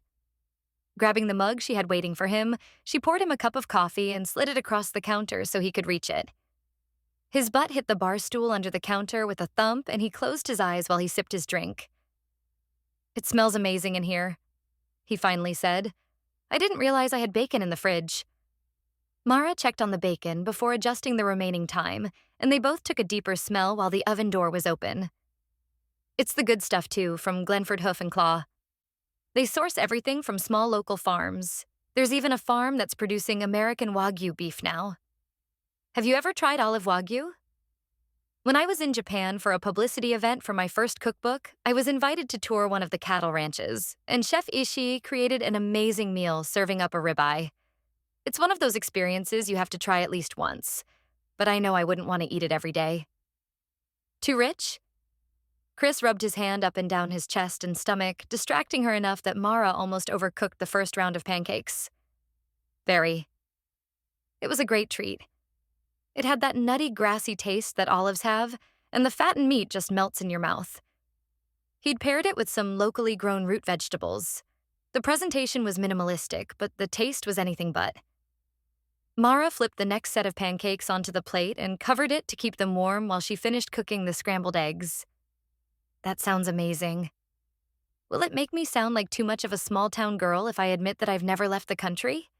Grabbing the mug she had waiting for him, she poured him a cup of coffee and slid it across the counter so he could reach it. His butt hit the bar stool under the counter with a thump, and he closed his eyes while he sipped his drink. "It smells amazing in here," he finally said. "I didn't realize I had bacon in the fridge." Mara checked on the bacon before adjusting the remaining time, and they both took a deeper smell while the oven door was open. "It's the good stuff, too, from Glenford Hoof and Claw. They source everything from small local farms. There's even a farm that's producing American Wagyu beef now. Have you ever tried olive Wagyu?" When I was in Japan for a publicity event for my first cookbook, I was invited to tour one of the cattle ranches, and Chef Ishii created an amazing meal serving up a ribeye. It's one of those experiences you have to try at least once, but I know I wouldn't want to eat it every day. "Too rich?" Chris rubbed his hand up and down his chest and stomach, distracting her enough that Mara almost overcooked the first round of pancakes. "Very." It was a great treat. It had that nutty, grassy taste that olives have, and the fat and meat just melts in your mouth. He'd paired it with some locally grown root vegetables. The presentation was minimalistic, but the taste was anything but. Mara flipped the next set of pancakes onto the plate and covered it to keep them warm while she finished cooking the scrambled eggs. "That sounds amazing. Will it make me sound like too much of a small-town girl if I admit that I've never left the country?"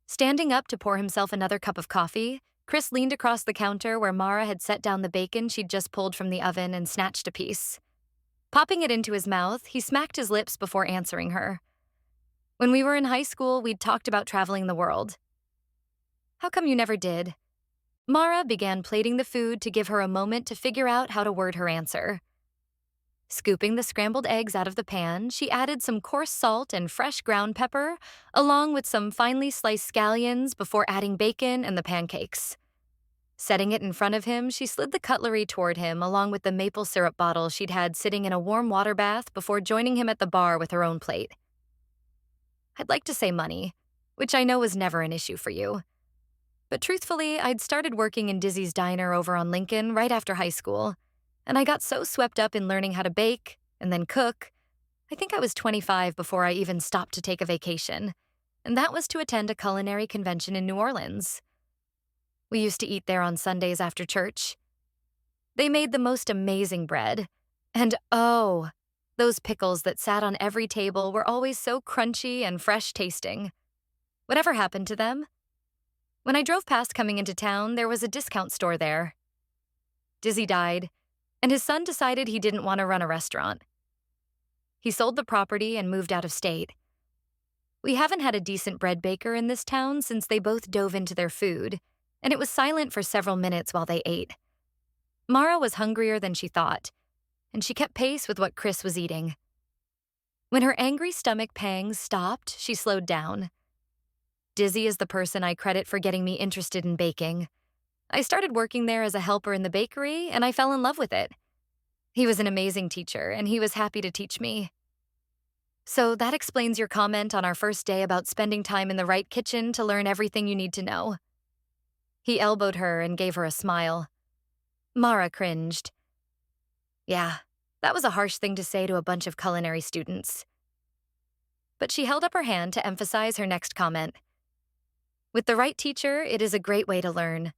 Standing up to pour himself another cup of coffee, Chris leaned across the counter where Mara had set down the bacon she'd just pulled from the oven and snatched a piece. Popping it into his mouth, he smacked his lips before answering her. "When we were in high school, we'd talked about traveling the world." "How come you never did?" Mara began plating the food to give her a moment to figure out how to word her answer. Scooping the scrambled eggs out of the pan, she added some coarse salt and fresh ground pepper, along with some finely sliced scallions before adding bacon and the pancakes. Setting it in front of him, she slid the cutlery toward him along with the maple syrup bottle she'd had sitting in a warm water bath before joining him at the bar with her own plate. "I'd like to say money, which I know was never an issue for you. But truthfully, I'd started working in Dizzy's Diner over on Lincoln right after high school, and I got so swept up in learning how to bake and then cook. I think I was 25 before I even stopped to take a vacation, and that was to attend a culinary convention in New Orleans. We used to eat there on Sundays after church. They made the most amazing bread, and oh, those pickles that sat on every table were always so crunchy and fresh tasting. Whatever happened to them? When I drove past coming into town, there was a discount store there. Dizzy died, and his son decided he didn't want to run a restaurant. He sold the property and moved out of state. We haven't had a decent bread baker in this town since they both dove into their food, and it was silent for several minutes while they ate. Mara was hungrier than she thought, and she kept pace with what Chris was eating. When her angry stomach pangs stopped, she slowed down. Dizzy is the person I credit for getting me interested in baking. I started working there as a helper in the bakery, and I fell in love with it. He was an amazing teacher, and he was happy to teach me. So that explains your comment on our first day about spending time in the right kitchen to learn everything you need to know. He elbowed her and gave her a smile. Mara cringed. Yeah, that was a harsh thing to say to a bunch of culinary students. But she held up her hand to emphasize her next comment. With the right teacher, it is a great way to learn.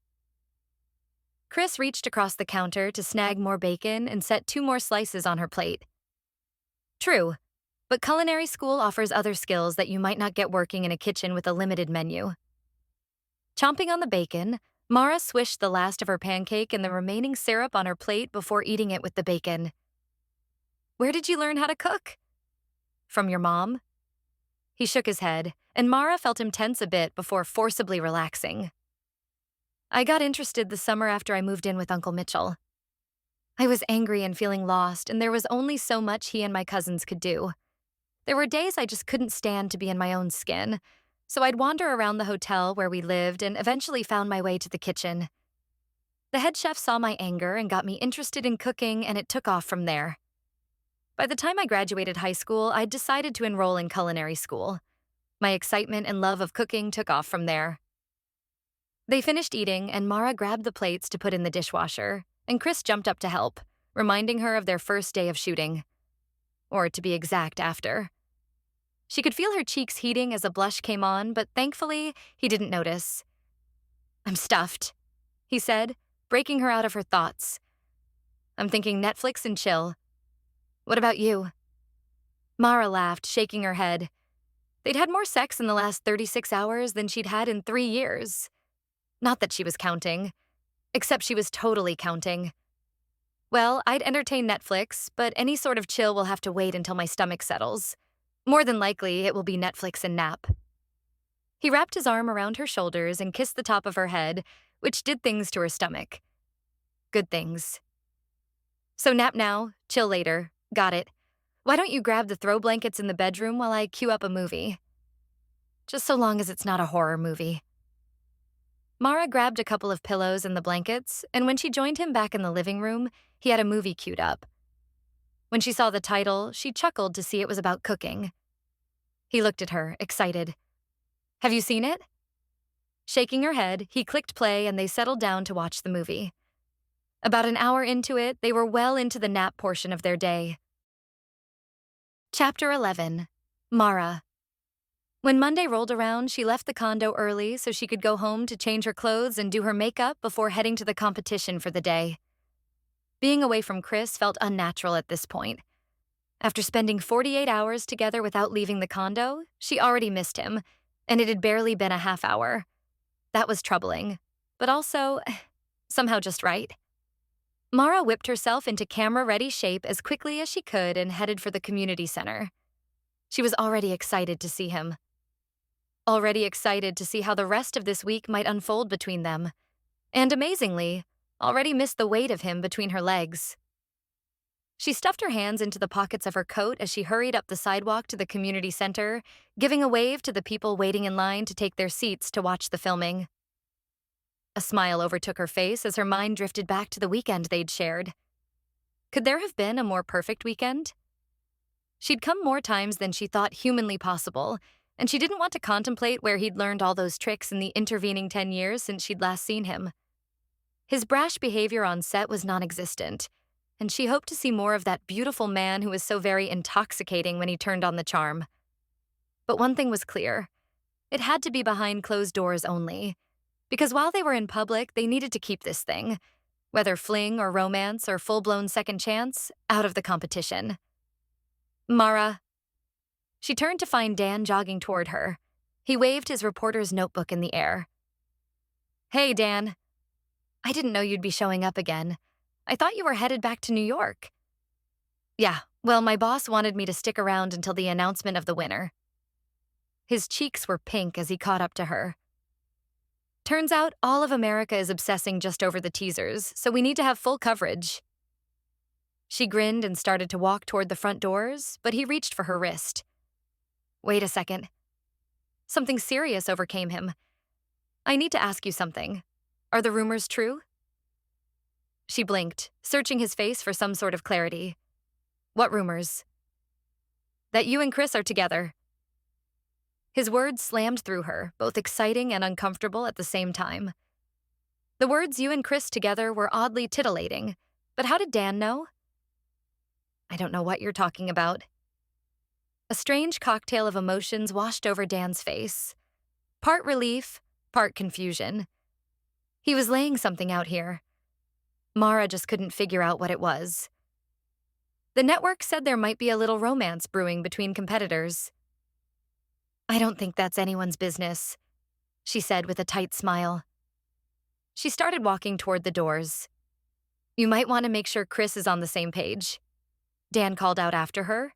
Chris reached across the counter to snag more bacon and set 2 more slices on her plate. True, but culinary school offers other skills that you might not get working in a kitchen with a limited menu. Chomping on the bacon, Mara swished the last of her pancake and the remaining syrup on her plate before eating it with the bacon. "Where did you learn how to cook?" "From your mom?" He shook his head, and Mara felt him tense a bit before forcibly relaxing. "I got interested the summer after I moved in with Uncle Mitchell. I was angry and feeling lost, and there was only so much he and my cousins could do. There were days I just couldn't stand to be in my own skin, so I'd wander around the hotel where we lived and eventually found my way to the kitchen. The head chef saw my anger and got me interested in cooking, and it took off from there. By the time I graduated high school, I'd decided to enroll in culinary school. My excitement and love of cooking took off from there." They finished eating, and Mara grabbed the plates to put in the dishwasher, and Chris jumped up to help, reminding her of their first day of shooting. Or to be exact, after. She could feel her cheeks heating as a blush came on, but thankfully, he didn't notice. "I'm stuffed," he said, breaking her out of her thoughts. "I'm thinking Netflix and chill. What about you?" Mara laughed, shaking her head. They'd had more sex in the last 36 hours than she'd had in 3 years. Not that she was counting. Except she was totally counting. "Well, I'd entertain Netflix, but any sort of chill will have to wait until my stomach settles. More than likely, it will be Netflix and nap." He wrapped his arm around her shoulders and kissed the top of her head, which did things to her stomach. Good things. "So nap now, chill later. Got it. Why don't you grab the throw blankets in the bedroom while I cue up a movie? Just so long as it's not a horror movie." Mara grabbed a couple of pillows and the blankets, and when she joined him back in the living room, he had a movie queued up. When she saw the title, she chuckled to see it was about cooking. He looked at her, excited. "Have you seen it?" Shaking her head, he clicked play and they settled down to watch the movie. About an hour into it, they were well into the nap portion of their day. Chapter 11. Mara. When Monday rolled around, she left the condo early so she could go home to change her clothes and do her makeup before heading to the competition for the day. Being away from Chris felt unnatural at this point. After spending 48 hours together without leaving the condo, she already missed him, and it had barely been a half hour. That was troubling, but also somehow just right. Mara whipped herself into camera-ready shape as quickly as she could and headed for the community center. She was already excited to see him. Already excited to see how the rest of this week might unfold between them. And amazingly, already missed the weight of him between her legs. She stuffed her hands into the pockets of her coat as she hurried up the sidewalk to the community center, giving a wave to the people waiting in line to take their seats to watch the filming. A smile overtook her face as her mind drifted back to the weekend they'd shared. Could there have been a more perfect weekend? She'd come more times than she thought humanly possible, and she didn't want to contemplate where he'd learned all those tricks in the intervening 10 years since she'd last seen him. His brash behavior on set was non-existent, and she hoped to see more of that beautiful man who was so very intoxicating when he turned on the charm. But one thing was clear. It had to be behind closed doors only, because while they were in public, they needed to keep this thing, whether fling or romance or full-blown second chance, out of the competition. "Mara." She turned to find Dan jogging toward her. He waved his reporter's notebook in the air. "Hey, Dan. I didn't know you'd be showing up again. I thought you were headed back to New York." "Yeah, well, my boss wanted me to stick around until the announcement of the winner." His cheeks were pink as he caught up to her. "Turns out all of America is obsessing just over the teasers, so we need to have full coverage." She grinned and started to walk toward the front doors, but he reached for her wrist. "Wait a second." Something serious overcame him. "I need to ask you something. Are the rumors true?" She blinked, searching his face for some sort of clarity. "What rumors?" "That you and Chris are together." His words slammed through her, both exciting and uncomfortable at the same time. The words "you and Chris together" were oddly titillating, but how did Dan know? "I don't know what you're talking about." A strange cocktail of emotions washed over Dan's face. Part relief, part confusion. He was laying something out here. Mara just couldn't figure out what it was. The network said there might be a little romance brewing between competitors. "I don't think that's anyone's business," she said with a tight smile. She started walking toward the doors. "You might want to make sure Chris is on the same page," Dan called out after her.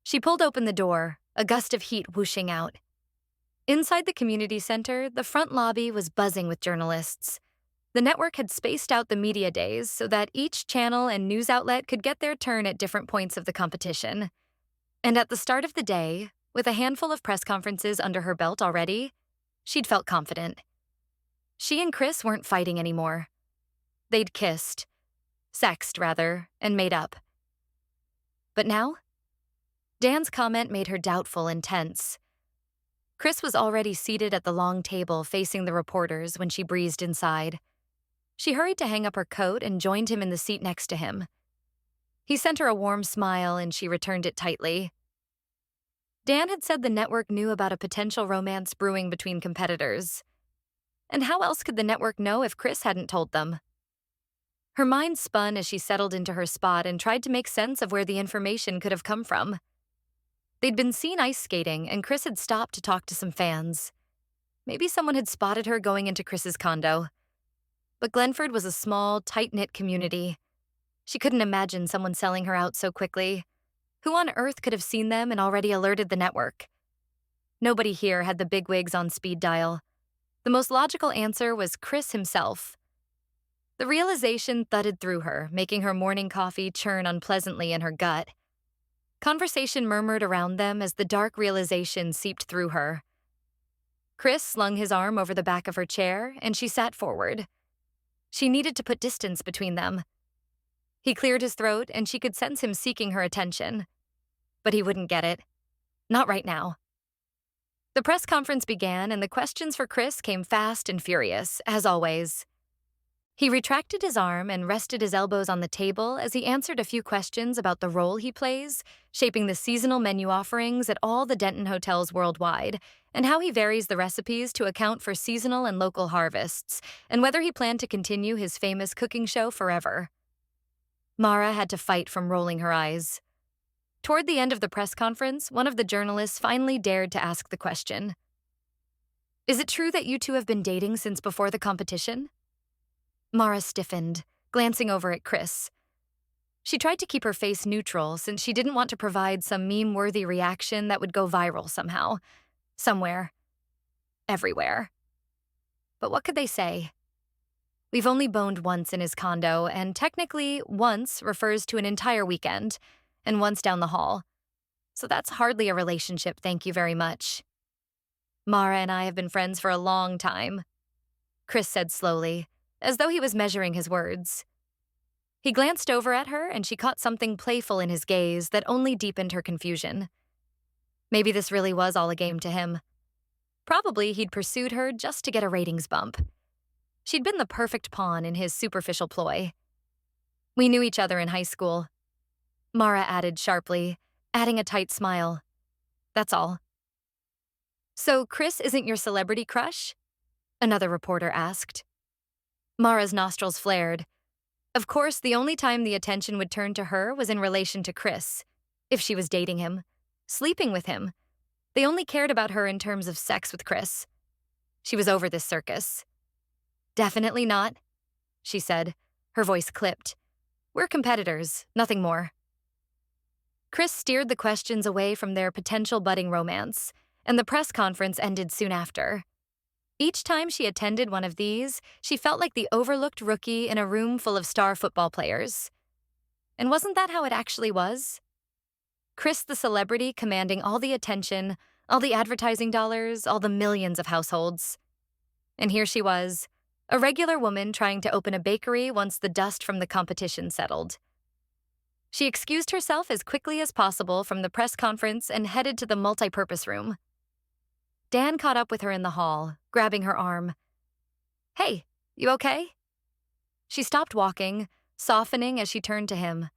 She pulled open the door, a gust of heat whooshing out. Inside the community center, the front lobby was buzzing with journalists. The network had spaced out the media days so that each channel and news outlet could get their turn at different points of the competition. And at the start of the day, with a handful of press conferences under her belt already, she'd felt confident. She and Chris weren't fighting anymore. They'd kissed. Sexed, rather, and made up. But now? Dan's comment made her doubtful and tense. Chris was already seated at the long table facing the reporters when she breezed inside. She hurried to hang up her coat and joined him in the seat next to him. He sent her a warm smile and she returned it tightly. Dan had said the network knew about a potential romance brewing between competitors. And how else could the network know if Chris hadn't told them? Her mind spun as she settled into her spot and tried to make sense of where the information could have come from. They'd been seen ice skating, and Chris had stopped to talk to some fans. Maybe someone had spotted her going into Chris's condo. But Glenford was a small, tight-knit community. She couldn't imagine someone selling her out so quickly. Who on earth could have seen them and already alerted the network? Nobody here had the bigwigs on speed dial. The most logical answer was Chris himself. The realization thudded through her, making her morning coffee churn unpleasantly in her gut. Conversation murmured around them as the dark realization seeped through her. Chris slung his arm over the back of her chair, and she sat forward. She needed to put distance between them. He cleared his throat, and she could sense him seeking her attention. But he wouldn't get it. Not right now. The press conference began, and the questions for Chris came fast and furious, as always. He retracted his arm and rested his elbows on the table as he answered a few questions about the role he plays, shaping the seasonal menu offerings at all the Denton hotels worldwide, and how he varies the recipes to account for seasonal and local harvests, and whether he planned to continue his famous cooking show forever. Mara had to fight from rolling her eyes. Toward the end of the press conference, one of the journalists finally dared to ask the question. "Is it true that you two have been dating since before the competition?" Mara stiffened, glancing over at Chris. She tried to keep her face neutral since she didn't want to provide some meme-worthy reaction that would go viral somehow. Somewhere. Everywhere. But what could they say? We've only boned once in his condo, and technically, once refers to an entire weekend, and once down the hall. So that's hardly a relationship, thank you very much. Mara and I have been friends for a long time, Chris said slowly, as though he was measuring his words. He glanced over at her, and she caught something playful in his gaze that only deepened her confusion. Maybe this really was all a game to him. Probably he'd pursued her just to get a ratings bump. She'd been the perfect pawn in his superficial ploy. We knew each other in high school, Mara added sharply, adding a tight smile. That's all. So Chris isn't your celebrity crush? Another reporter asked. Mara's nostrils flared. Of course, the only time the attention would turn to her was in relation to Chris. If she was dating him, sleeping with him. They only cared about her in terms of sex with Chris. She was over this circus. Definitely not, she said, her voice clipped. We're competitors, nothing more. Chris steered the questions away from their potential budding romance, and the press conference ended soon after. Each time she attended one of these, she felt like the overlooked rookie in a room full of star football players. And wasn't that how it actually was? Chris the celebrity commanding all the attention, all the advertising dollars, all the millions of households. And here she was, a regular woman trying to open a bakery once the dust from the competition settled. She excused herself as quickly as possible from the press conference and headed to the multipurpose room. Dan caught up with her in the hall, grabbing her arm. Hey, you okay? She stopped walking, softening as she turned to him.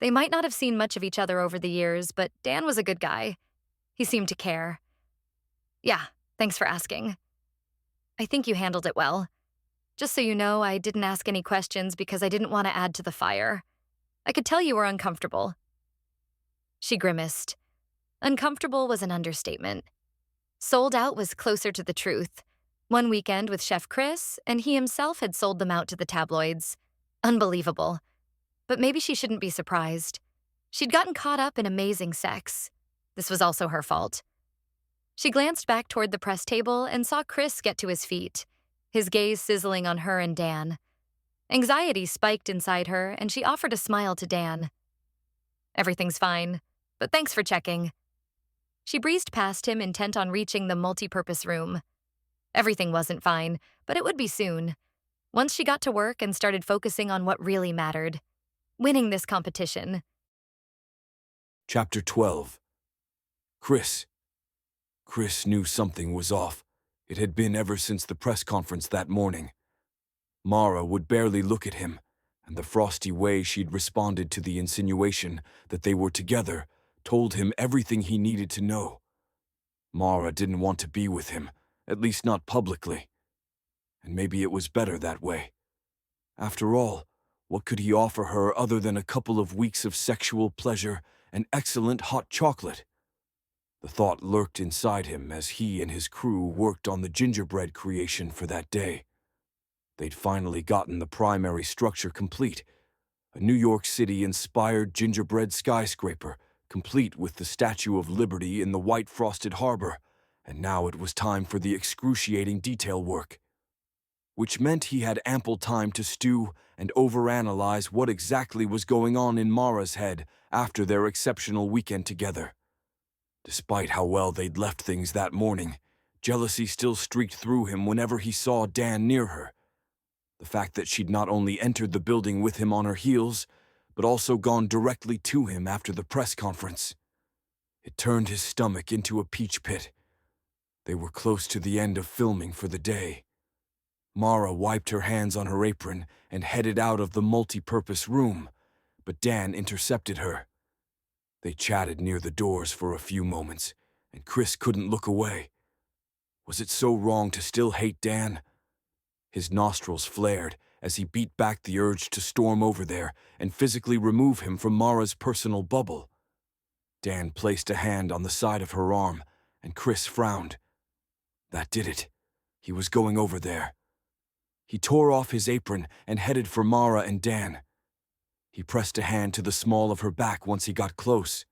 They might not have seen much of each other over the years, but Dan was a good guy. He seemed to care. Yeah, thanks for asking. I think you handled it well. Just so you know, I didn't ask any questions because I didn't want to add to the fire. I could tell you were uncomfortable. She grimaced. Uncomfortable was an understatement. Sold out was closer to the truth. One weekend with Chef Chris, and he himself had sold them out to the tabloids. Unbelievable. But maybe she shouldn't be surprised. She'd gotten caught up in amazing sex. This was also her fault. She glanced back toward the press table and saw Chris get to his feet, his gaze sizzling on her and Dan. Anxiety spiked inside her, and she offered a smile to Dan. Everything's fine, but thanks for checking. She breezed past him, intent on reaching the multipurpose room. Everything wasn't fine, but it would be soon. Once she got to work and started focusing on what really mattered, winning this competition. Chapter 12. Chris. Chris knew something was off. It had been ever since the press conference that morning. Mara would barely look at him, and the frosty way she'd responded to the insinuation that they were together told him everything he needed to know. Mara didn't want to be with him, at least not publicly. And maybe it was better that way. After all, what could he offer her other than a couple of weeks of sexual pleasure and excellent hot chocolate? The thought lurked inside him as he and his crew worked on the gingerbread creation for that day. They'd finally gotten the primary structure complete, a New York City-inspired gingerbread skyscraper, complete with the Statue of Liberty in the white frosted harbor, and now it was time for the excruciating detail work. Which meant he had ample time to stew and overanalyze what exactly was going on in Mara's head after their exceptional weekend together. Despite how well they'd left things that morning, jealousy still streaked through him whenever he saw Dan near her. The fact that she'd not only entered the building with him on her heels, but also gone directly to him after the press conference. It turned his stomach into a peach pit. They were close to the end of filming for the day. Mara wiped her hands on her apron and headed out of the multi-purpose room, but Dan intercepted her. They chatted near the doors for a few moments, and Chris couldn't look away. Was it so wrong to still hate Dan? His nostrils flared as he beat back the urge to storm over there and physically remove him from Mara's personal bubble. Dan placed a hand on the side of her arm, and Chris frowned. That did it. He was going over there. He tore off his apron and headed for Mara and Dan. He pressed a hand to the small of her back once he got close.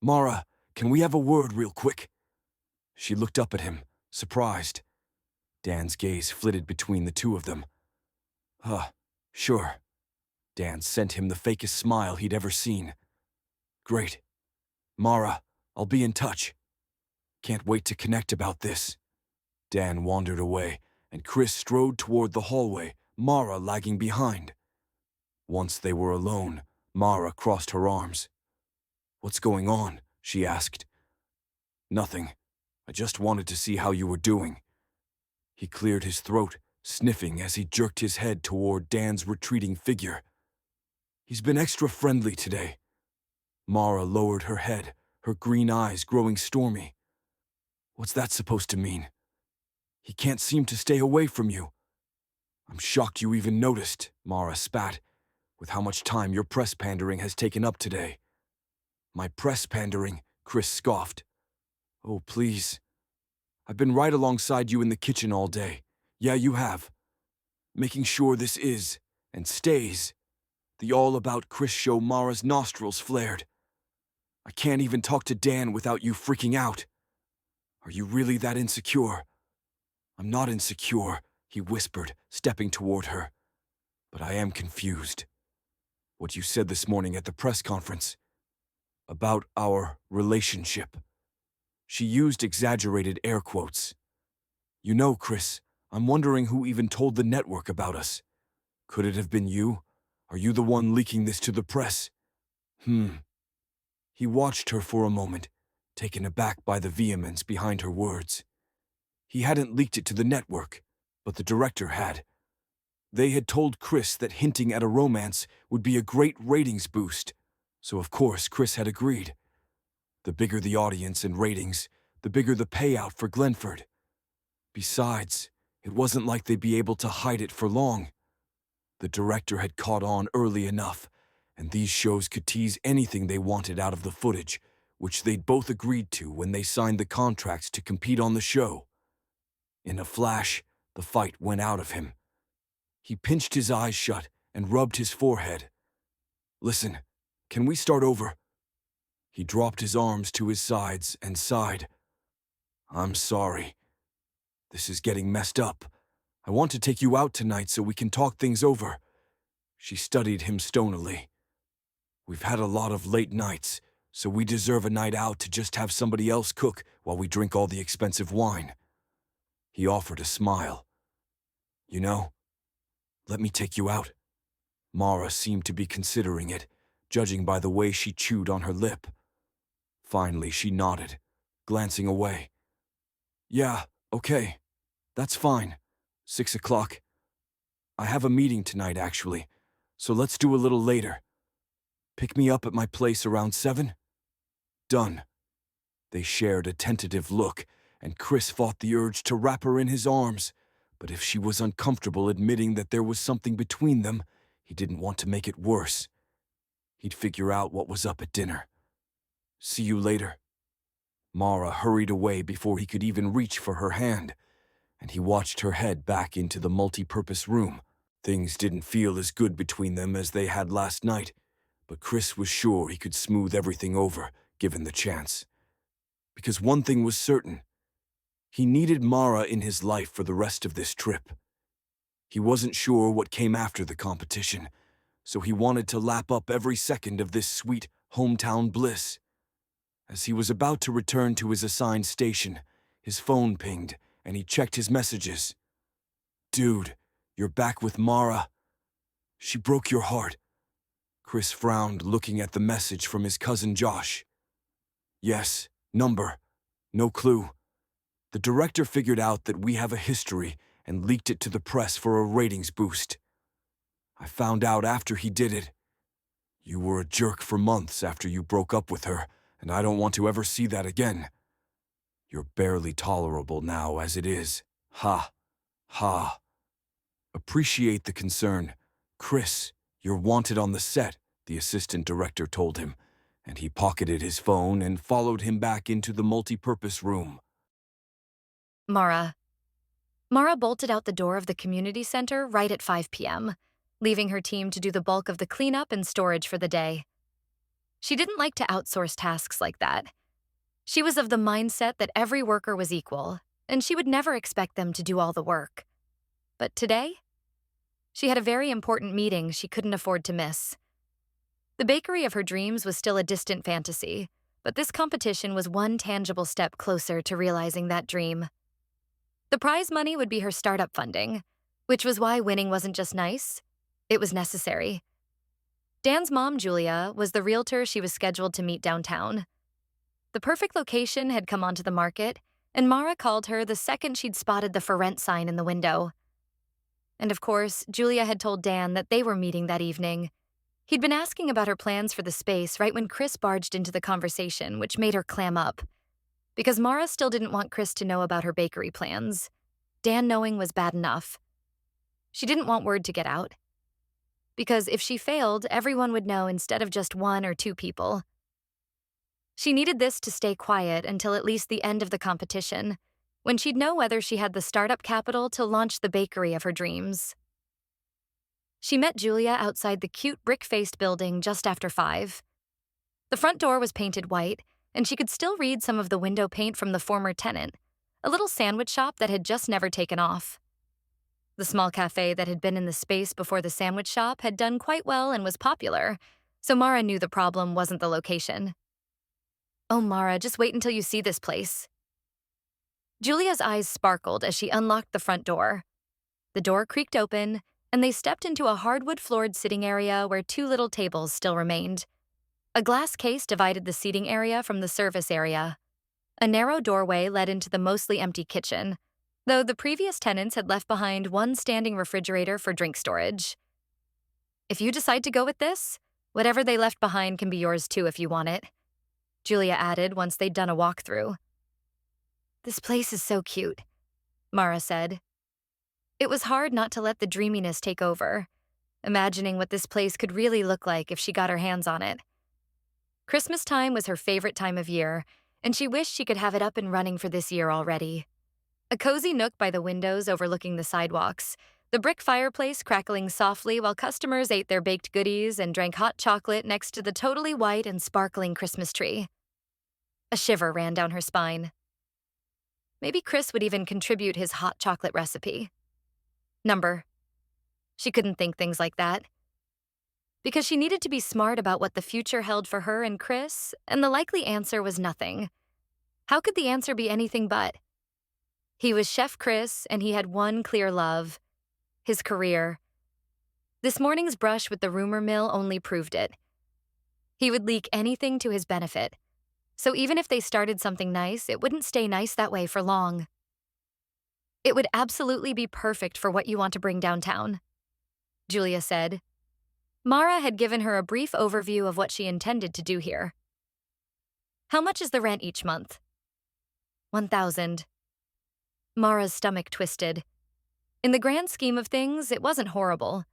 "Mara, can we have a word real quick?" She looked up at him, surprised. Dan's gaze flitted between the two of them. Sure." Dan sent him the fakest smile he'd ever seen. "Great. Mara, I'll be in touch. Can't wait to connect about this." Dan wandered away, and Chris strode toward the hallway, Mara lagging behind. Once they were alone, Mara crossed her arms. "What's going on?" she asked. "Nothing. I just wanted to see how you were doing." He cleared his throat, sniffing as he jerked his head toward Dan's retreating figure. "He's been extra friendly today." Mara lowered her head, her green eyes growing stormy. "What's that supposed to mean? He can't seem to stay away from you." "I'm shocked you even noticed," Mara spat, "with how much time your press pandering has taken up today." "My press pandering?" Chris scoffed. "Oh, please. I've been right alongside you in the kitchen all day. Yeah, you have. Making sure this is, and stays, the all-about Chris show." Mara's nostrils flared. "I can't even talk to Dan without you freaking out. Are you really that insecure?" "I'm not insecure," he whispered, stepping toward her. "But I am confused. What you said this morning at the press conference. About our relationship." She used exaggerated air quotes. "You know, Chris, I'm wondering who even told the network about us. Could it have been you? Are you the one leaking this to the press?" He watched her for a moment, taken aback by the vehemence behind her words. He hadn't leaked it to the network, but the director had. They had told Chris that hinting at a romance would be a great ratings boost, so of course Chris had agreed. The bigger the audience and ratings, the bigger the payout for Glenford. Besides, it wasn't like they'd be able to hide it for long. The director had caught on early enough, and these shows could tease anything they wanted out of the footage, which they'd both agreed to when they signed the contracts to compete on the show. In a flash, the fight went out of him. He pinched his eyes shut and rubbed his forehead. "Listen, can we start over?" He dropped his arms to his sides and sighed. "I'm sorry. This is getting messed up. I want to take you out tonight so we can talk things over." She studied him stonily. "We've had a lot of late nights, so we deserve a night out to just have somebody else cook while we drink all the expensive wine." He offered a smile. "You know, let me take you out." Mara seemed to be considering it, judging by the way she chewed on her lip. Finally, she nodded, glancing away. "Yeah, okay. That's fine. 6 o'clock. I have a meeting tonight, actually, so let's do a little later. Pick me up at my place around 7? Done. They shared a tentative look, and Chris fought the urge to wrap her in his arms. But if she was uncomfortable admitting that there was something between them, he didn't want to make it worse. He'd figure out what was up at dinner. See you later. Mara hurried away before he could even reach for her hand, and he watched her head back into the multi-purpose room. Things didn't feel as good between them as they had last night, but Chris was sure he could smooth everything over, given the chance. Because one thing was certain. He needed Mara in his life for the rest of this trip. He wasn't sure what came after the competition, so he wanted to lap up every second of this sweet hometown bliss. As he was about to return to his assigned station, his phone pinged, and he checked his messages. "Dude, you're back with Mara. She broke your heart." Chris frowned, looking at the message from his cousin Josh. "Yes, number. No clue. The director figured out that we have a history and leaked it to the press for a ratings boost. I found out after he did it. You were a jerk for months after you broke up with her, and I don't want to ever see that again. You're barely tolerable now as it is. Ha. Ha. Appreciate the concern. Chris, you're wanted on the set," the assistant director told him, and he pocketed his phone and followed him back into the multi-purpose room. Mara. Mara bolted out the door of the community center right at 5 p.m., leaving her team to do the bulk of the cleanup and storage for the day. She didn't like to outsource tasks like that. She was of the mindset that every worker was equal, and she would never expect them to do all the work. But today, she had a very important meeting she couldn't afford to miss. The bakery of her dreams was still a distant fantasy, but this competition was one tangible step closer to realizing that dream. The prize money would be her startup funding, which was why winning wasn't just nice, it was necessary. Dan's mom, Julia, was the realtor she was scheduled to meet downtown. The perfect location had come onto the market, and Mara called her the second she'd spotted the for rent sign in the window. And of course, Julia had told Dan that they were meeting that evening. He'd been asking about her plans for the space right when Chris barged into the conversation, which made her clam up. Because Mara still didn't want Chris to know about her bakery plans. Dan knowing was bad enough. She didn't want word to get out. Because if she failed, everyone would know instead of just one or two people. She needed this to stay quiet until at least the end of the competition, when she'd know whether she had the startup capital to launch the bakery of her dreams. She met Julia outside the cute brick-faced building just after 5. The front door was painted white, and she could still read some of the window paint from the former tenant, a little sandwich shop that had just never taken off. The small cafe that had been in the space before the sandwich shop had done quite well and was popular, so Mara knew the problem wasn't the location. "Oh, Mara, just wait until you see this place." Julia's eyes sparkled as she unlocked the front door. The door creaked open, and they stepped into a hardwood-floored sitting area where 2 little tables still remained. A glass case divided the seating area from the service area. A narrow doorway led into the mostly empty kitchen, though the previous tenants had left behind one standing refrigerator for drink storage. "If you decide to go with this, whatever they left behind can be yours too if you want it," Julia added once they'd done a walkthrough. "This place is so cute," Mara said. It was hard not to let the dreaminess take over, imagining what this place could really look like if she got her hands on it. Christmas time was her favorite time of year, and she wished she could have it up and running for this year already. A cozy nook by the windows overlooking the sidewalks, the brick fireplace crackling softly while customers ate their baked goodies and drank hot chocolate next to the totally white and sparkling Christmas tree. A shiver ran down her spine. Maybe Chris would even contribute his hot chocolate recipe. Number. She couldn't think things like that. Because she needed to be smart about what the future held for her and Chris, and the likely answer was nothing. How could the answer be anything but? He was Chef Chris, and he had one clear love: his career. This morning's brush with the rumor mill only proved it. He would leak anything to his benefit, so even if they started something nice, it wouldn't stay nice that way for long. "It would absolutely be perfect for what you want to bring downtown," Julia said. Mara had given her a brief overview of what she intended to do here. How much is the rent each month? 1,000. Mara's stomach twisted. In the grand scheme of things, it wasn't horrible.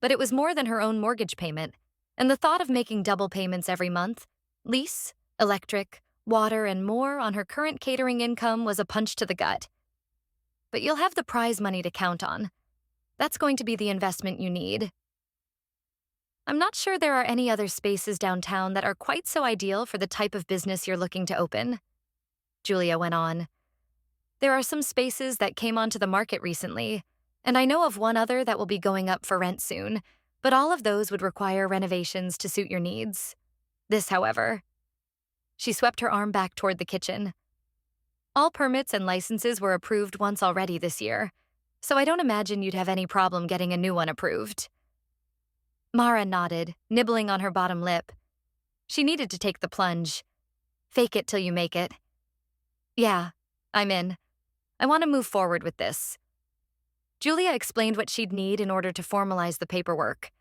But it was more than her own mortgage payment, and the thought of making double payments every month, lease, electric, water, and more on her current catering income was a punch to the gut. But you'll have the prize money to count on. That's going to be the investment you need. I'm not sure there are any other spaces downtown that are quite so ideal for the type of business you're looking to open, Julia went on. There are some spaces that came onto the market recently, and I know of one other that will be going up for rent soon, but all of those would require renovations to suit your needs. This, however, she swept her arm back toward the kitchen. All permits and licenses were approved once already this year, so I don't imagine you'd have any problem getting a new one approved. Mara nodded, nibbling on her bottom lip. She needed to take the plunge. Fake it till you make it. Yeah, I'm in. I want to move forward with this. Julia explained what she'd need in order to formalize the paperwork.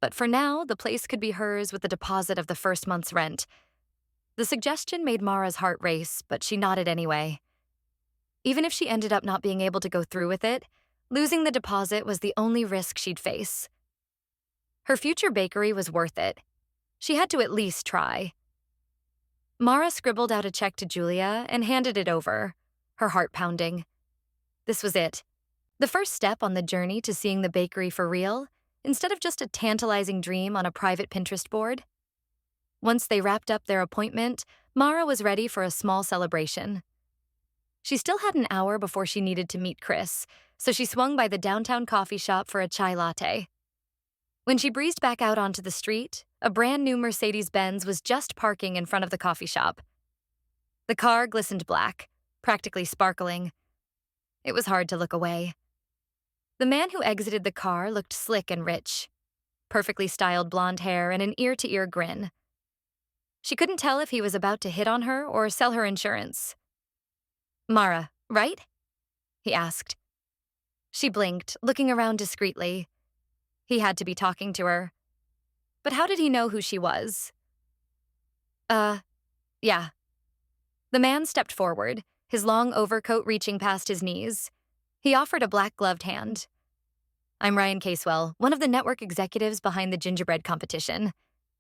But for now, the place could be hers with the deposit of the first month's rent. The suggestion made Mara's heart race, but she nodded anyway. Even if she ended up not being able to go through with it, losing the deposit was the only risk she'd face. Her future bakery was worth it. She had to at least try. Mara scribbled out a check to Julia and handed it over, her heart pounding. This was it. The first step on the journey to seeing the bakery for real, instead of just a tantalizing dream on a private Pinterest board. Once they wrapped up their appointment, Mara was ready for a small celebration. She still had an hour before she needed to meet Chris, so she swung by the downtown coffee shop for a chai latte. When she breezed back out onto the street, a brand new Mercedes-Benz was just parking in front of the coffee shop. The car glistened black, practically sparkling. It was hard to look away. The man who exited the car looked slick and rich. Perfectly styled blonde hair and an ear-to-ear grin. She couldn't tell if he was about to hit on her or sell her insurance. Mara, right? He asked. She blinked, looking around discreetly. He had to be talking to her. But how did he know who she was? Yeah. The man stepped forward, his long overcoat reaching past his knees. He offered a black-gloved hand. I'm Ryan Casewell, one of the network executives behind the gingerbread competition.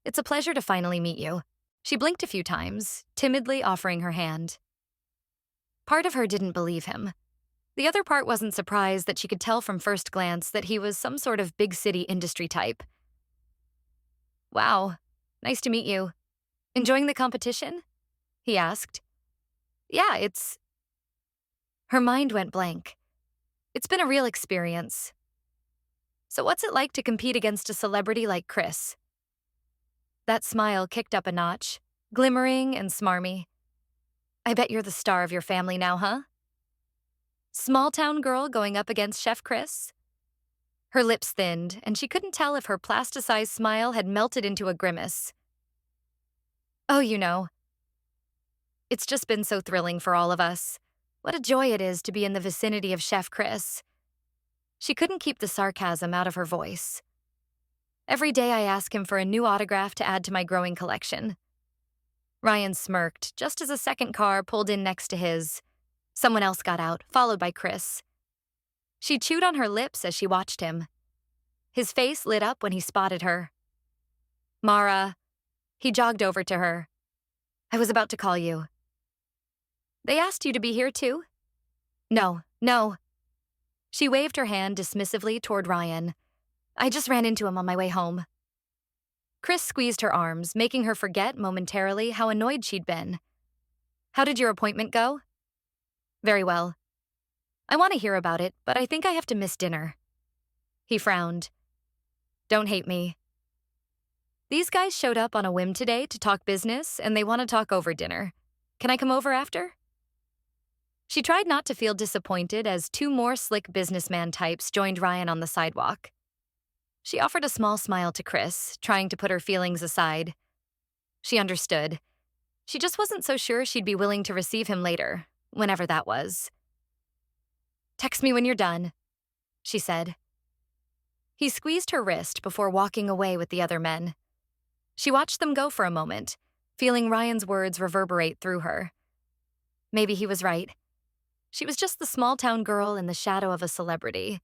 It's a pleasure to finally meet you. She blinked a few times, timidly offering her hand. Part of her didn't believe him. The other part wasn't surprised that she could tell from first glance that he was some sort of big city industry type. Wow, nice to meet you. Enjoying the competition? He asked. Yeah, it's... Her mind went blank. It's been a real experience. So what's it like to compete against a celebrity like Chris? That smile kicked up a notch, glimmering and smarmy. I bet you're the star of your family now, huh? Small-town girl going up against Chef Chris? Her lips thinned, and she couldn't tell if her plasticized smile had melted into a grimace. Oh, you know. It's just been so thrilling for all of us. What a joy it is to be in the vicinity of Chef Chris. She couldn't keep the sarcasm out of her voice. Every day I ask him for a new autograph to add to my growing collection. Ryan smirked just as a second car pulled in next to his. Someone else got out, followed by Chris. She chewed on her lips as she watched him. His face lit up when he spotted her. Mara. He jogged over to her. I was about to call you. They asked you to be here too? No. She waved her hand dismissively toward Ryan. I just ran into him on my way home. Chris squeezed her arms, making her forget momentarily how annoyed she'd been. How did your appointment go? Very well. I want to hear about it, but I think I have to miss dinner. He frowned. Don't hate me. These guys showed up on a whim today to talk business, and they want to talk over dinner. Can I come over after? She tried not to feel disappointed as two more slick businessman types joined Ryan on the sidewalk. She offered a small smile to Chris, trying to put her feelings aside. She understood. She just wasn't so sure she'd be willing to receive him later, whenever that was. Text me when you're done, she said. He squeezed her wrist before walking away with the other men. She watched them go for a moment, feeling Ryan's words reverberate through her. Maybe he was right. She was just the small-town girl in the shadow of a celebrity.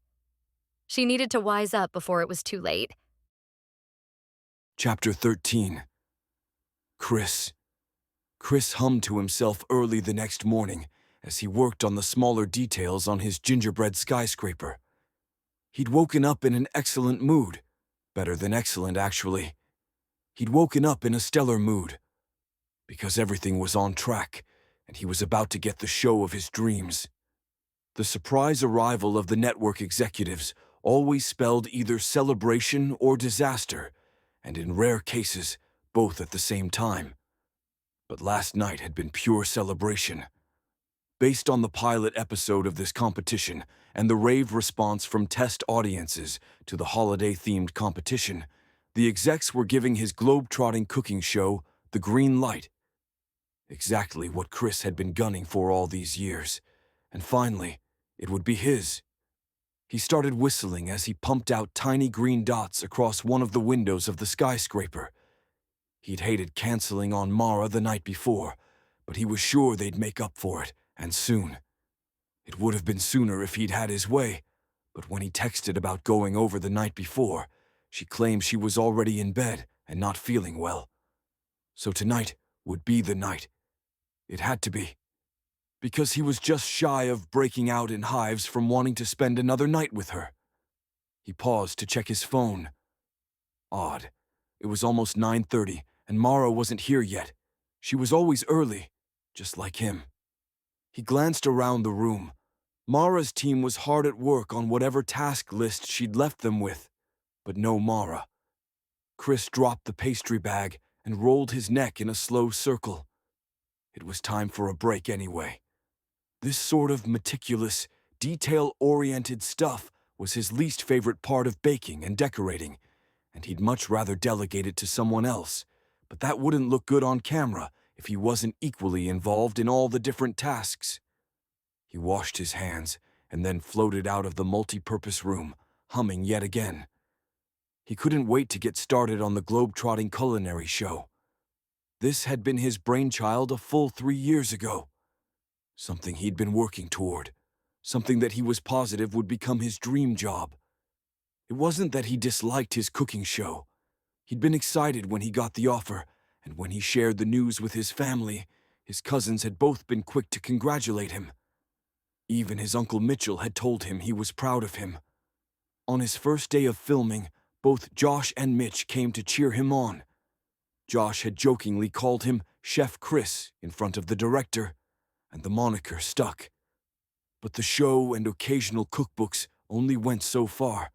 She needed to wise up before it was too late. Chapter 13. Chris. Chris hummed to himself early the next morning as he worked on the smaller details on his gingerbread skyscraper. He'd woken up in an excellent mood. Better than excellent, actually. He'd woken up in a stellar mood. Because everything was on track, and he was about to get the show of his dreams. The surprise arrival of the network executives always spelled either celebration or disaster, and in rare cases, both at the same time. But last night had been pure celebration. Based on the pilot episode of this competition and the rave response from test audiences to the holiday-themed competition, the execs were giving his globe-trotting cooking show the green light. Exactly what Chris had been gunning for all these years. And finally, it would be his. He started whistling as he pumped out tiny green dots across one of the windows of the skyscraper. He'd hated canceling on Mara the night before, but he was sure they'd make up for it, and soon. It would have been sooner if he'd had his way, but when he texted about going over the night before, she claimed she was already in bed and not feeling well. So tonight would be the night. It had to be. Because he was just shy of breaking out in hives from wanting to spend another night with her. He paused to check his phone. Odd. It was almost 9:30, and Mara wasn't here yet. She was always early, just like him. He glanced around the room. Mara's team was hard at work on whatever task list she'd left them with, but no Mara. Chris dropped the pastry bag and rolled his neck in a slow circle. It was time for a break anyway. This sort of meticulous, detail-oriented stuff was his least favorite part of baking and decorating, and he'd much rather delegate it to someone else, but that wouldn't look good on camera if he wasn't equally involved in all the different tasks. He washed his hands and then floated out of the multi-purpose room, humming yet again. He couldn't wait to get started on the globe-trotting culinary show. This had been his brainchild a full 3 years ago. Something he'd been working toward. Something that he was positive would become his dream job. It wasn't that he disliked his cooking show. He'd been excited when he got the offer, and when he shared the news with his family, his cousins had both been quick to congratulate him. Even his Uncle Mitchell had told him he was proud of him. On his first day of filming, both Josh and Mitch came to cheer him on. Josh had jokingly called him Chef Chris in front of the director, and the moniker stuck. But the show and occasional cookbooks only went so far.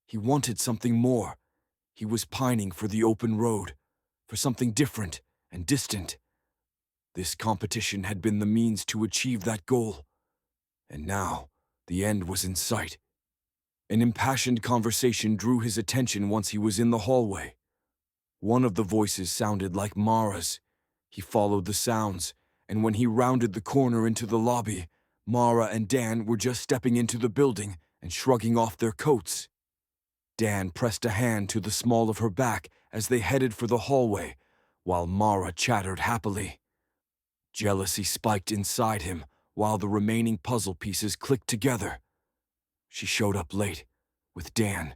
He wanted something more. He was pining for the open road, for something different and distant. This competition had been the means to achieve that goal. And now, the end was in sight. An impassioned conversation drew his attention once he was in the hallway. One of the voices sounded like Mara's. He followed the sounds, and when he rounded the corner into the lobby, Mara and Dan were just stepping into the building and shrugging off their coats. Dan pressed a hand to the small of her back as they headed for the hallway, while Mara chattered happily. Jealousy spiked inside him while the remaining puzzle pieces clicked together. She showed up late, with Dan,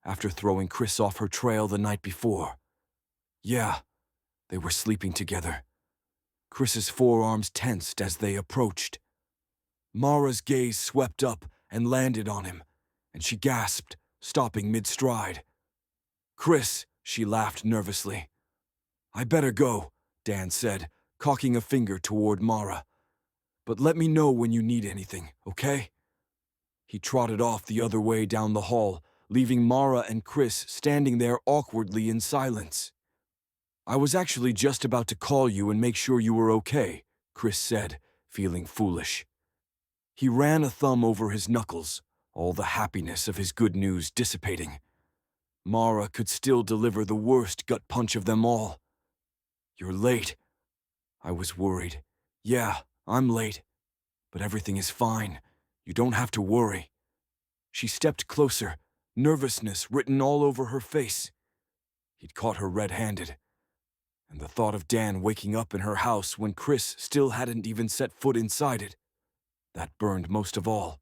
after throwing Chris off her trail the night before. Yeah, they were sleeping together. Chris's forearms tensed as they approached. Mara's gaze swept up and landed on him, and she gasped, stopping mid-stride. "Chris," she laughed nervously. "I better go," Dan said, cocking a finger toward Mara. "But let me know when you need anything, okay?" He trotted off the other way down the hall, leaving Mara and Chris standing there awkwardly in silence. "I was actually just about to call you and make sure you were okay," Chris said, feeling foolish. He ran a thumb over his knuckles, all the happiness of his good news dissipating. Mara could still deliver the worst gut punch of them all. "You're late." I was worried. "Yeah, I'm late. But everything is fine. You don't have to worry." She stepped closer, nervousness written all over her face. He'd caught her red-handed. and the thought of Dan waking up in her house when Chris still hadn't even set foot inside it, that burned most of all.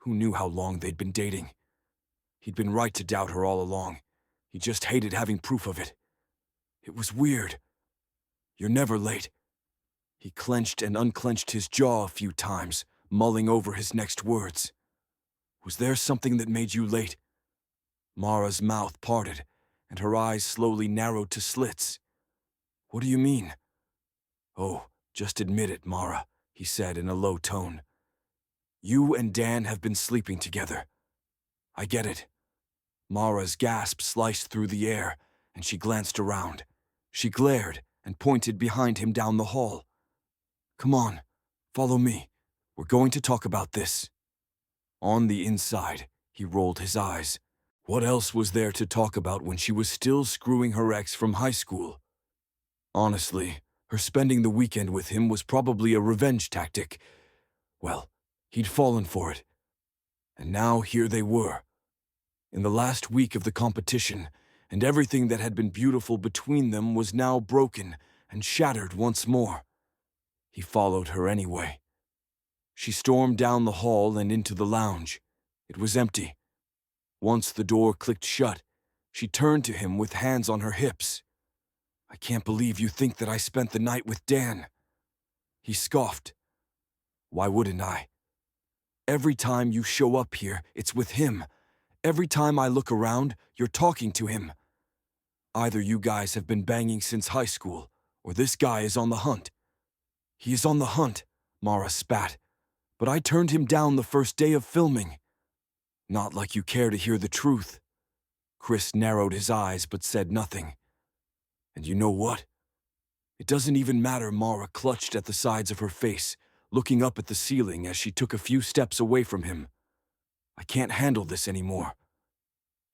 Who knew how long they'd been dating? He'd been right to doubt her all along. He just hated having proof of it. It was weird. "You're never late." He clenched and unclenched his jaw a few times, mulling over his next words. "Was there something that made you late?" Mara's mouth parted, and her eyes slowly narrowed to slits. "What do you mean?" "Oh, just admit it, Mara," he said in a low tone. "You and Dan have been sleeping together. I get it." Mara's gasp sliced through the air, and she glanced around. She glared and pointed behind him down the hall. "Come on, follow me. We're going to talk about this." On the inside, he rolled his eyes. What else was there to talk about when she was still screwing her ex from high school? Honestly, her spending the weekend with him was probably a revenge tactic. Well, he'd fallen for it. And now here they were, in the last week of the competition, and everything that had been beautiful between them was now broken and shattered once more. He followed her anyway. She stormed down the hall and into the lounge. It was empty. Once the door clicked shut, she turned to him with hands on her hips. "I can't believe you think that I spent the night with Dan." He scoffed. "Why wouldn't I? Every time you show up here, it's with him. Every time I look around, you're talking to him. Either you guys have been banging since high school, or this guy is on the hunt." "He is on the hunt," Mara spat. "But I turned him down the first day of filming." "Not like you care to hear the truth." Chris narrowed his eyes but said nothing. "And you know what? It doesn't even matter." Mara clutched at the sides of her face, looking up at the ceiling as she took a few steps away from him. "I can't handle this anymore.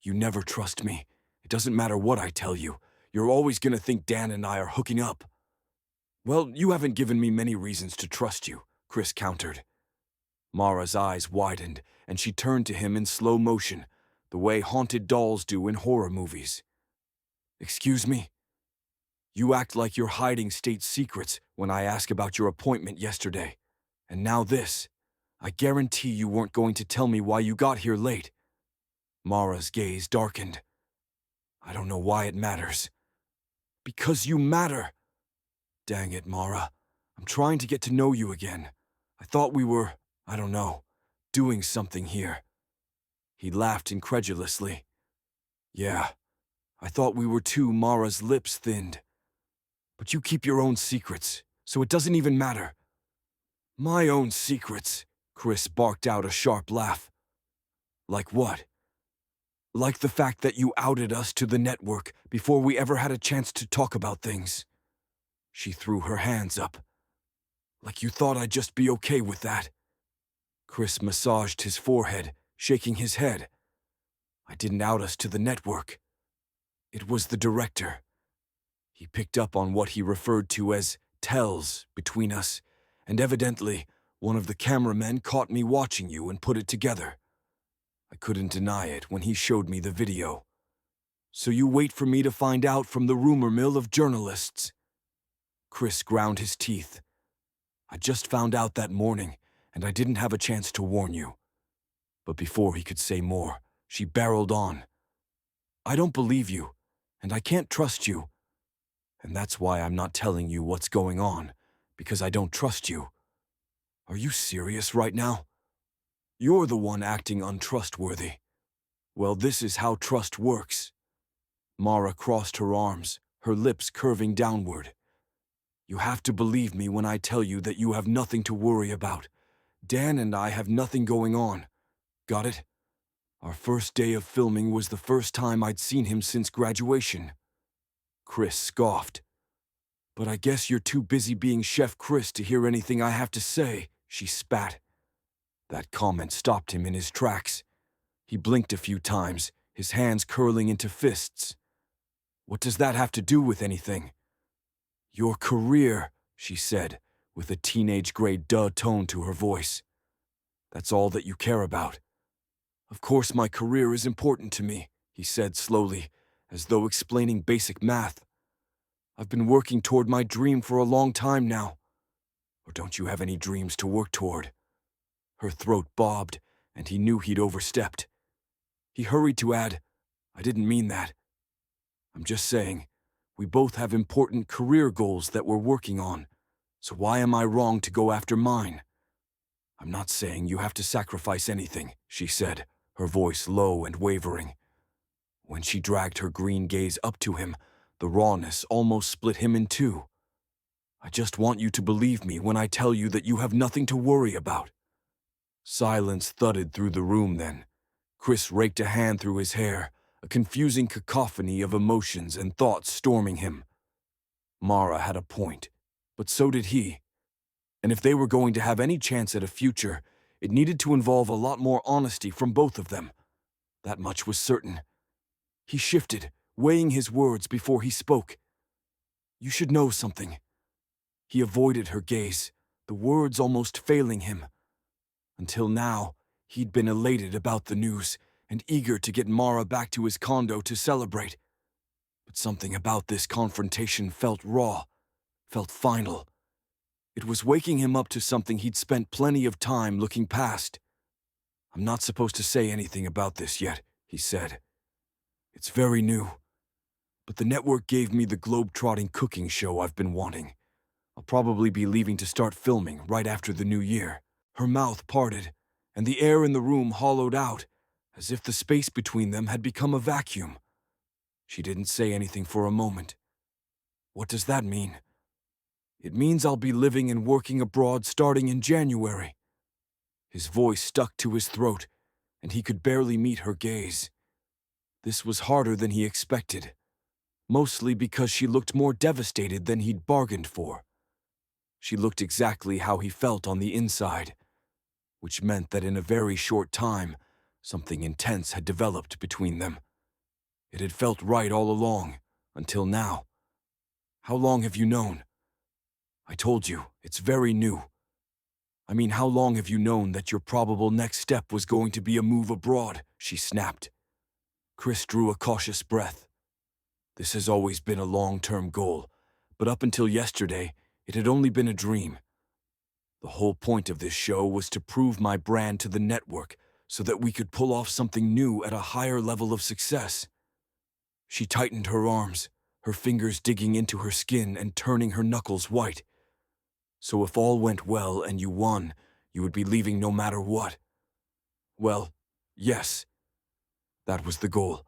You never trust me. It doesn't matter what I tell you. You're always gonna think Dan and I are hooking up." "Well, you haven't given me many reasons to trust you," Chris countered. Mara's eyes widened, and she turned to him in slow motion, the way haunted dolls do in horror movies. "Excuse me? You act like you're hiding state secrets when I ask about your appointment yesterday. And now this. I guarantee you weren't going to tell me why you got here late." Mara's gaze darkened. "I don't know why it matters." "Because you matter." "Dang it, Mara. I'm trying to get to know you again. I thought we were, I don't know, doing something here." He laughed incredulously. "Yeah, I thought we were too." Mara's lips thinned. "But you keep your own secrets, so it doesn't even matter." "My own secrets?" Chris barked out a sharp laugh. "Like what?" "Like the fact that you outed us to the network before we ever had a chance to talk about things." She threw her hands up. "Like you thought I'd just be okay with that." Chris massaged his forehead, shaking his head. "I didn't out us to the network. It was the director. He picked up on what he referred to as tells between us, and evidently one of the cameramen caught me watching you and put it together. I couldn't deny it when he showed me the video. So you wait for me to find out from the rumor mill of journalists." Chris ground his teeth. "I just found out that morning, and I didn't have a chance to warn you." But before he could say more, she barreled on. "I don't believe you, and I can't trust you. And that's why I'm not telling you what's going on, because I don't trust you." "Are you serious right now? You're the one acting untrustworthy." "Well, this is how trust works." Mara crossed her arms, her lips curving downward. "You have to believe me when I tell you that you have nothing to worry about. Dan and I have nothing going on. Got it? Our first day of filming was the first time I'd seen him since graduation." Chris scoffed. "But I guess you're too busy being Chef Chris to hear anything I have to say," she spat. That comment stopped him in his tracks. He blinked a few times, his hands curling into fists. "What does that have to do with anything?" "Your career," she said, with a teenage-grade duh tone to her voice. "That's all that you care about." "Of course my career is important to me," he said slowly, as though explaining basic math. I've been working toward my dream for a long time now. Or don't you have any dreams to work toward? Her throat bobbed, and he knew he'd overstepped. He hurried to add, I didn't mean that. I'm just saying, we both have important career goals that we're working on, so why am I wrong to go after mine? I'm not saying you have to sacrifice anything, she said, her voice low and wavering. When she dragged her green gaze up to him, the rawness almost split him in two. I just want you to believe me when I tell you that you have nothing to worry about. Silence thudded through the room then. Chris raked a hand through his hair, a confusing cacophony of emotions and thoughts storming him. Mara had a point, but so did he. And if they were going to have any chance at a future, it needed to involve a lot more honesty from both of them. That much was certain. He shifted, weighing his words before he spoke. You should know something. He avoided her gaze, the words almost failing him. Until now, he'd been elated about the news and eager to get Mara back to his condo to celebrate. But something about this confrontation felt raw, felt final. It was waking him up to something he'd spent plenty of time looking past. I'm not supposed to say anything about this yet, he said. It's very new. But the network gave me the globe-trotting cooking show I've been wanting. I'll probably be leaving to start filming right after the new year. Her mouth parted, and the air in the room hollowed out, as if the space between them had become a vacuum. She didn't say anything for a moment. What does that mean? It means I'll be living and working abroad starting in January. His voice stuck to his throat, and he could barely meet her gaze. This was harder than he expected, mostly because she looked more devastated than he'd bargained for. She looked exactly how he felt on the inside, which meant that in a very short time, something intense had developed between them. It had felt right all along, until now. How long have you known? I told you, it's very new. I mean, how long have you known that your probable next step was going to be a move abroad? She snapped. Chris drew a cautious breath. This has always been a long-term goal, but up until yesterday, it had only been a dream. The whole point of this show was to prove my brand to the network so that we could pull off something new at a higher level of success. She tightened her arms, her fingers digging into her skin and turning her knuckles white. So if all went well and you won, you would be leaving no matter what. Well, yes. That was the goal.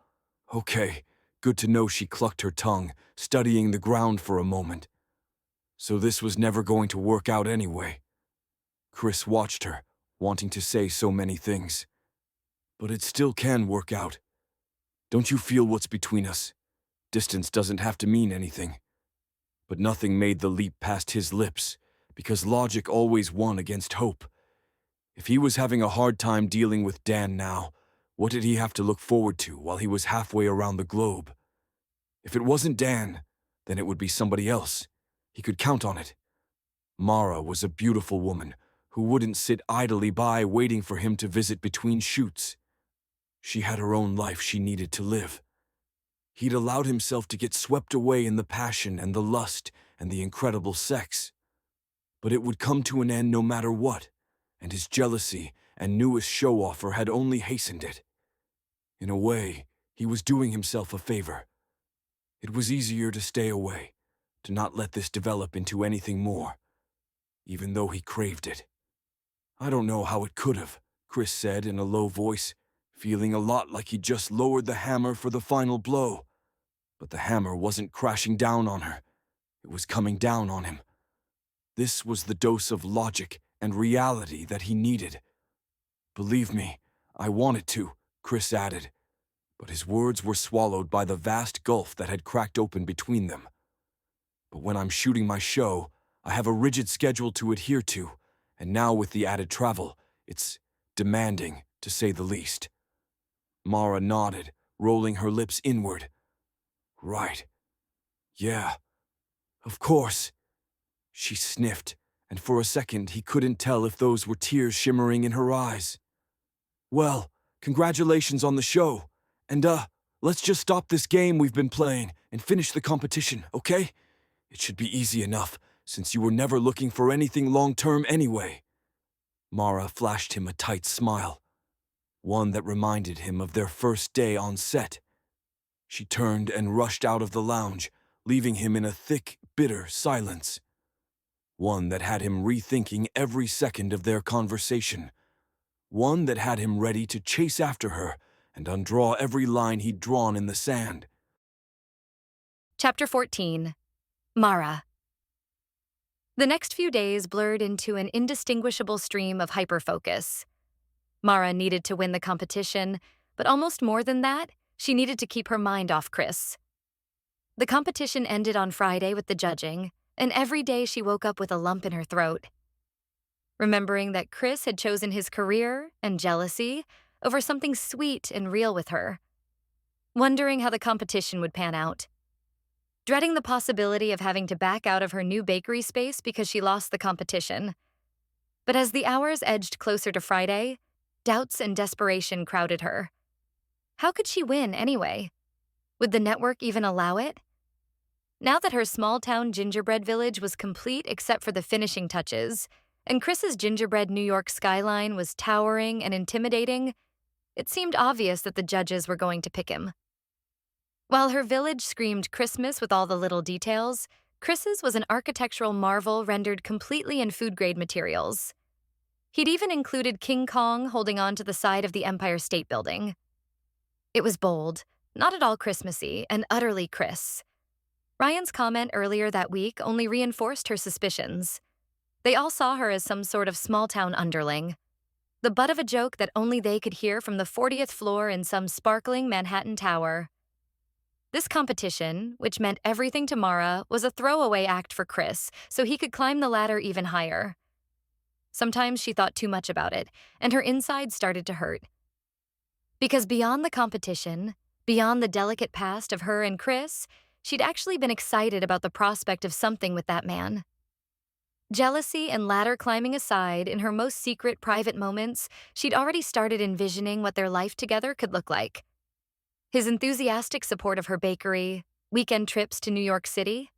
Okay, good to know. She clucked her tongue, studying the ground for a moment. So this was never going to work out anyway. Chris watched her, wanting to say so many things. But it still can work out. Don't you feel what's between us? Distance doesn't have to mean anything. But nothing made the leap past his lips, because logic always won against hope. If he was having a hard time dealing with Dan now, what did he have to look forward to while he was halfway around the globe? If it wasn't Dan, then it would be somebody else. He could count on it. Mara was a beautiful woman who wouldn't sit idly by waiting for him to visit between shoots. She had her own life she needed to live. He'd allowed himself to get swept away in the passion and the lust and the incredible sex. But it would come to an end no matter what, and his jealousy and newest show-offer had only hastened it. In a way, he was doing himself a favor. It was easier to stay away, to not let this develop into anything more, even though he craved it. I don't know how it could have, Chris said in a low voice, feeling a lot like he'd just lowered the hammer for the final blow. But the hammer wasn't crashing down on her. It was coming down on him. This was the dose of logic and reality that he needed. Believe me, I wanted to, Chris added, but his words were swallowed by the vast gulf that had cracked open between them. But when I'm shooting my show, I have a rigid schedule to adhere to, and now with the added travel, it's demanding, to say the least. Mara nodded, rolling her lips inward. Right. Yeah. Of course. She sniffed, and for a second he couldn't tell if those were tears shimmering in her eyes. Well, congratulations on the show. And let's just stop this game we've been playing and finish the competition, okay? It should be easy enough, since you were never looking for anything long-term anyway. Mara flashed him a tight smile, one that reminded him of their first day on set. She turned and rushed out of the lounge, leaving him in a thick, bitter silence. One that had him rethinking every second of their conversation. One that had him ready to chase after her and undraw every line he'd drawn in the sand. Chapter 14. Mara. The next few days blurred into an indistinguishable stream of hyperfocus. Mara needed to win the competition, but almost more than that, she needed to keep her mind off Chris. The competition ended on Friday with the judging, and every day she woke up with a lump in her throat. Remembering that Chris had chosen his career and jealousy over something sweet and real with her. Wondering how the competition would pan out. Dreading the possibility of having to back out of her new bakery space because she lost the competition. But as the hours edged closer to Friday, doubts and desperation crowded her. How could she win anyway? Would the network even allow it? Now that her small-town gingerbread village was complete except for the finishing touches, and Chris's gingerbread New York skyline was towering and intimidating, it seemed obvious that the judges were going to pick him. While her village screamed Christmas with all the little details, Chris's was an architectural marvel rendered completely in food-grade materials. He'd even included King Kong holding on to the side of the Empire State Building. It was bold, not at all Christmassy, and utterly Chris. Ryan's comment earlier that week only reinforced her suspicions. They all saw her as some sort of small-town underling, the butt of a joke that only they could hear from the 40th floor in some sparkling Manhattan tower. This competition, which meant everything to Mara, was a throwaway act for Chris, so he could climb the ladder even higher. Sometimes she thought too much about it, and her insides started to hurt. Because beyond the competition, beyond the delicate past of her and Chris, she'd actually been excited about the prospect of something with that man. Jealousy and ladder climbing aside, in her most secret private moments, she'd already started envisioning what their life together could look like. His enthusiastic support of her bakery, weekend trips to New York City.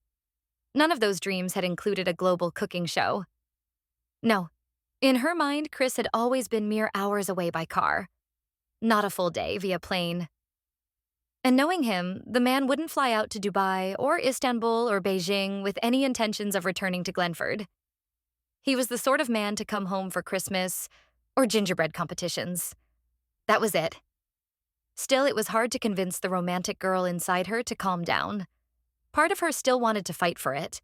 None of those dreams had included a global cooking show. No, in her mind, Chris had always been mere hours away by car, not a full day via plane. And knowing him, the man wouldn't fly out to Dubai or Istanbul or Beijing with any intentions of returning to Glenford. He was the sort of man to come home for Christmas or gingerbread competitions. That was it. Still, it was hard to convince the romantic girl inside her to calm down. Part of her still wanted to fight for it.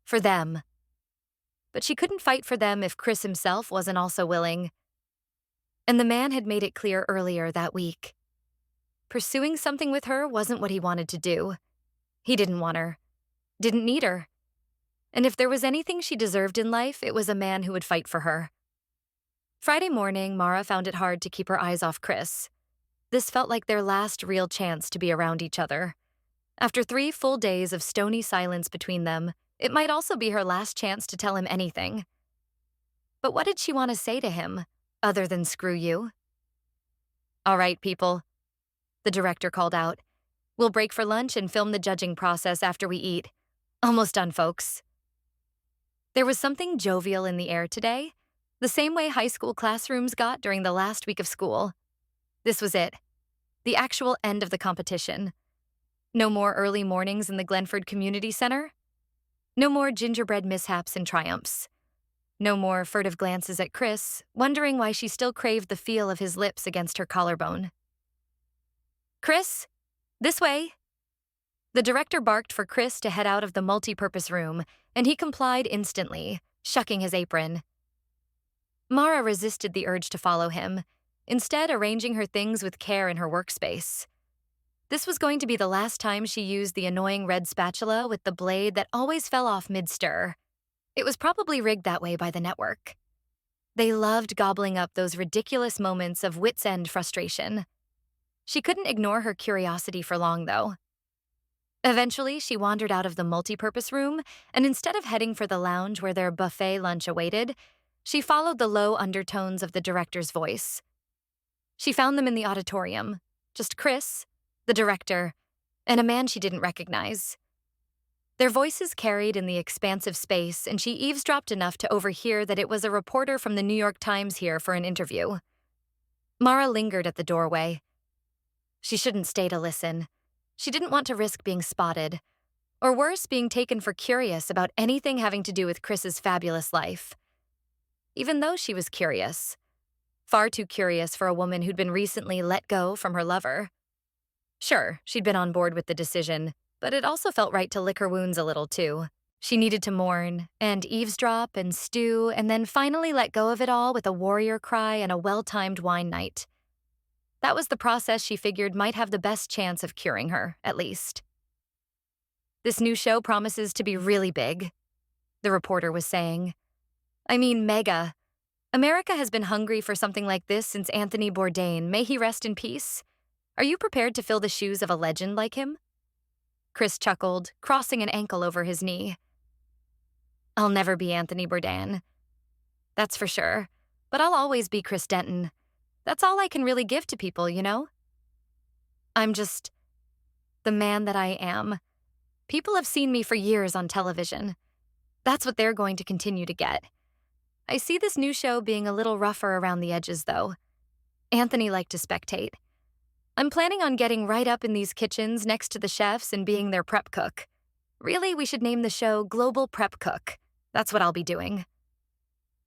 For them. But she couldn't fight for them if Chris himself wasn't also willing. And the man had made it clear earlier that week. Pursuing something with her wasn't what he wanted to do. He didn't want her. Didn't need her. And if there was anything she deserved in life, it was a man who would fight for her. Friday morning, Mara found it hard to keep her eyes off Chris. This felt like their last real chance to be around each other. After 3 full days of stony silence between them, it might also be her last chance to tell him anything. But what did she want to say to him, other than screw you? All right, people, the director called out. We'll break for lunch and film the judging process after we eat. Almost done, folks. There was something jovial in the air today, the same way high school classrooms got during the last week of school. This was it, the actual end of the competition. No more early mornings in the Glenford Community Center. No more gingerbread mishaps and triumphs. No more furtive glances at Chris, wondering why she still craved the feel of his lips against her collarbone. Chris, this way. The director barked for Chris to head out of the multi-purpose room, and he complied instantly, shucking his apron. Mara resisted the urge to follow him, instead arranging her things with care in her workspace. This was going to be the last time she used the annoying red spatula with the blade that always fell off mid-stir. It was probably rigged that way by the network. They loved gobbling up those ridiculous moments of wit's end frustration. She couldn't ignore her curiosity for long, though. Eventually, she wandered out of the multi-purpose room, and instead of heading for the lounge where their buffet lunch awaited, she followed the low undertones of the director's voice. She found them in the auditorium, just Chris, the director, and a man she didn't recognize. Their voices carried in the expansive space, and she eavesdropped enough to overhear that it was a reporter from the New York Times here for an interview. Mara lingered at the doorway. She shouldn't stay to listen. She didn't want to risk being spotted, or worse, being taken for curious about anything having to do with Chris's fabulous life. Even though she was curious. Far too curious for a woman who'd been recently let go from her lover. Sure, she'd been on board with the decision, but it also felt right to lick her wounds a little too. She needed to mourn, and eavesdrop, and stew, and then finally let go of it all with a warrior cry and a well-timed wine night. That was the process she figured might have the best chance of curing her, at least. "This new show promises to be really big," the reporter was saying. "I mean, mega. America has been hungry for something like this since Anthony Bourdain, may he rest in peace. Are you prepared to fill the shoes of a legend like him?" Chris chuckled, crossing an ankle over his knee. "I'll never be Anthony Bourdain. That's for sure. But I'll always be Chris Denton. That's all I can really give to people, you know? I'm just the man that I am. People have seen me for years on television. That's what they're going to continue to get. I see this new show being a little rougher around the edges, though. Anthony liked to spectate. I'm planning on getting right up in these kitchens next to the chefs and being their prep cook. Really, we should name the show Global Prep Cook. That's what I'll be doing."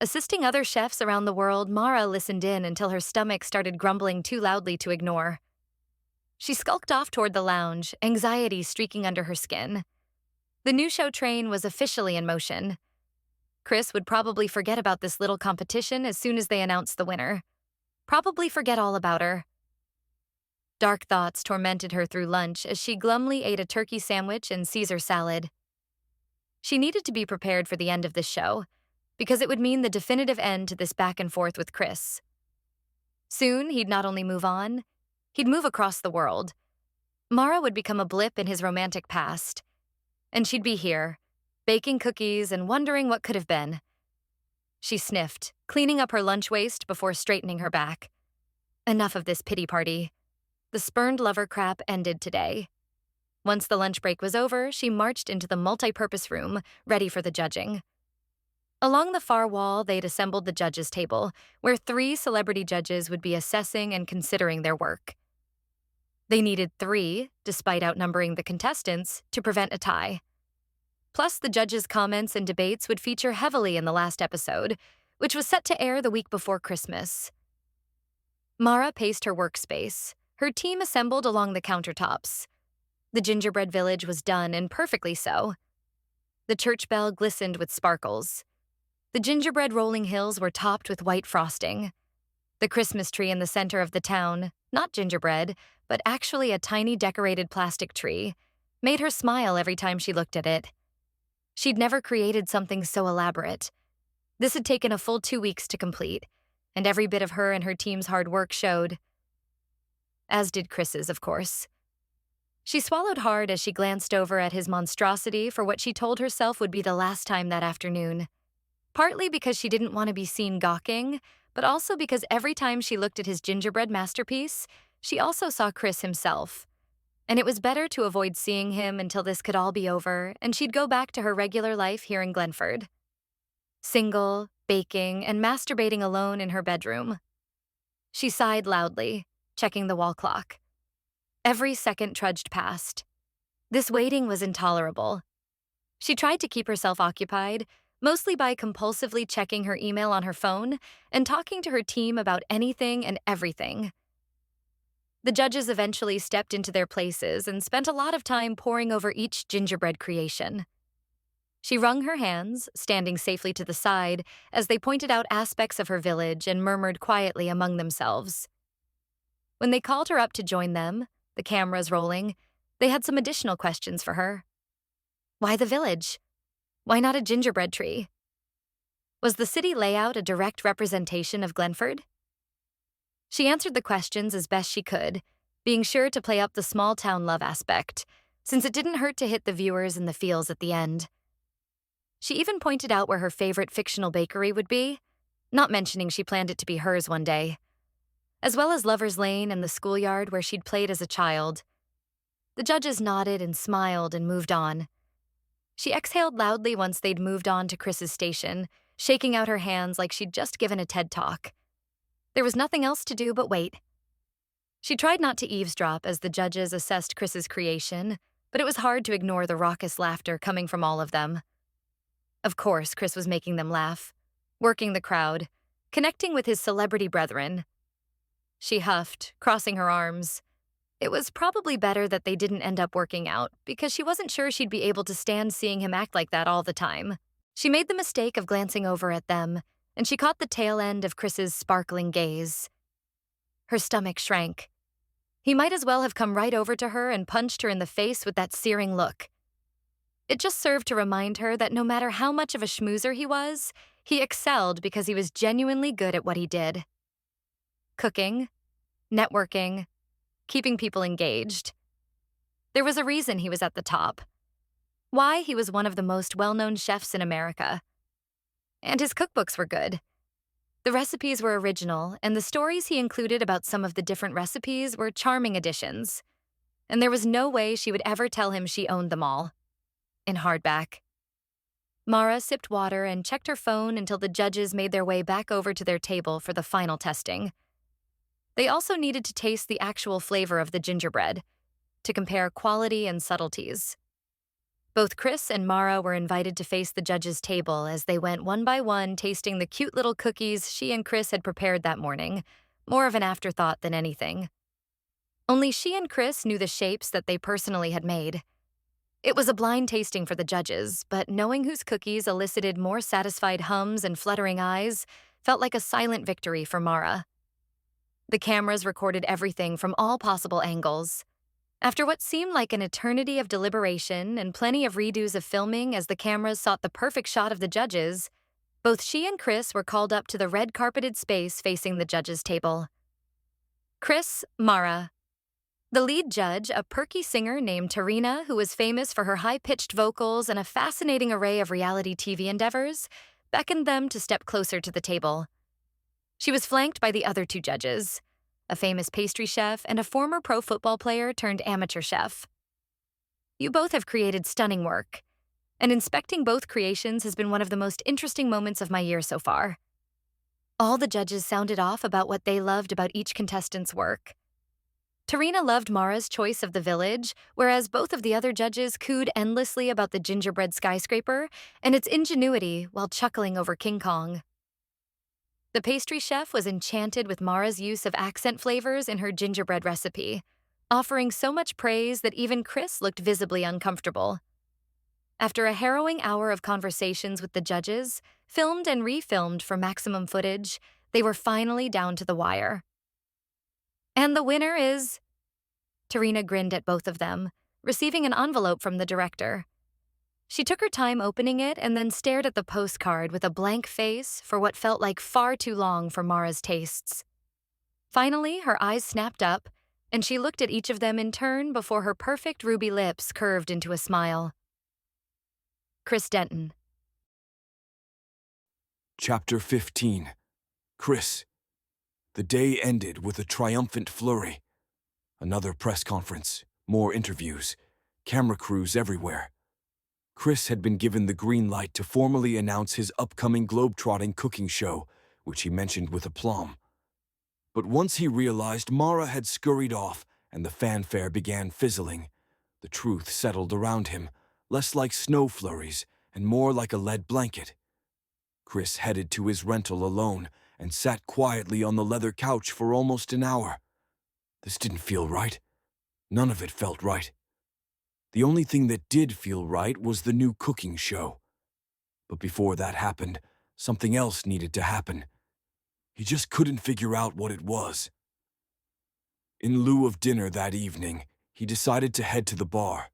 Assisting other chefs around the world, Mara listened in until her stomach started grumbling too loudly to ignore. She skulked off toward the lounge, anxiety streaking under her skin. The new show train was officially in motion. Chris would probably forget about this little competition as soon as they announced the winner. Probably forget all about her. Dark thoughts tormented her through lunch as she glumly ate a turkey sandwich and Caesar salad. She needed to be prepared for the end of this show, because it would mean the definitive end to this back and forth with Chris. Soon, he'd not only move on, he'd move across the world. Mara would become a blip in his romantic past, and she'd be here, baking cookies and wondering what could have been. She sniffed, cleaning up her lunch waste before straightening her back. Enough of this pity party. The spurned lover crap ended today. Once the lunch break was over, she marched into the multi-purpose room, ready for the judging. Along the far wall, they'd assembled the judges' table, where 3 celebrity judges would be assessing and considering their work. They needed 3, despite outnumbering the contestants, to prevent a tie. Plus, the judges' comments and debates would feature heavily in the last episode, which was set to air the week before Christmas. Mara paced her workspace, her team assembled along the countertops. The gingerbread village was done, and perfectly so. The church bell glistened with sparkles. The gingerbread rolling hills were topped with white frosting. The Christmas tree in the center of the town, not gingerbread, but actually a tiny decorated plastic tree, made her smile every time she looked at it. She'd never created something so elaborate. This had taken a full 2 weeks to complete, and every bit of her and her team's hard work showed. As did Chris's, of course. She swallowed hard as she glanced over at his monstrosity for what she told herself would be the last time that afternoon. Partly because she didn't want to be seen gawking, but also because every time she looked at his gingerbread masterpiece, she also saw Chris himself. And it was better to avoid seeing him until this could all be over, and she'd go back to her regular life here in Glenford. Single, baking, and masturbating alone in her bedroom. She sighed loudly, checking the wall clock. Every second trudged past. This waiting was intolerable. She tried to keep herself occupied, mostly by compulsively checking her email on her phone and talking to her team about anything and everything. The judges eventually stepped into their places and spent a lot of time poring over each gingerbread creation. She wrung her hands, standing safely to the side, as they pointed out aspects of her village and murmured quietly among themselves. When they called her up to join them, the cameras rolling, they had some additional questions for her. Why the village? Why not a gingerbread tree? Was the city layout a direct representation of Glenford? She answered the questions as best she could, being sure to play up the small-town love aspect, since it didn't hurt to hit the viewers in the feels at the end. She even pointed out where her favorite fictional bakery would be, not mentioning she planned it to be hers one day, as well as Lover's Lane and the schoolyard where she'd played as a child. The judges nodded and smiled and moved on. She exhaled loudly once they'd moved on to Chris's station, shaking out her hands like she'd just given a TED Talk. There was nothing else to do but wait. She tried not to eavesdrop as the judges assessed Chris's creation, but it was hard to ignore the raucous laughter coming from all of them. Of course, Chris was making them laugh, working the crowd, connecting with his celebrity brethren. She huffed, crossing her arms. It was probably better that they didn't end up working out, because she wasn't sure she'd be able to stand seeing him act like that all the time. She made the mistake of glancing over at them, and she caught the tail end of Chris's sparkling gaze. Her stomach shrank. He might as well have come right over to her and punched her in the face with that searing look. It just served to remind her that no matter how much of a schmoozer he was, he excelled because he was genuinely good at what he did. Cooking, networking, keeping people engaged. There was a reason he was at the top. Why he was one of the most well-known chefs in America. And his cookbooks were good. The recipes were original, and the stories he included about some of the different recipes were charming additions. And there was no way she would ever tell him she owned them all. In hardback. Mara sipped water and checked her phone until the judges made their way back over to their table for the final testing. They also needed to taste the actual flavor of the gingerbread, to compare quality and subtleties. Both Chris and Mara were invited to face the judges' table as they went one by one tasting the cute little cookies she and Chris had prepared that morning, more of an afterthought than anything. Only she and Chris knew the shapes that they personally had made. It was a blind tasting for the judges, but knowing whose cookies elicited more satisfied hums and fluttering eyes felt like a silent victory for Mara. The cameras recorded everything from all possible angles. After what seemed like an eternity of deliberation and plenty of redos of filming as the cameras sought the perfect shot of the judges, both she and Chris were called up to the red-carpeted space facing the judges' table. Chris, Mara. The lead judge, a perky singer named Tarina, who was famous for her high-pitched vocals and a fascinating array of reality TV endeavors, beckoned them to step closer to the table. She was flanked by the other two judges, a famous pastry chef and a former pro football player turned amateur chef. You both have created stunning work, and inspecting both creations has been one of the most interesting moments of my year so far. All the judges sounded off about what they loved about each contestant's work. Tarina loved Mara's choice of the village, whereas both of the other judges cooed endlessly about the gingerbread skyscraper and its ingenuity while chuckling over King Kong. The pastry chef was enchanted with Mara's use of accent flavors in her gingerbread recipe, offering so much praise that even Chris looked visibly uncomfortable. After a harrowing hour of conversations with the judges, filmed and refilmed for maximum footage, they were finally down to the wire. And the winner is... Tarina grinned at both of them, receiving an envelope from the director. She took her time opening it and then stared at the postcard with a blank face for what felt like far too long for Mara's tastes. Finally, her eyes snapped up, and she looked at each of them in turn before her perfect ruby lips curved into a smile. Chris Denton. Chapter 15. Chris. The day ended with a triumphant flurry. Another press conference, more interviews, camera crews everywhere. Chris had been given the green light to formally announce his upcoming globe-trotting cooking show, which he mentioned with aplomb. But once he realized Mara had scurried off and the fanfare began fizzling, the truth settled around him, less like snow flurries and more like a lead blanket. Chris headed to his rental alone and sat quietly on the leather couch for almost an hour. This didn't feel right. None of it felt right. The only thing that did feel right was the new cooking show. But before that happened, something else needed to happen. He just couldn't figure out what it was. In lieu of dinner that evening, he decided to head to the bar.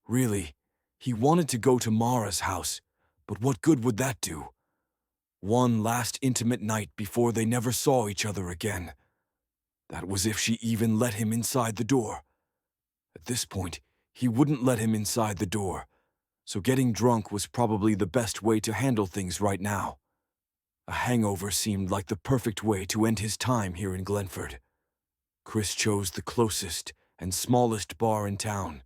Really, he wanted to go to Mara's house, but what good would that do? One last intimate night before they never saw each other again. That was if she even let him inside the door. At this point, he wouldn't let him inside the door, so getting drunk was probably the best way to handle things right now. A hangover seemed like the perfect way to end his time here in Glenford. Chris chose the closest and smallest bar in town.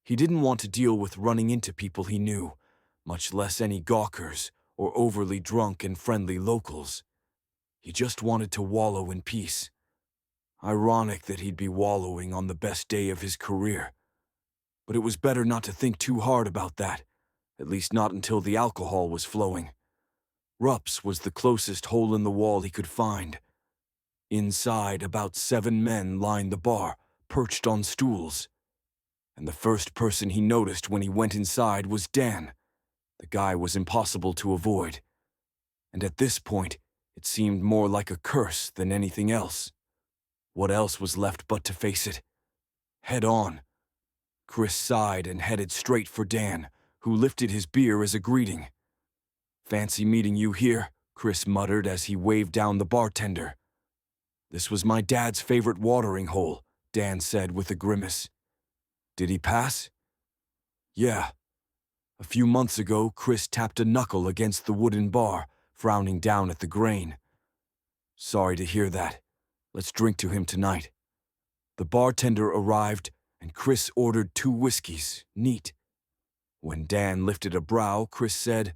He didn't want to deal with running into people he knew, much less any gawkers or overly drunk and friendly locals. He just wanted to wallow in peace. Ironic that he'd be wallowing on the best day of his career. But it was better not to think too hard about that, at least not until the alcohol was flowing. Rupp's was the closest hole in the wall he could find. Inside, about 7 men lined the bar, perched on stools. And the first person he noticed when he went inside was Dan. The guy was impossible to avoid. And at this point, it seemed more like a curse than anything else. What else was left but to face it? Head on. Chris sighed and headed straight for Dan, who lifted his beer as a greeting. "Fancy meeting you here," Chris muttered as he waved down the bartender. "This was my dad's favorite watering hole," Dan said with a grimace. "Did he pass?" "Yeah." A few months ago, Chris tapped a knuckle against the wooden bar, frowning down at the grain. "Sorry to hear that. Let's drink to him tonight." The bartender arrived, and Chris ordered 2 whiskeys, neat. When Dan lifted a brow, Chris said,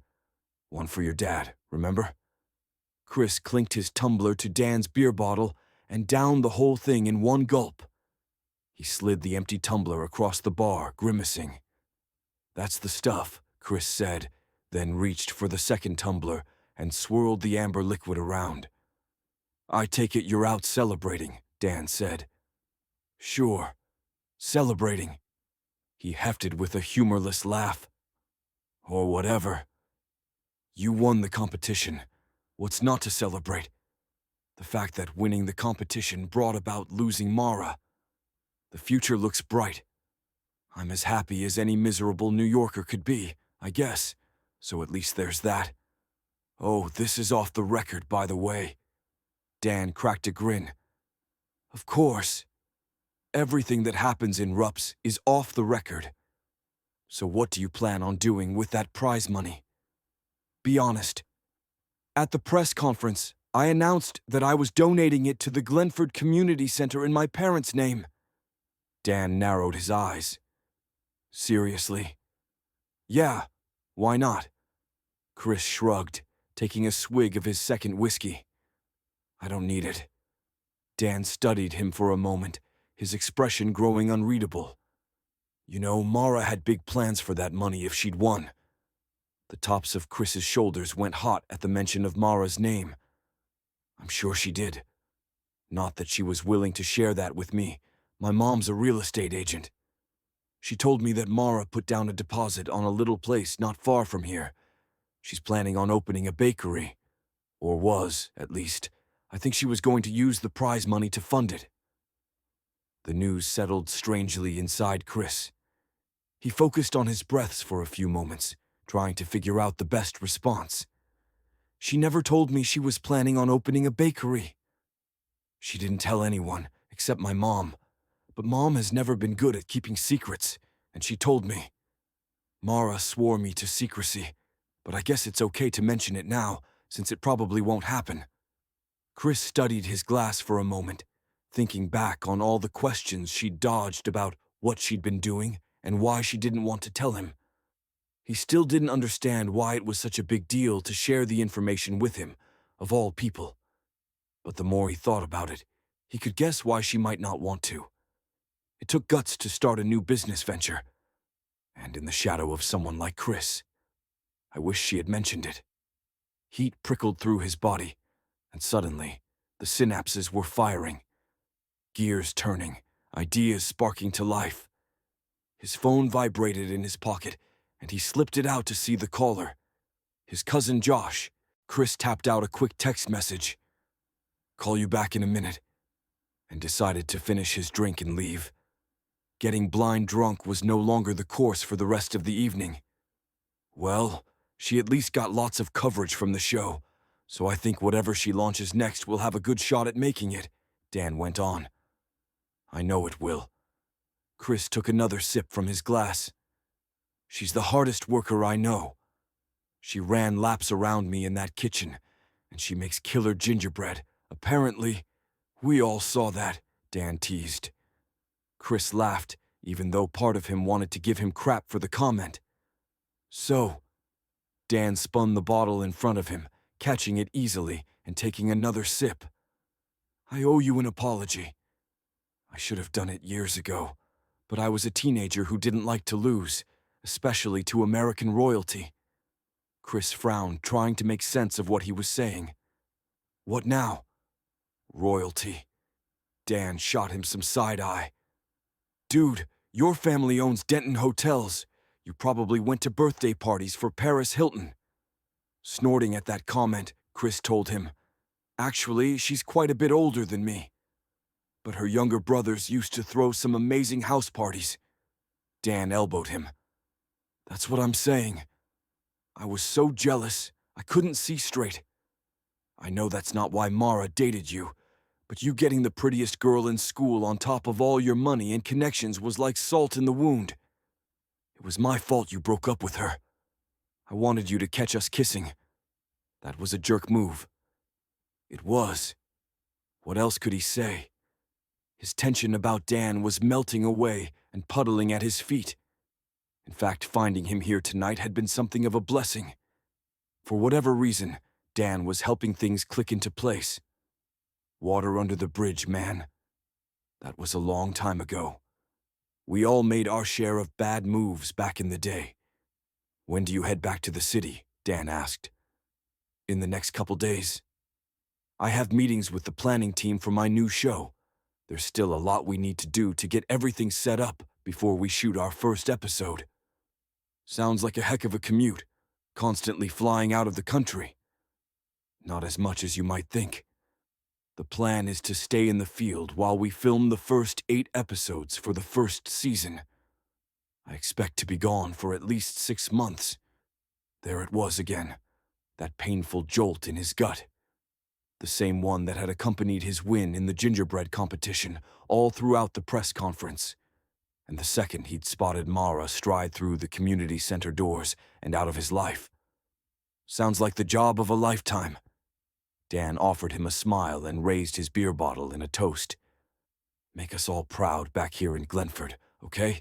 "One for your dad, remember?" Chris clinked his tumbler to Dan's beer bottle and downed the whole thing in one gulp. He slid the empty tumbler across the bar, grimacing. "That's the stuff," Chris said, then reached for the second tumbler and swirled the amber liquid around. "I take it you're out celebrating," Dan said. "Sure. Celebrating," he hefted with a humorless laugh. "Or whatever. You won the competition. What's not to celebrate? The fact that winning the competition brought about losing Mara. The future looks bright. I'm as happy as any miserable New Yorker could be, I guess, so at least there's that. Oh, this is off the record, by the way." Dan cracked a grin. "Of course. Everything that happens in Rupp's is off the record. So what do you plan on doing with that prize money? Be honest." "At the press conference, I announced that I was donating it to the Glenford Community Center in my parents' name." Dan narrowed his eyes. "Seriously?" "Yeah, why not?" Chris shrugged, taking a swig of his second whiskey. "I don't need it." Dan studied him for a moment, his expression growing unreadable. "You know, Mara had big plans for that money if she'd won." The tops of Chris's shoulders went hot at the mention of Mara's name. "I'm sure she did. Not that she was willing to share that with me. My mom's a real estate agent. She told me that Mara put down a deposit on a little place not far from here. She's planning on opening a bakery. Or was, at least. I think she was going to use the prize money to fund it." The news settled strangely inside Chris. He focused on his breaths for a few moments, trying to figure out the best response. "She never told me she was planning on opening a bakery." "She didn't tell anyone, except my mom. But Mom has never been good at keeping secrets, and she told me. Mara swore me to secrecy, but I guess it's okay to mention it now, since it probably won't happen." Chris studied his glass for a moment, thinking back on all the questions she'd dodged about what she'd been doing and why she didn't want to tell him. He still didn't understand why it was such a big deal to share the information with him, of all people. But the more he thought about it, he could guess why she might not want to. It took guts to start a new business venture, and in the shadow of someone like Chris. I wish she had mentioned it. Heat prickled through his body, and suddenly, the synapses were firing. Gears turning, ideas sparking to life. His phone vibrated in his pocket, and he slipped it out to see the caller. His cousin Josh. Chris tapped out a quick text message. "Call you back in a minute," and decided to finish his drink and leave. Getting blind drunk was no longer the course for the rest of the evening. "Well, she at least got lots of coverage from the show, so I think whatever she launches next will have a good shot at making it," Dan went on. "I know it will." Chris took another sip from his glass. "She's the hardest worker I know. She ran laps around me in that kitchen, and she makes killer gingerbread. Apparently, we all saw that," Dan teased. Chris laughed, even though part of him wanted to give him crap for the comment. So, Dan spun the bottle in front of him, catching it easily and taking another sip. I owe you an apology. I should have done it years ago, but I was a teenager who didn't like to lose, especially to American royalty. Chris frowned, trying to make sense of what he was saying. What now? Royalty. Dan shot him some side-eye. Dude, your family owns Denton hotels. You probably went to birthday parties for Paris Hilton. Snorting at that comment, Chris told him, Actually, she's quite a bit older than me. But her younger brothers used to throw some amazing house parties. Dan elbowed him. That's what I'm saying. I was so jealous, I couldn't see straight. I know that's not why Mara dated you, but you getting the prettiest girl in school on top of all your money and connections was like salt in the wound. It was my fault you broke up with her. I wanted you to catch us kissing. That was a jerk move. It was. What else could he say? His tension about Dan was melting away and puddling at his feet. In fact, finding him here tonight had been something of a blessing. For whatever reason, Dan was helping things click into place. Water under the bridge, man. That was a long time ago. We all made our share of bad moves back in the day. When do you head back to the city? Dan asked. In the next couple days. I have meetings with the planning team for my new show. There's still a lot we need to do to get everything set up before we shoot our first episode. Sounds like a heck of a commute, constantly flying out of the country. Not as much as you might think. The plan is to stay in the field while we film the first 8 episodes for the first season. I expect to be gone for at least 6 months. There it was again, that painful jolt in his gut. The same one that had accompanied his win in the gingerbread competition all throughout the press conference. And the second he'd spotted Mara stride through the community center doors and out of his life. Sounds like the job of a lifetime. Dan offered him a smile and raised his beer bottle in a toast. Make us all proud back here in Glenford, okay?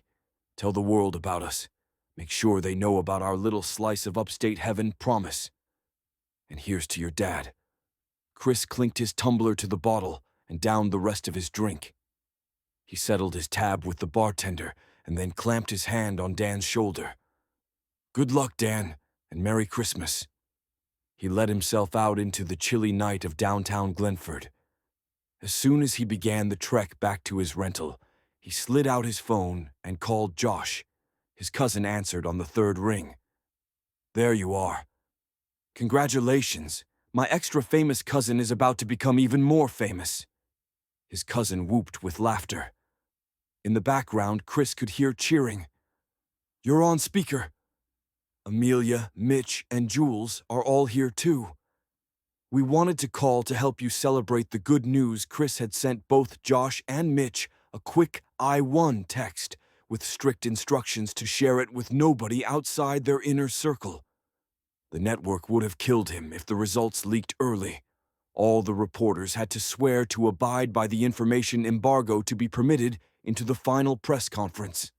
Tell the world about us. Make sure they know about our little slice of upstate heaven, promise. And here's to your dad. Chris clinked his tumbler to the bottle and downed the rest of his drink. He settled his tab with the bartender and then clamped his hand on Dan's shoulder. Good luck, Dan, and Merry Christmas. He let himself out into the chilly night of downtown Glenford. As soon as he began the trek back to his rental, he slid out his phone and called Josh. His cousin answered on the 3rd ring. There you are. Congratulations. My extra famous cousin is about to become even more famous. His cousin whooped with laughter. In the background, Chris could hear cheering. You're on speaker. Amelia, Mitch, and Jules are all here too. We wanted to call to help you celebrate the good news. Chris had sent both Josh and Mitch a quick I won text with strict instructions to share it with nobody outside their inner circle. The network would have killed him if the results leaked early. All the reporters had to swear to abide by the information embargo to be permitted into the final press conference.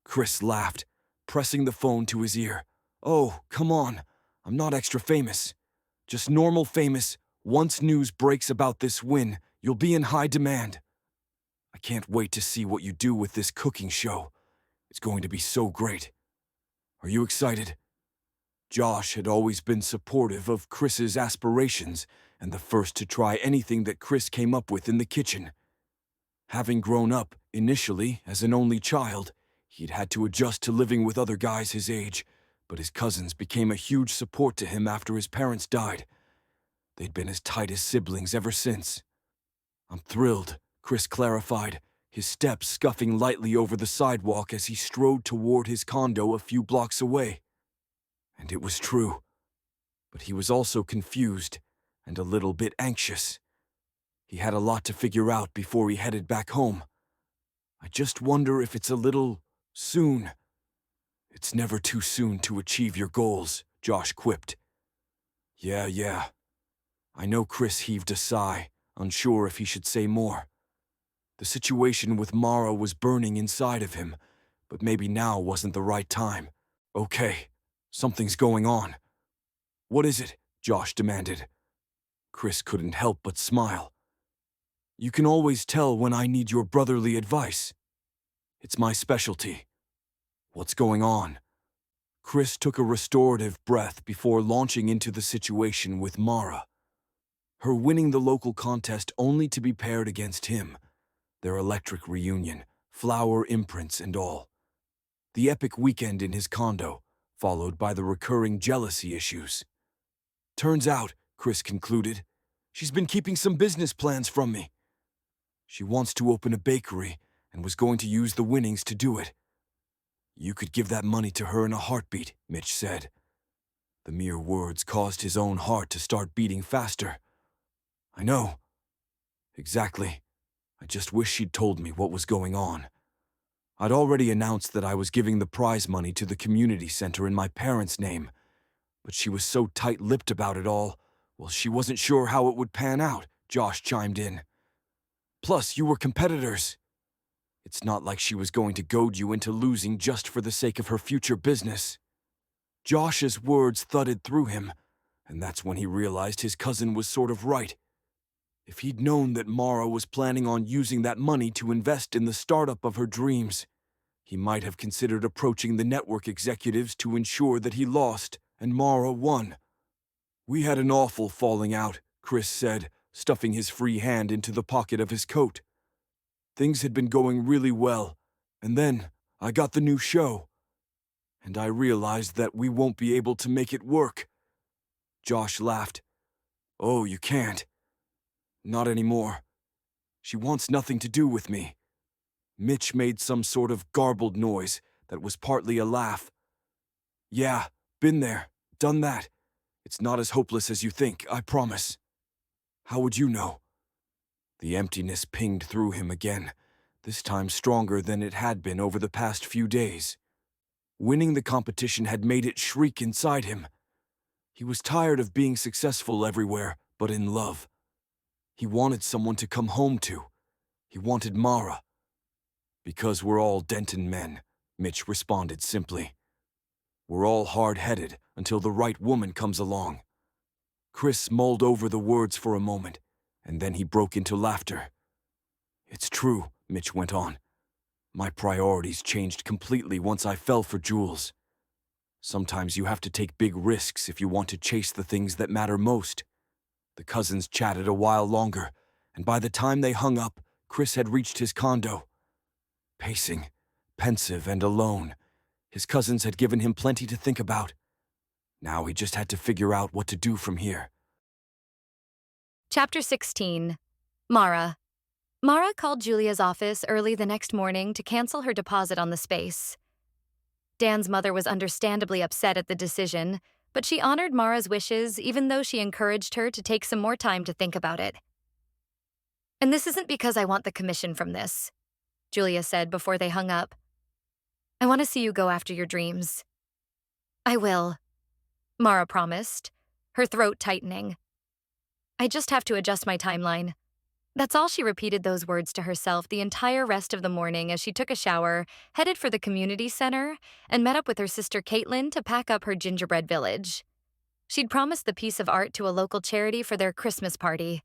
Chris laughed, pressing the phone to his ear. Oh, come on. I'm not extra famous. Just normal famous. Once news breaks about this win, you'll be in high demand. I can't wait to see what you do with this cooking show. It's going to be so great. Are you excited? Josh had always been supportive of Chris's aspirations and the first to try anything that Chris came up with in the kitchen. Having grown up, initially, as an only child, he'd had to adjust to living with other guys his age, but his cousins became a huge support to him after his parents died. They'd been as tight as siblings ever since. I'm thrilled, Chris clarified, his steps scuffing lightly over the sidewalk as he strode toward his condo a few blocks away. And it was true. But he was also confused and a little bit anxious. He had a lot to figure out before he headed back home. I just wonder if it's a little soon. It's never too soon to achieve your goals, Josh quipped. Yeah. I know Chris heaved a sigh, unsure if he should say more. The situation with Mara was burning inside of him, but maybe now wasn't the right time. Okay, something's going on. What is it? Josh demanded. Chris couldn't help but smile. You can always tell when I need your brotherly advice. It's my specialty. What's going on? Chris took a restorative breath before launching into the situation with Mara. Her winning the local contest only to be paired against him. Their electric reunion, flower imprints and all. The epic weekend in his condo, followed by the recurring jealousy issues. Turns out, Chris concluded, she's been keeping some business plans from me. She wants to open a bakery and was going to use the winnings to do it. You could give that money to her in a heartbeat, Mitch said. The mere words caused his own heart to start beating faster. I know. Exactly. I just wish she'd told me what was going on. I'd already announced that I was giving the prize money to the community center in my parents' name, but she was so tight-lipped about it all, well, she wasn't sure how it would pan out, Josh chimed in. Plus, you were competitors. It's not like she was going to goad you into losing just for the sake of her future business. Josh's words thudded through him, and that's when he realized his cousin was sort of right. If he'd known that Mara was planning on using that money to invest in the startup of her dreams, he might have considered approaching the network executives to ensure that he lost and Mara won. We had an awful falling out, Chris said, stuffing his free hand into the pocket of his coat. Things had been going really well, and then I got the new show. And I realized that we won't be able to make it work. Josh laughed. Oh, you can't. Not anymore. She wants nothing to do with me. Mitch made some sort of garbled noise that was partly a laugh. Yeah, been there, done that. It's not as hopeless as you think, I promise. How would you know? The emptiness pinged through him again, this time stronger than it had been over the past few days. Winning the competition had made it shriek inside him. He was tired of being successful everywhere, but in love. He wanted someone to come home to. He wanted Mara. Because we're all Denton men, Mitch responded simply. We're all hard-headed until the right woman comes along. Chris mulled over the words for a moment, and then he broke into laughter. It's true, Mitch went on. My priorities changed completely once I fell for Jules. Sometimes you have to take big risks if you want to chase the things that matter most. The cousins chatted a while longer, and by the time they hung up, Chris had reached his condo. Pacing, pensive and alone, his cousins had given him plenty to think about. Now he just had to figure out what to do from here. Chapter 16. Mara. Mara called Julia's office early the next morning to cancel her deposit on the space. Dan's mother was understandably upset at the decision, but she honored Mara's wishes even though she encouraged her to take some more time to think about it. And this isn't because I want the commission from this, Julia said before they hung up. I want to see you go after your dreams. I will, Mara promised, her throat tightening. I just have to adjust my timeline. That's all. She repeated those words to herself the entire rest of the morning as she took a shower, headed for the community center, and met up with her sister Caitlin to pack up her gingerbread village. She'd promised the piece of art to a local charity for their Christmas party.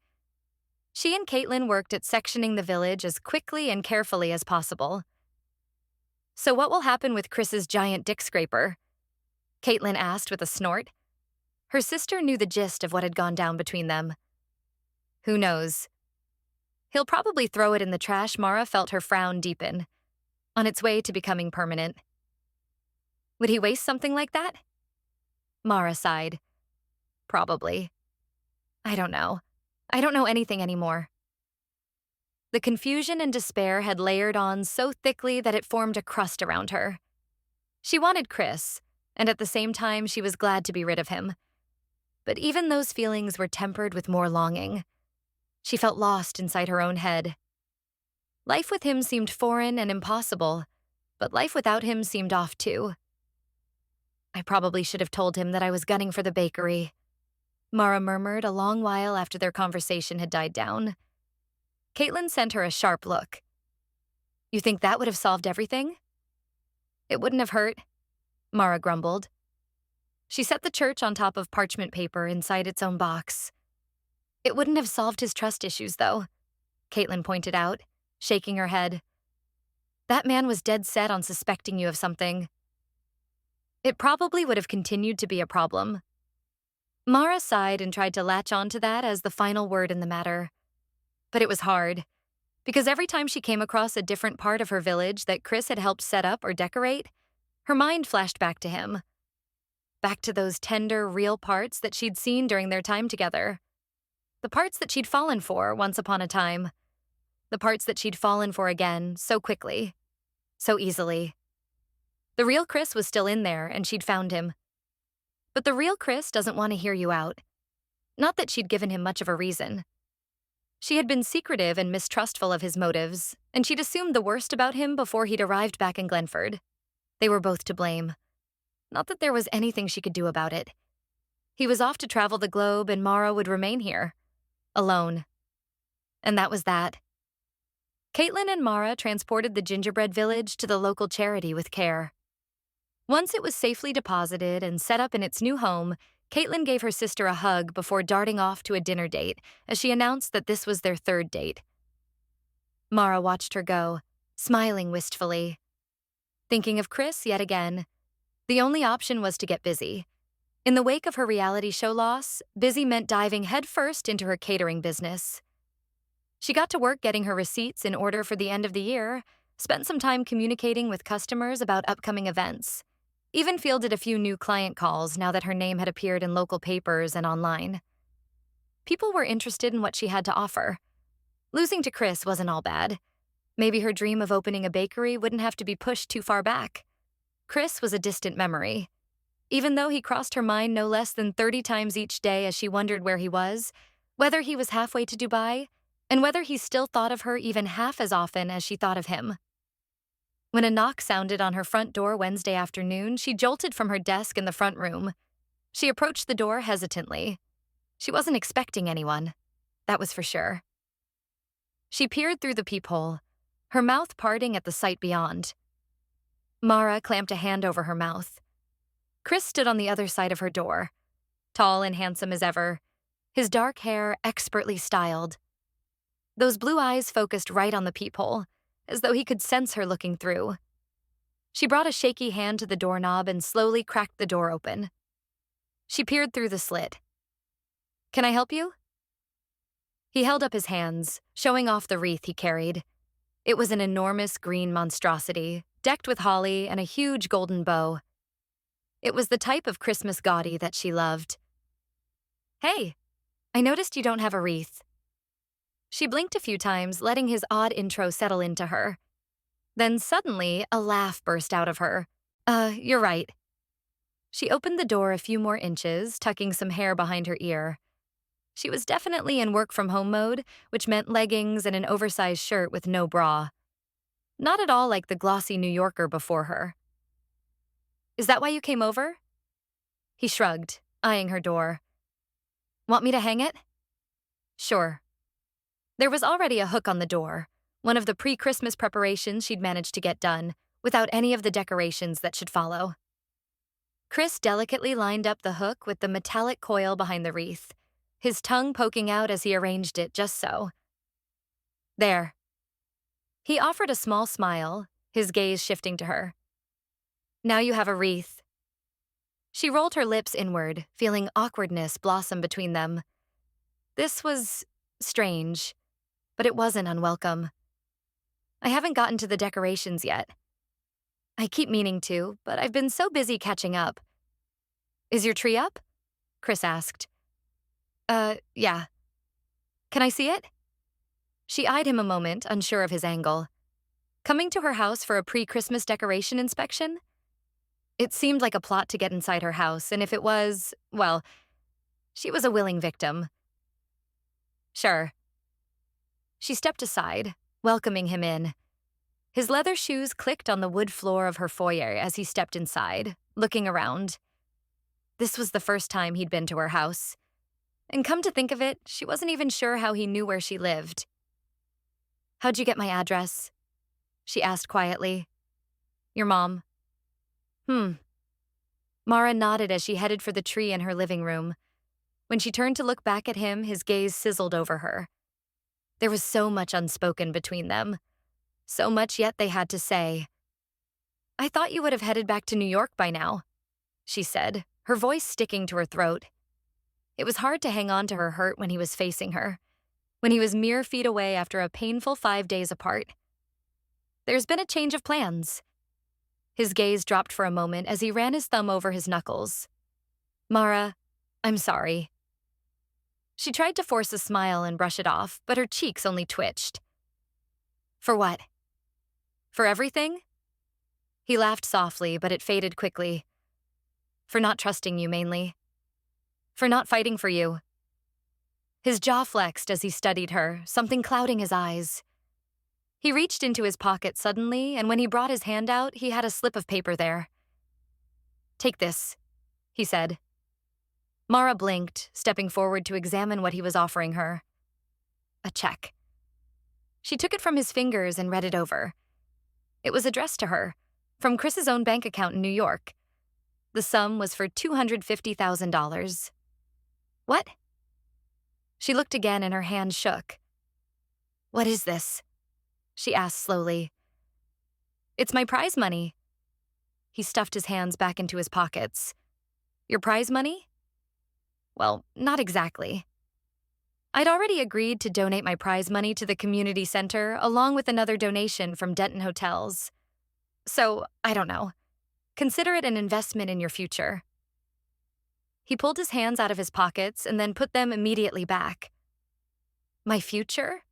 She and Caitlin worked at sectioning the village as quickly and carefully as possible. So what will happen with Chris's giant dick scraper? Caitlin asked with a snort. Her sister knew the gist of what had gone down between them. Who knows? He'll probably throw it in the trash. Mara felt her frown deepen, on its way to becoming permanent. Would he waste something like that? Mara sighed. Probably. I don't know. I don't know anything anymore. The confusion and despair had layered on so thickly that it formed a crust around her. She wanted Chris, and at the same time she was glad to be rid of him. But even those feelings were tempered with more longing. She felt lost inside her own head. Life with him seemed foreign and impossible, but life without him seemed off too. I probably should have told him that I was gunning for the bakery, Mara murmured a long while after their conversation had died down. Caitlin sent her a sharp look. You think that would have solved everything? It wouldn't have hurt, Mara grumbled. She set the church on top of parchment paper inside its own box. It wouldn't have solved his trust issues, though, Caitlin pointed out, shaking her head. That man was dead set on suspecting you of something. It probably would have continued to be a problem. Mara sighed and tried to latch onto that as the final word in the matter. But it was hard, because every time she came across a different part of her village that Chris had helped set up or decorate, her mind flashed back to him. Back to those tender, real parts that she'd seen during their time together. The parts that she'd fallen for once upon a time. The parts that she'd fallen for again so quickly, so easily. The real Chris was still in there, and she'd found him. But the real Chris doesn't want to hear you out. Not that she'd given him much of a reason. She had been secretive and mistrustful of his motives, and she'd assumed the worst about him before he'd arrived back in Glenford. They were both to blame. Not that there was anything she could do about it. He was off to travel the globe, and Mara would remain here, alone. And that was that. Caitlin and Mara transported the gingerbread village to the local charity with care. Once it was safely deposited and set up in its new home, Caitlin gave her sister a hug before darting off to a dinner date as she announced that this was their third date. Mara watched her go, smiling wistfully. Thinking of Chris yet again. The only option was to get busy. In the wake of her reality show loss, busy meant diving headfirst into her catering business. She got to work getting her receipts in order for the end of the year, spent some time communicating with customers about upcoming events, even fielded a few new client calls now that her name had appeared in local papers and online. People were interested in what she had to offer. Losing to Chris wasn't all bad. Maybe her dream of opening a bakery wouldn't have to be pushed too far back. Chris was a distant memory. Even though he crossed her mind no less than 30 times each day as she wondered where he was, whether he was halfway to Dubai, and whether he still thought of her even half as often as she thought of him. When a knock sounded on her front door Wednesday afternoon, she jolted from her desk in the front room. She approached the door hesitantly. She wasn't expecting anyone, that was for sure. She peered through the peephole, her mouth parting at the sight beyond. Mara clamped a hand over her mouth. Chris stood on the other side of her door, tall and handsome as ever, his dark hair expertly styled. Those blue eyes focused right on the peephole, as though he could sense her looking through. She brought a shaky hand to the doorknob and slowly cracked the door open. She peered through the slit. "Can I help you?" He held up his hands, showing off the wreath he carried. It was an enormous green monstrosity, decked with holly and a huge golden bow. It was the type of Christmas gaudy that she loved. "Hey, I noticed you don't have a wreath." She blinked a few times, letting his odd intro settle into her. Then suddenly, a laugh burst out of her. You're right." She opened the door a few more inches, tucking some hair behind her ear. She was definitely in work-from-home mode, which meant leggings and an oversized shirt with no bra. Not at all like the glossy New Yorker before her. "Is that why you came over?" He shrugged, eyeing her door. "Want me to hang it?" "Sure." There was already a hook on the door, one of the pre-Christmas preparations she'd managed to get done, without any of the decorations that should follow. Chris delicately lined up the hook with the metallic coil behind the wreath, his tongue poking out as he arranged it just so. "There." He offered a small smile, his gaze shifting to her. "Now you have a wreath." She rolled her lips inward, feeling awkwardness blossom between them. This was strange, but it wasn't unwelcome. "I haven't gotten to the decorations yet." "I keep meaning to, but I've been so busy catching up." "Is your tree up?" Chris asked. Yeah. Can I see it?" She eyed him a moment, unsure of his angle. Coming to her house for a pre-Christmas decoration inspection? It seemed like a plot to get inside her house, and if it was, well, she was a willing victim. "Sure." She stepped aside, welcoming him in. His leather shoes clicked on the wood floor of her foyer as he stepped inside, looking around. This was the first time he'd been to her house. And come to think of it, she wasn't even sure how he knew where she lived. How'd you get my address? She asked quietly. Your mom. Mara nodded as she headed for the tree in her living room. When she turned to look back at him, his gaze sizzled over her. There was so much unspoken between them. So much yet they had to say. I thought you would have headed back to New York by now, she said, her voice sticking to her throat. It was hard to hang on to her hurt when he was facing her, when he was mere feet away after a painful 5 days apart. There's been a change of plans. His gaze dropped for a moment as he ran his thumb over his knuckles. Mara, I'm sorry. She tried to force a smile and brush it off, but her cheeks only twitched. For what? For everything? He laughed softly, but it faded quickly. For not trusting you, mainly. For not fighting for you. His jaw flexed as he studied her, something clouding his eyes. He reached into his pocket suddenly, and when he brought his hand out, he had a slip of paper there. Take this, he said. Mara blinked, stepping forward to examine what he was offering her. A check. She took it from his fingers and read it over. It was addressed to her, from Chris's own bank account in New York. The sum was for $250,000. What? She looked again and her hand shook. What is this? She asked slowly. It's my prize money. He stuffed his hands back into his pockets. Your prize money? Well, not exactly. I'd already agreed to donate my prize money to the community center along with another donation from Denton Hotels. So, I don't know. Consider it an investment in your future. He pulled his hands out of his pockets and then put them immediately back. My future?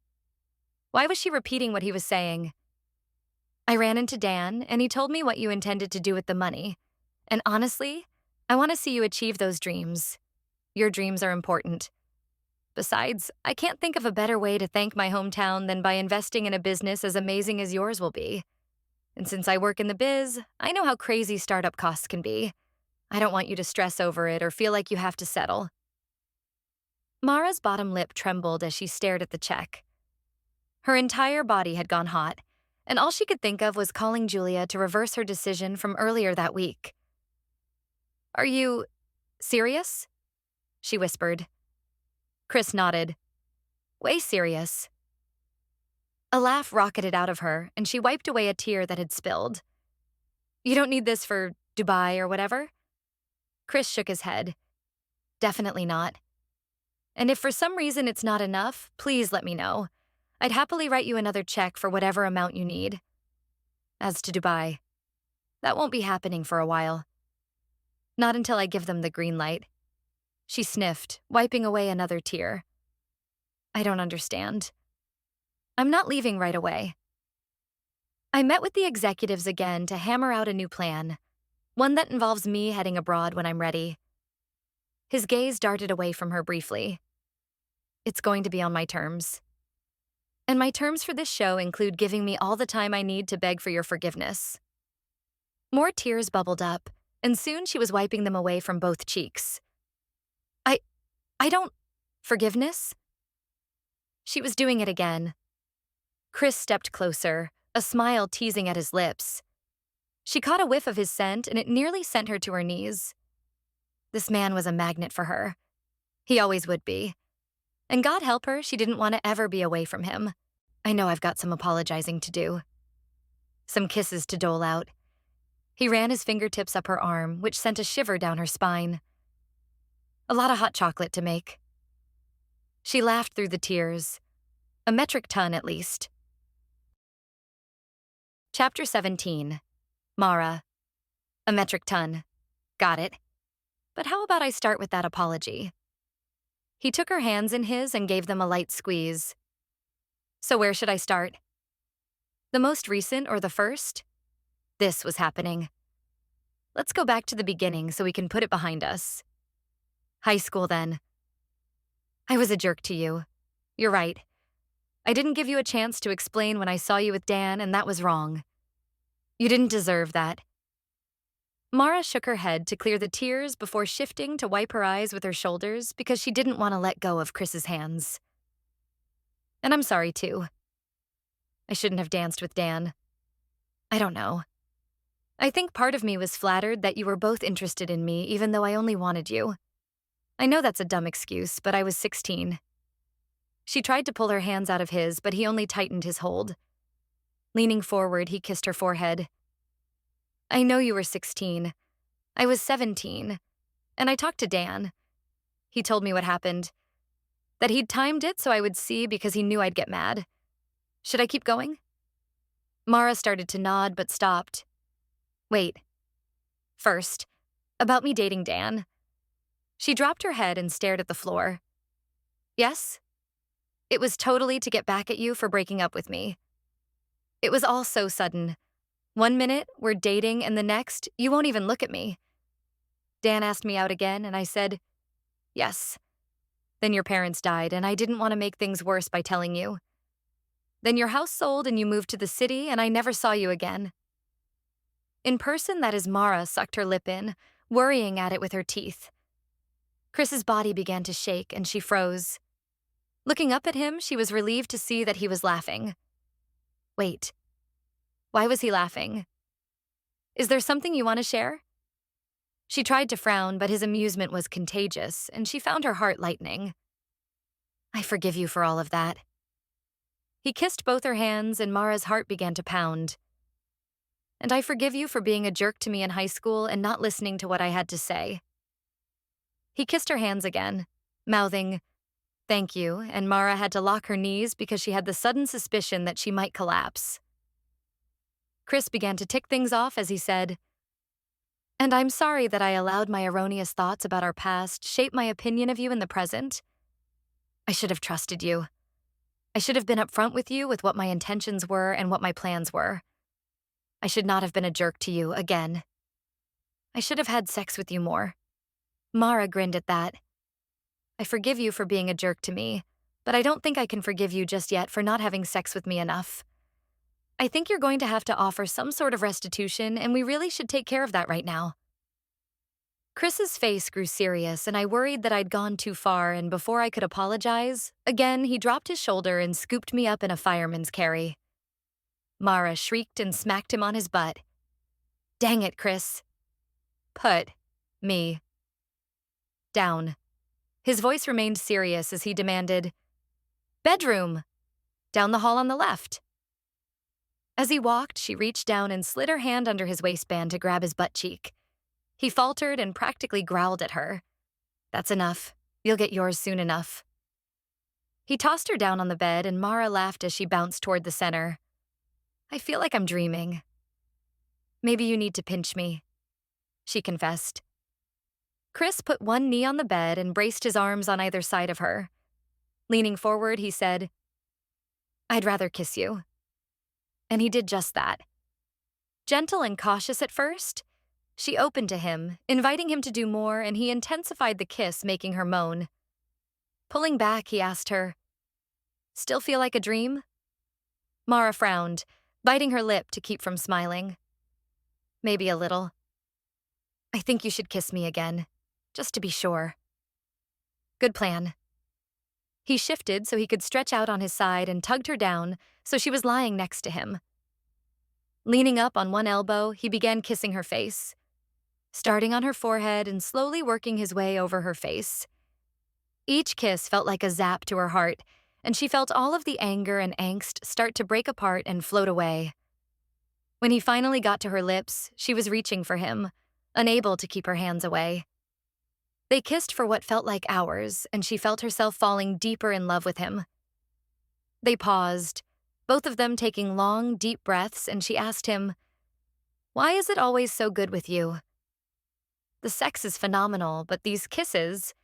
Why was she repeating what he was saying? I ran into Dan, and he told me what you intended to do with the money. And honestly, I want to see you achieve those dreams. Your dreams are important. Besides, I can't think of a better way to thank my hometown than by investing in a business as amazing as yours will be. And since I work in the biz, I know how crazy startup costs can be. I don't want you to stress over it or feel like you have to settle. Mara's bottom lip trembled as she stared at the check. Her entire body had gone hot, and all she could think of was calling Julia to reverse her decision from earlier that week. Are you serious? She whispered. Chris nodded. Way serious. A laugh rocketed out of her, and she wiped away a tear that had spilled. You don't need this for Dubai or whatever? Chris shook his head. Definitely not. And if for some reason it's not enough, please let me know. I'd happily write you another check for whatever amount you need. As to Dubai, that won't be happening for a while. Not until I give them the green light. She sniffed, wiping away another tear. I don't understand. I'm not leaving right away. I met with the executives again to hammer out a new plan, one that involves me heading abroad when I'm ready. His gaze darted away from her briefly. It's going to be on my terms. And my terms for this show include giving me all the time I need to beg for your forgiveness. More tears bubbled up, and soon she was wiping them away from both cheeks. I don't... Forgiveness? She was doing it again. Chris stepped closer, a smile teasing at his lips. She caught a whiff of his scent, and it nearly sent her to her knees. This man was a magnet for her. He always would be. And God help her, she didn't want to ever be away from him. I know I've got some apologizing to do. Some kisses to dole out. He ran his fingertips up her arm, which sent a shiver down her spine. A lot of hot chocolate to make. She laughed through the tears. A metric ton, at least. Chapter 17. Mara. A metric ton. Got it. But how about I start with that apology? He took her hands in his and gave them a light squeeze. So where should I start? The most recent or the first? This was happening. Let's go back to the beginning so we can put it behind us. High school, then. I was a jerk to you. You're right. I didn't give you a chance to explain when I saw you with Dan, and that was wrong. You didn't deserve that. Mara shook her head to clear the tears before shifting to wipe her eyes with her shoulders because she didn't want to let go of Chris's hands. And I'm sorry, too. I shouldn't have danced with Dan. I don't know. I think part of me was flattered that you were both interested in me, even though I only wanted you. I know that's a dumb excuse, but I was 16. She tried to pull her hands out of his, but he only tightened his hold. Leaning forward, he kissed her forehead. I know you were 16. I was 17. And I talked to Dan. He told me what happened. That he'd timed it so I would see because he knew I'd get mad. Should I keep going? Mara started to nod, but stopped. Wait. First, about me dating Dan. She dropped her head and stared at the floor. Yes? It was totally to get back at you for breaking up with me. It was all so sudden. 1 minute, we're dating, and the next, you won't even look at me. Dan asked me out again, and I said, yes. Then your parents died, and I didn't want to make things worse by telling you. Then your house sold, and you moved to the city, and I never saw you again. In person, that is Mara sucked her lip in, worrying at it with her teeth. Chris's body began to shake, and she froze. Looking up at him, she was relieved to see that he was laughing. Wait. Why was he laughing? Is there something you want to share? She tried to frown, but his amusement was contagious, and she found her heart lightening. I forgive you for all of that. He kissed both her hands, and Mara's heart began to pound. And I forgive you for being a jerk to me in high school and not listening to what I had to say. He kissed her hands again, mouthing, thank you, and Mara had to lock her knees because she had the sudden suspicion that she might collapse. Chris began to tick things off as he said, and I'm sorry that I allowed my erroneous thoughts about our past shape my opinion of you in the present. I should have trusted you. I should have been upfront with you with what my intentions were and what my plans were. I should not have been a jerk to you again. I should have had sex with you more. Mara grinned at that. I forgive you for being a jerk to me, but I don't think I can forgive you just yet for not having sex with me enough. I think you're going to have to offer some sort of restitution, and we really should take care of that right now. Chris's face grew serious, and I worried that I'd gone too far, and before I could apologize, again he dropped his shoulder and scooped me up in a fireman's carry. Mara shrieked and smacked him on his butt. Dang it, Chris. Put me down. His voice remained serious as he demanded, bedroom! Down the hall on the left. As he walked, she reached down and slid her hand under his waistband to grab his butt cheek. He faltered and practically growled at her. That's enough. You'll get yours soon enough. He tossed her down on the bed, and Mara laughed as she bounced toward the center. I feel like I'm dreaming. Maybe you need to pinch me, she confessed. Chris put one knee on the bed and braced his arms on either side of her. Leaning forward, he said, I'd rather kiss you. And he did just that. Gentle and cautious at first, she opened to him, inviting him to do more, and he intensified the kiss, making her moan. Pulling back, he asked her, Still feel like a dream? Mara frowned, biting her lip to keep from smiling. Maybe a little. I think you should kiss me again, just to be sure. Good plan. He shifted so he could stretch out on his side and tugged her down so she was lying next to him. Leaning up on one elbow, he began kissing her face, starting on her forehead and slowly working his way over her face. Each kiss felt like a zap to her heart, and she felt all of the anger and angst start to break apart and float away. When he finally got to her lips, she was reaching for him, unable to keep her hands away. They kissed for what felt like hours, and she felt herself falling deeper in love with him. They paused, both of them taking long, deep breaths, and she asked him, Why is it always so good with you? The sex is phenomenal, but these kisses,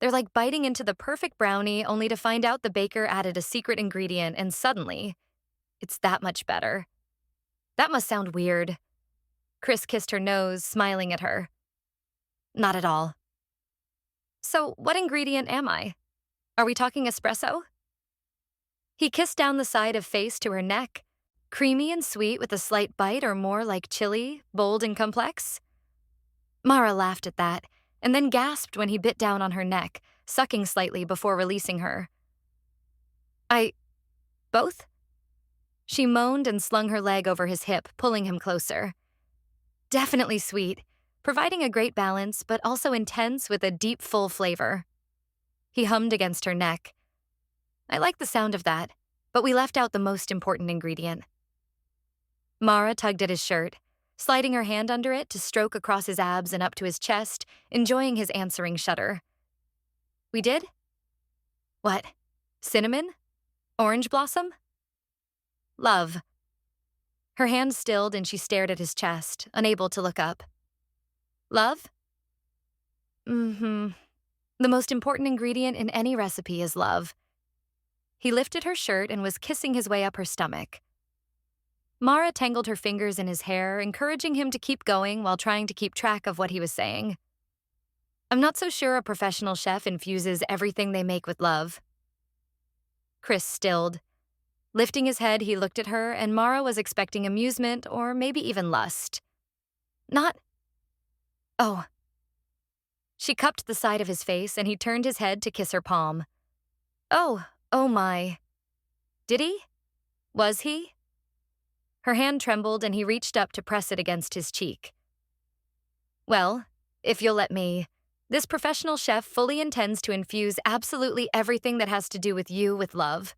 they're like biting into the perfect brownie only to find out the baker added a secret ingredient and suddenly, it's that much better. That must sound weird. Chris kissed her nose, smiling at her. Not at all. So, what ingredient am I? Are we talking espresso? He kissed down the side of face to her neck, creamy and sweet with a slight bite or more like chili, bold and complex. Mara laughed at that, and then gasped when he bit down on her neck, sucking slightly before releasing her. Both? She moaned and slung her leg over his hip, pulling him closer. Definitely sweet, providing a great balance, but also intense with a deep, full flavor. He hummed against her neck. I like the sound of that, but we left out the most important ingredient. Mara tugged at his shirt, sliding her hand under it to stroke across his abs and up to his chest, enjoying his answering shudder. We did? What? Cinnamon? Orange blossom? Love. Her hand stilled and she stared at his chest, unable to look up. Love? The most important ingredient in any recipe is love. He lifted her shirt and was kissing his way up her stomach. Mara tangled her fingers in his hair, encouraging him to keep going while trying to keep track of what he was saying. I'm not so sure a professional chef infuses everything they make with love. Chris stilled. Lifting his head, he looked at her, and Mara was expecting amusement or maybe even lust. Not... Oh. She cupped the side of his face, and he turned his head to kiss her palm. Oh my. Did he? Was he? Her hand trembled, and he reached up to press it against his cheek. Well, if you'll let me, this professional chef fully intends to infuse absolutely everything that has to do with you with love.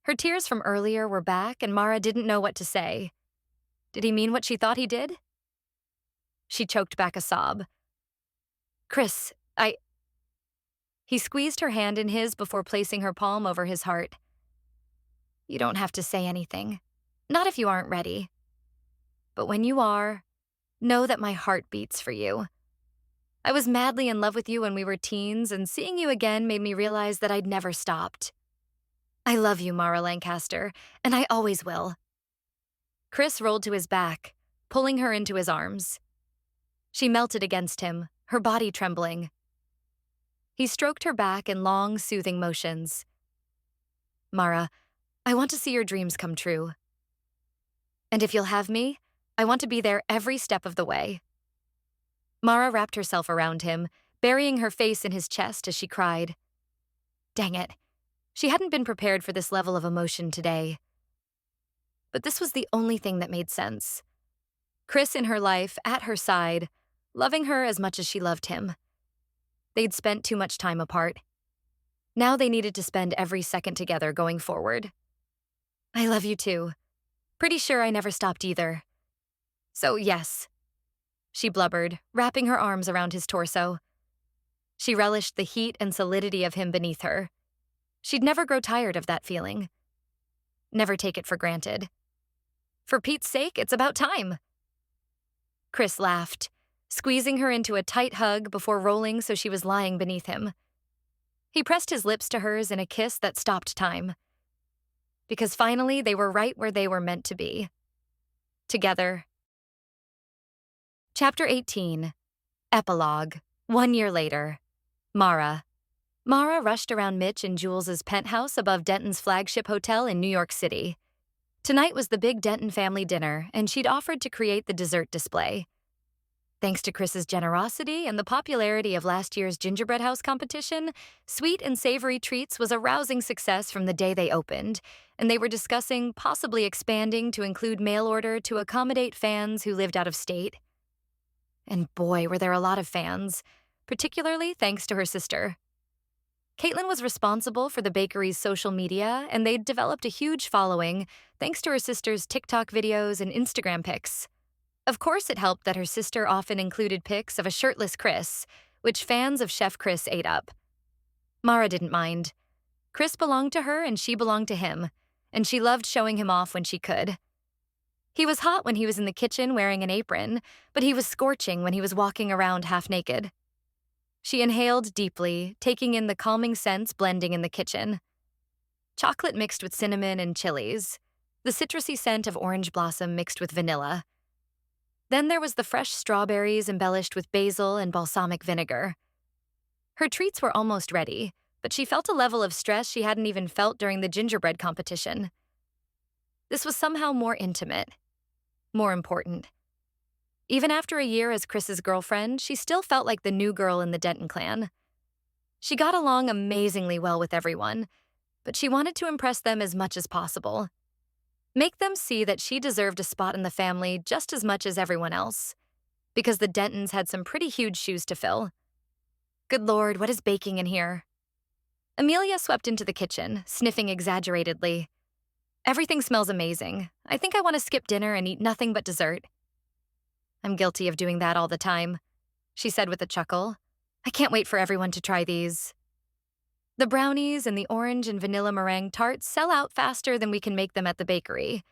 Her tears from earlier were back, and Mara didn't know what to say. Did he mean what she thought he did? She choked back a sob. Chris, He squeezed her hand in his before placing her palm over his heart. You don't have to say anything. Not if you aren't ready. But when you are, know that my heart beats for you. I was madly in love with you when we were teens, and seeing you again made me realize that I'd never stopped. I love you, Mara Lancaster, and I always will. Chris rolled to his back, pulling her into his arms. She melted against him, her body trembling. He stroked her back in long, soothing motions. Mara, I want to see your dreams come true. And if you'll have me, I want to be there every step of the way. Mara wrapped herself around him, burying her face in his chest as she cried. Dang it. She hadn't been prepared for this level of emotion today. But this was the only thing that made sense. Chris in her life, at her side, loving her as much as she loved him. They'd spent too much time apart. Now they needed to spend every second together going forward. I love you too. Pretty sure I never stopped either. So yes, she blubbered, wrapping her arms around his torso. She relished the heat and solidity of him beneath her. She'd never grow tired of that feeling. Never take it for granted. For Pete's sake, it's about time. Chris laughed, squeezing her into a tight hug before rolling so she was lying beneath him. He pressed his lips to hers in a kiss that stopped time. Because finally, they were right where they were meant to be. Together. Chapter 18. Epilogue. 1 year later. Mara. Mara rushed around Mitch and Jules's penthouse above Denton's flagship hotel in New York City. Tonight was the big Denton family dinner, and she'd offered to create the dessert display. Thanks to Chris's generosity and the popularity of last year's gingerbread house competition, Sweet and Savory Treats was a rousing success from the day they opened, and they were discussing possibly expanding to include mail order to accommodate fans who lived out of state. And boy, were there a lot of fans, particularly thanks to her sister. Caitlin was responsible for the bakery's social media, and they'd developed a huge following thanks to her sister's TikTok videos and Instagram pics. Of course, it helped that her sister often included pics of a shirtless Chris, which fans of Chef Chris ate up. Mara didn't mind. Chris belonged to her and she belonged to him, and she loved showing him off when she could. He was hot when he was in the kitchen wearing an apron, but he was scorching when he was walking around half naked. She inhaled deeply, taking in the calming scents blending in the kitchen. Chocolate mixed with cinnamon and chilies, the citrusy scent of orange blossom mixed with vanilla. Then there was the fresh strawberries embellished with basil and balsamic vinegar. Her treats were almost ready, but she felt a level of stress she hadn't even felt during the gingerbread competition. This was somehow more intimate, more important. Even after a year as Chris's girlfriend, she still felt like the new girl in the Denton clan. She got along amazingly well with everyone, but she wanted to impress them as much as possible. Make them see that she deserved a spot in the family just as much as everyone else, because the Dentons had some pretty huge shoes to fill. Good Lord, what is baking in here? Amelia swept into the kitchen, sniffing exaggeratedly. Everything smells amazing. I think I want to skip dinner and eat nothing but dessert. I'm guilty of doing that all the time, she said with a chuckle. I can't wait for everyone to try these. The brownies and the orange and vanilla meringue tarts sell out faster than we can make them at the bakery.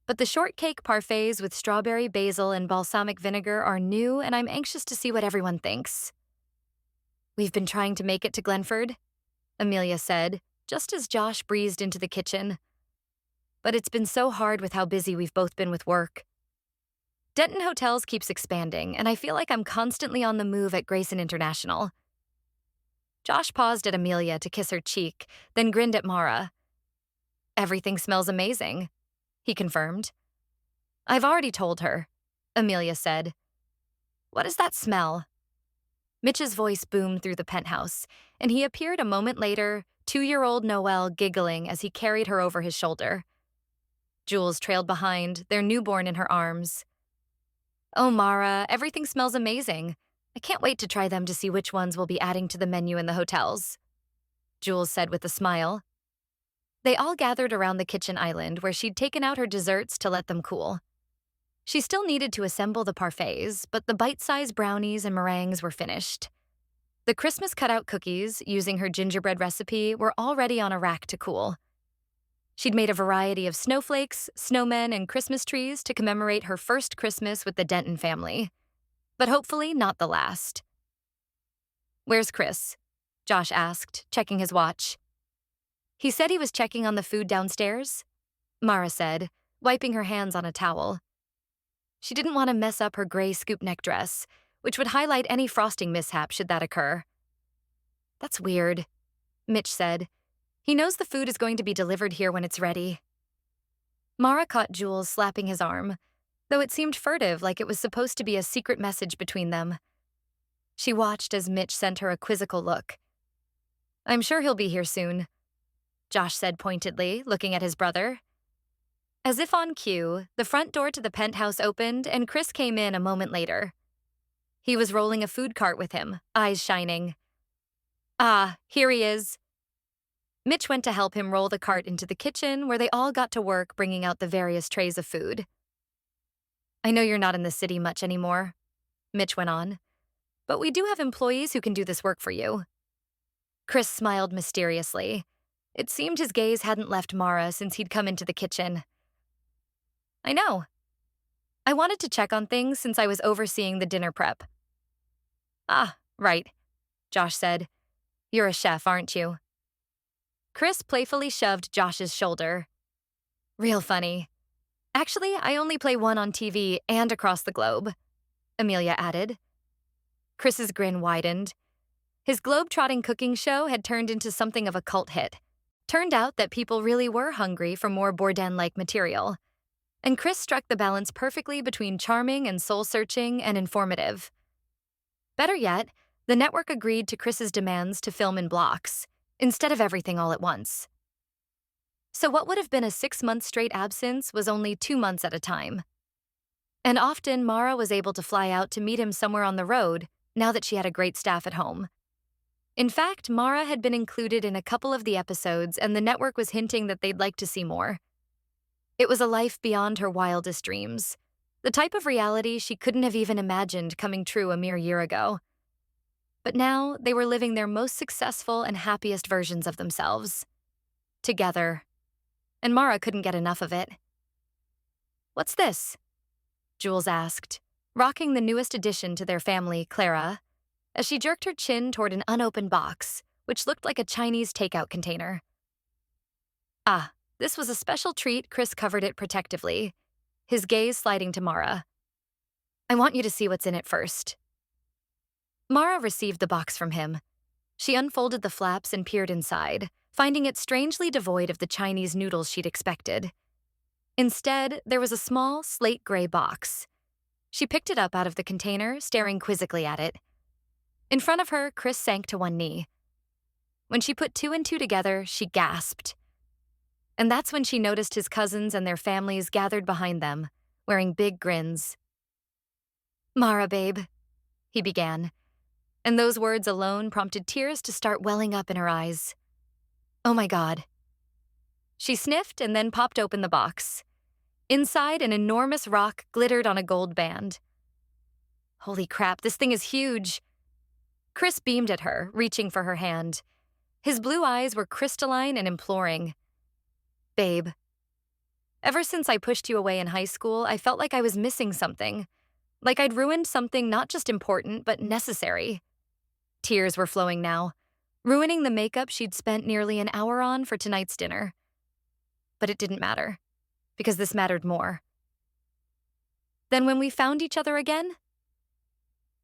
But the shortcake parfaits with strawberry, basil, and balsamic vinegar are new, and I'm anxious to see what everyone thinks. We've been trying to make it to Glenford, Amelia said, just as Josh breezed into the kitchen. But it's been so hard with how busy we've both been with work. Denton Hotels keeps expanding, and I feel like I'm constantly on the move at Grayson International. Josh paused at Amelia to kiss her cheek, then grinned at Mara. Everything smells amazing, he confirmed. I've already told her, Amelia said. What is that smell? Mitch's voice boomed through the penthouse, and he appeared a moment later, 2-year-old Noelle giggling as he carried her over his shoulder. Jules trailed behind, their newborn in her arms. Oh, Mara, everything smells amazing. I can't wait to try them to see which ones we'll be adding to the menu in the hotels, Jules said with a smile. They all gathered around the kitchen island where she'd taken out her desserts to let them cool. She still needed to assemble the parfaits, but the bite-sized brownies and meringues were finished. The Christmas cutout cookies, using her gingerbread recipe, were already on a rack to cool. She'd made a variety of snowflakes, snowmen, and Christmas trees to commemorate her first Christmas with the Denton family. But hopefully not the last. Where's Chris? Josh asked, checking his watch. He said he was checking on the food downstairs, Mara said, wiping her hands on a towel. She didn't want to mess up her gray scoop neck dress, which would highlight any frosting mishap should that occur. That's weird, Mitch said. He knows the food is going to be delivered here when it's ready. Mara caught Jules slapping his arm, though it seemed furtive, like it was supposed to be a secret message between them. She watched as Mitch sent her a quizzical look. I'm sure he'll be here soon, Josh said pointedly, looking at his brother. As if on cue, the front door to the penthouse opened and Chris came in a moment later. He was rolling a food cart with him, eyes shining. Ah, here he is. Mitch went to help him roll the cart into the kitchen where they all got to work bringing out the various trays of food. I know you're not in the city much anymore, Mitch went on, but we do have employees who can do this work for you. Chris smiled mysteriously. It seemed his gaze hadn't left Mara since he'd come into the kitchen. I know. I wanted to check on things since I was overseeing the dinner prep. Ah, right, Josh said. You're a chef, aren't you? Chris playfully shoved Josh's shoulder. Real funny. Actually, I only play one on TV and across the globe, Amelia added. Chris's grin widened. His globe-trotting cooking show had turned into something of a cult hit. Turned out that people really were hungry for more Bourdain-like material. And Chris struck the balance perfectly between charming and soul-searching and informative. Better yet, the network agreed to Chris's demands to film in blocks, instead of everything all at once. So what would have been a 6-month straight absence was only 2 months at a time. And often Mara was able to fly out to meet him somewhere on the road, now that she had a great staff at home. In fact, Mara had been included in a couple of the episodes, and the network was hinting that they'd like to see more. It was a life beyond her wildest dreams, the type of reality she couldn't have even imagined coming true a mere year ago. But now they were living their most successful and happiest versions of themselves. Together. And Mara couldn't get enough of it. What's this? Jules asked, rocking the newest addition to their family, Clara, as she jerked her chin toward an unopened box, which looked like a Chinese takeout container. Ah, this was a special treat. Chris covered it protectively, his gaze sliding to Mara. I want you to see what's in it first. Mara received the box from him. She unfolded the flaps and peered inside, finding it strangely devoid of the Chinese noodles she'd expected. Instead, there was a small, slate-gray box. She picked it up out of the container, staring quizzically at it. In front of her, Chris sank to one knee. When she put 2 and 2 together, she gasped. And that's when she noticed his cousins and their families gathered behind them, wearing big grins. "Mara, babe," he began, and those words alone prompted tears to start welling up in her eyes. Oh my God. She sniffed and then popped open the box. Inside, an enormous rock glittered on a gold band. Holy crap, this thing is huge. Chris beamed at her, reaching for her hand. His blue eyes were crystalline and imploring. "Babe, ever since I pushed you away in high school, I felt like I was missing something. Like I'd ruined something not just important, but necessary." Tears were flowing now, ruining the makeup she'd spent nearly an hour on for tonight's dinner. But it didn't matter, because this mattered more. "Then when we found each other again?"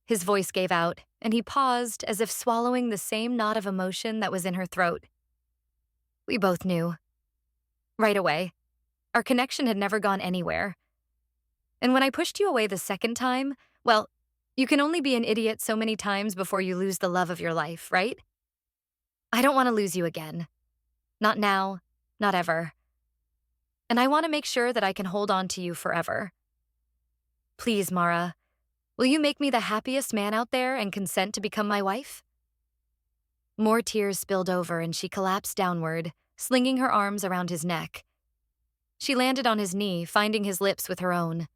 His voice gave out, and he paused as if swallowing the same knot of emotion that was in her throat. "We both knew. Right away. Our connection had never gone anywhere. And when I pushed you away the second time, well, you can only be an idiot so many times before you lose the love of your life, right? I don't want to lose you again. Not now, not ever. And I want to make sure that I can hold on to you forever. Please, Mara, will you make me the happiest man out there and consent to become my wife?" More tears spilled over and she collapsed downward, slinging her arms around his neck. She landed on his knee, finding his lips with her own.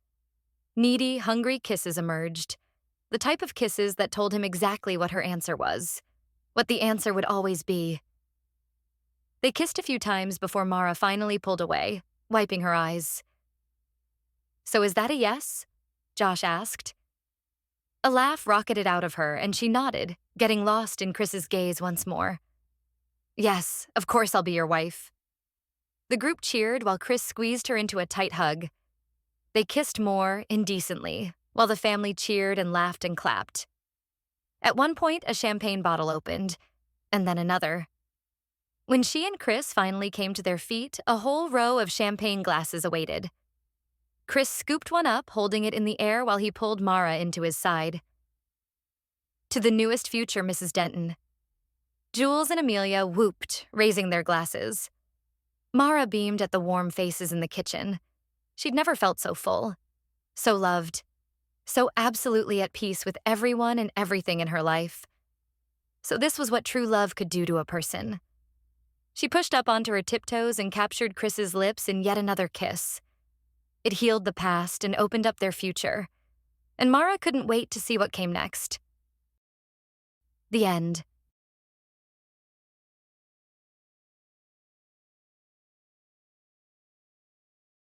Needy, hungry kisses emerged, the type of kisses that told him exactly what her answer was, what the answer would always be. They kissed a few times before Mara finally pulled away, wiping her eyes. "So is that a yes?" Josh asked. A laugh rocketed out of her, and she nodded, getting lost in Chris's gaze once more. "Yes, of course I'll be your wife." The group cheered while Chris squeezed her into a tight hug. They kissed more, indecently, while the family cheered and laughed and clapped. At one point, a champagne bottle opened, and then another. When she and Chris finally came to their feet, a whole row of champagne glasses awaited. Chris scooped one up, holding it in the air while he pulled Mara into his side. "To the newest future, Mrs. Denton." Jules and Amelia whooped, raising their glasses. Mara beamed at the warm faces in the kitchen. She'd never felt so full, so loved, so absolutely at peace with everyone and everything in her life. So this was what true love could do to a person. She pushed up onto her tiptoes and captured Chris's lips in yet another kiss. It healed the past and opened up their future, and Mara couldn't wait to see what came next. The end.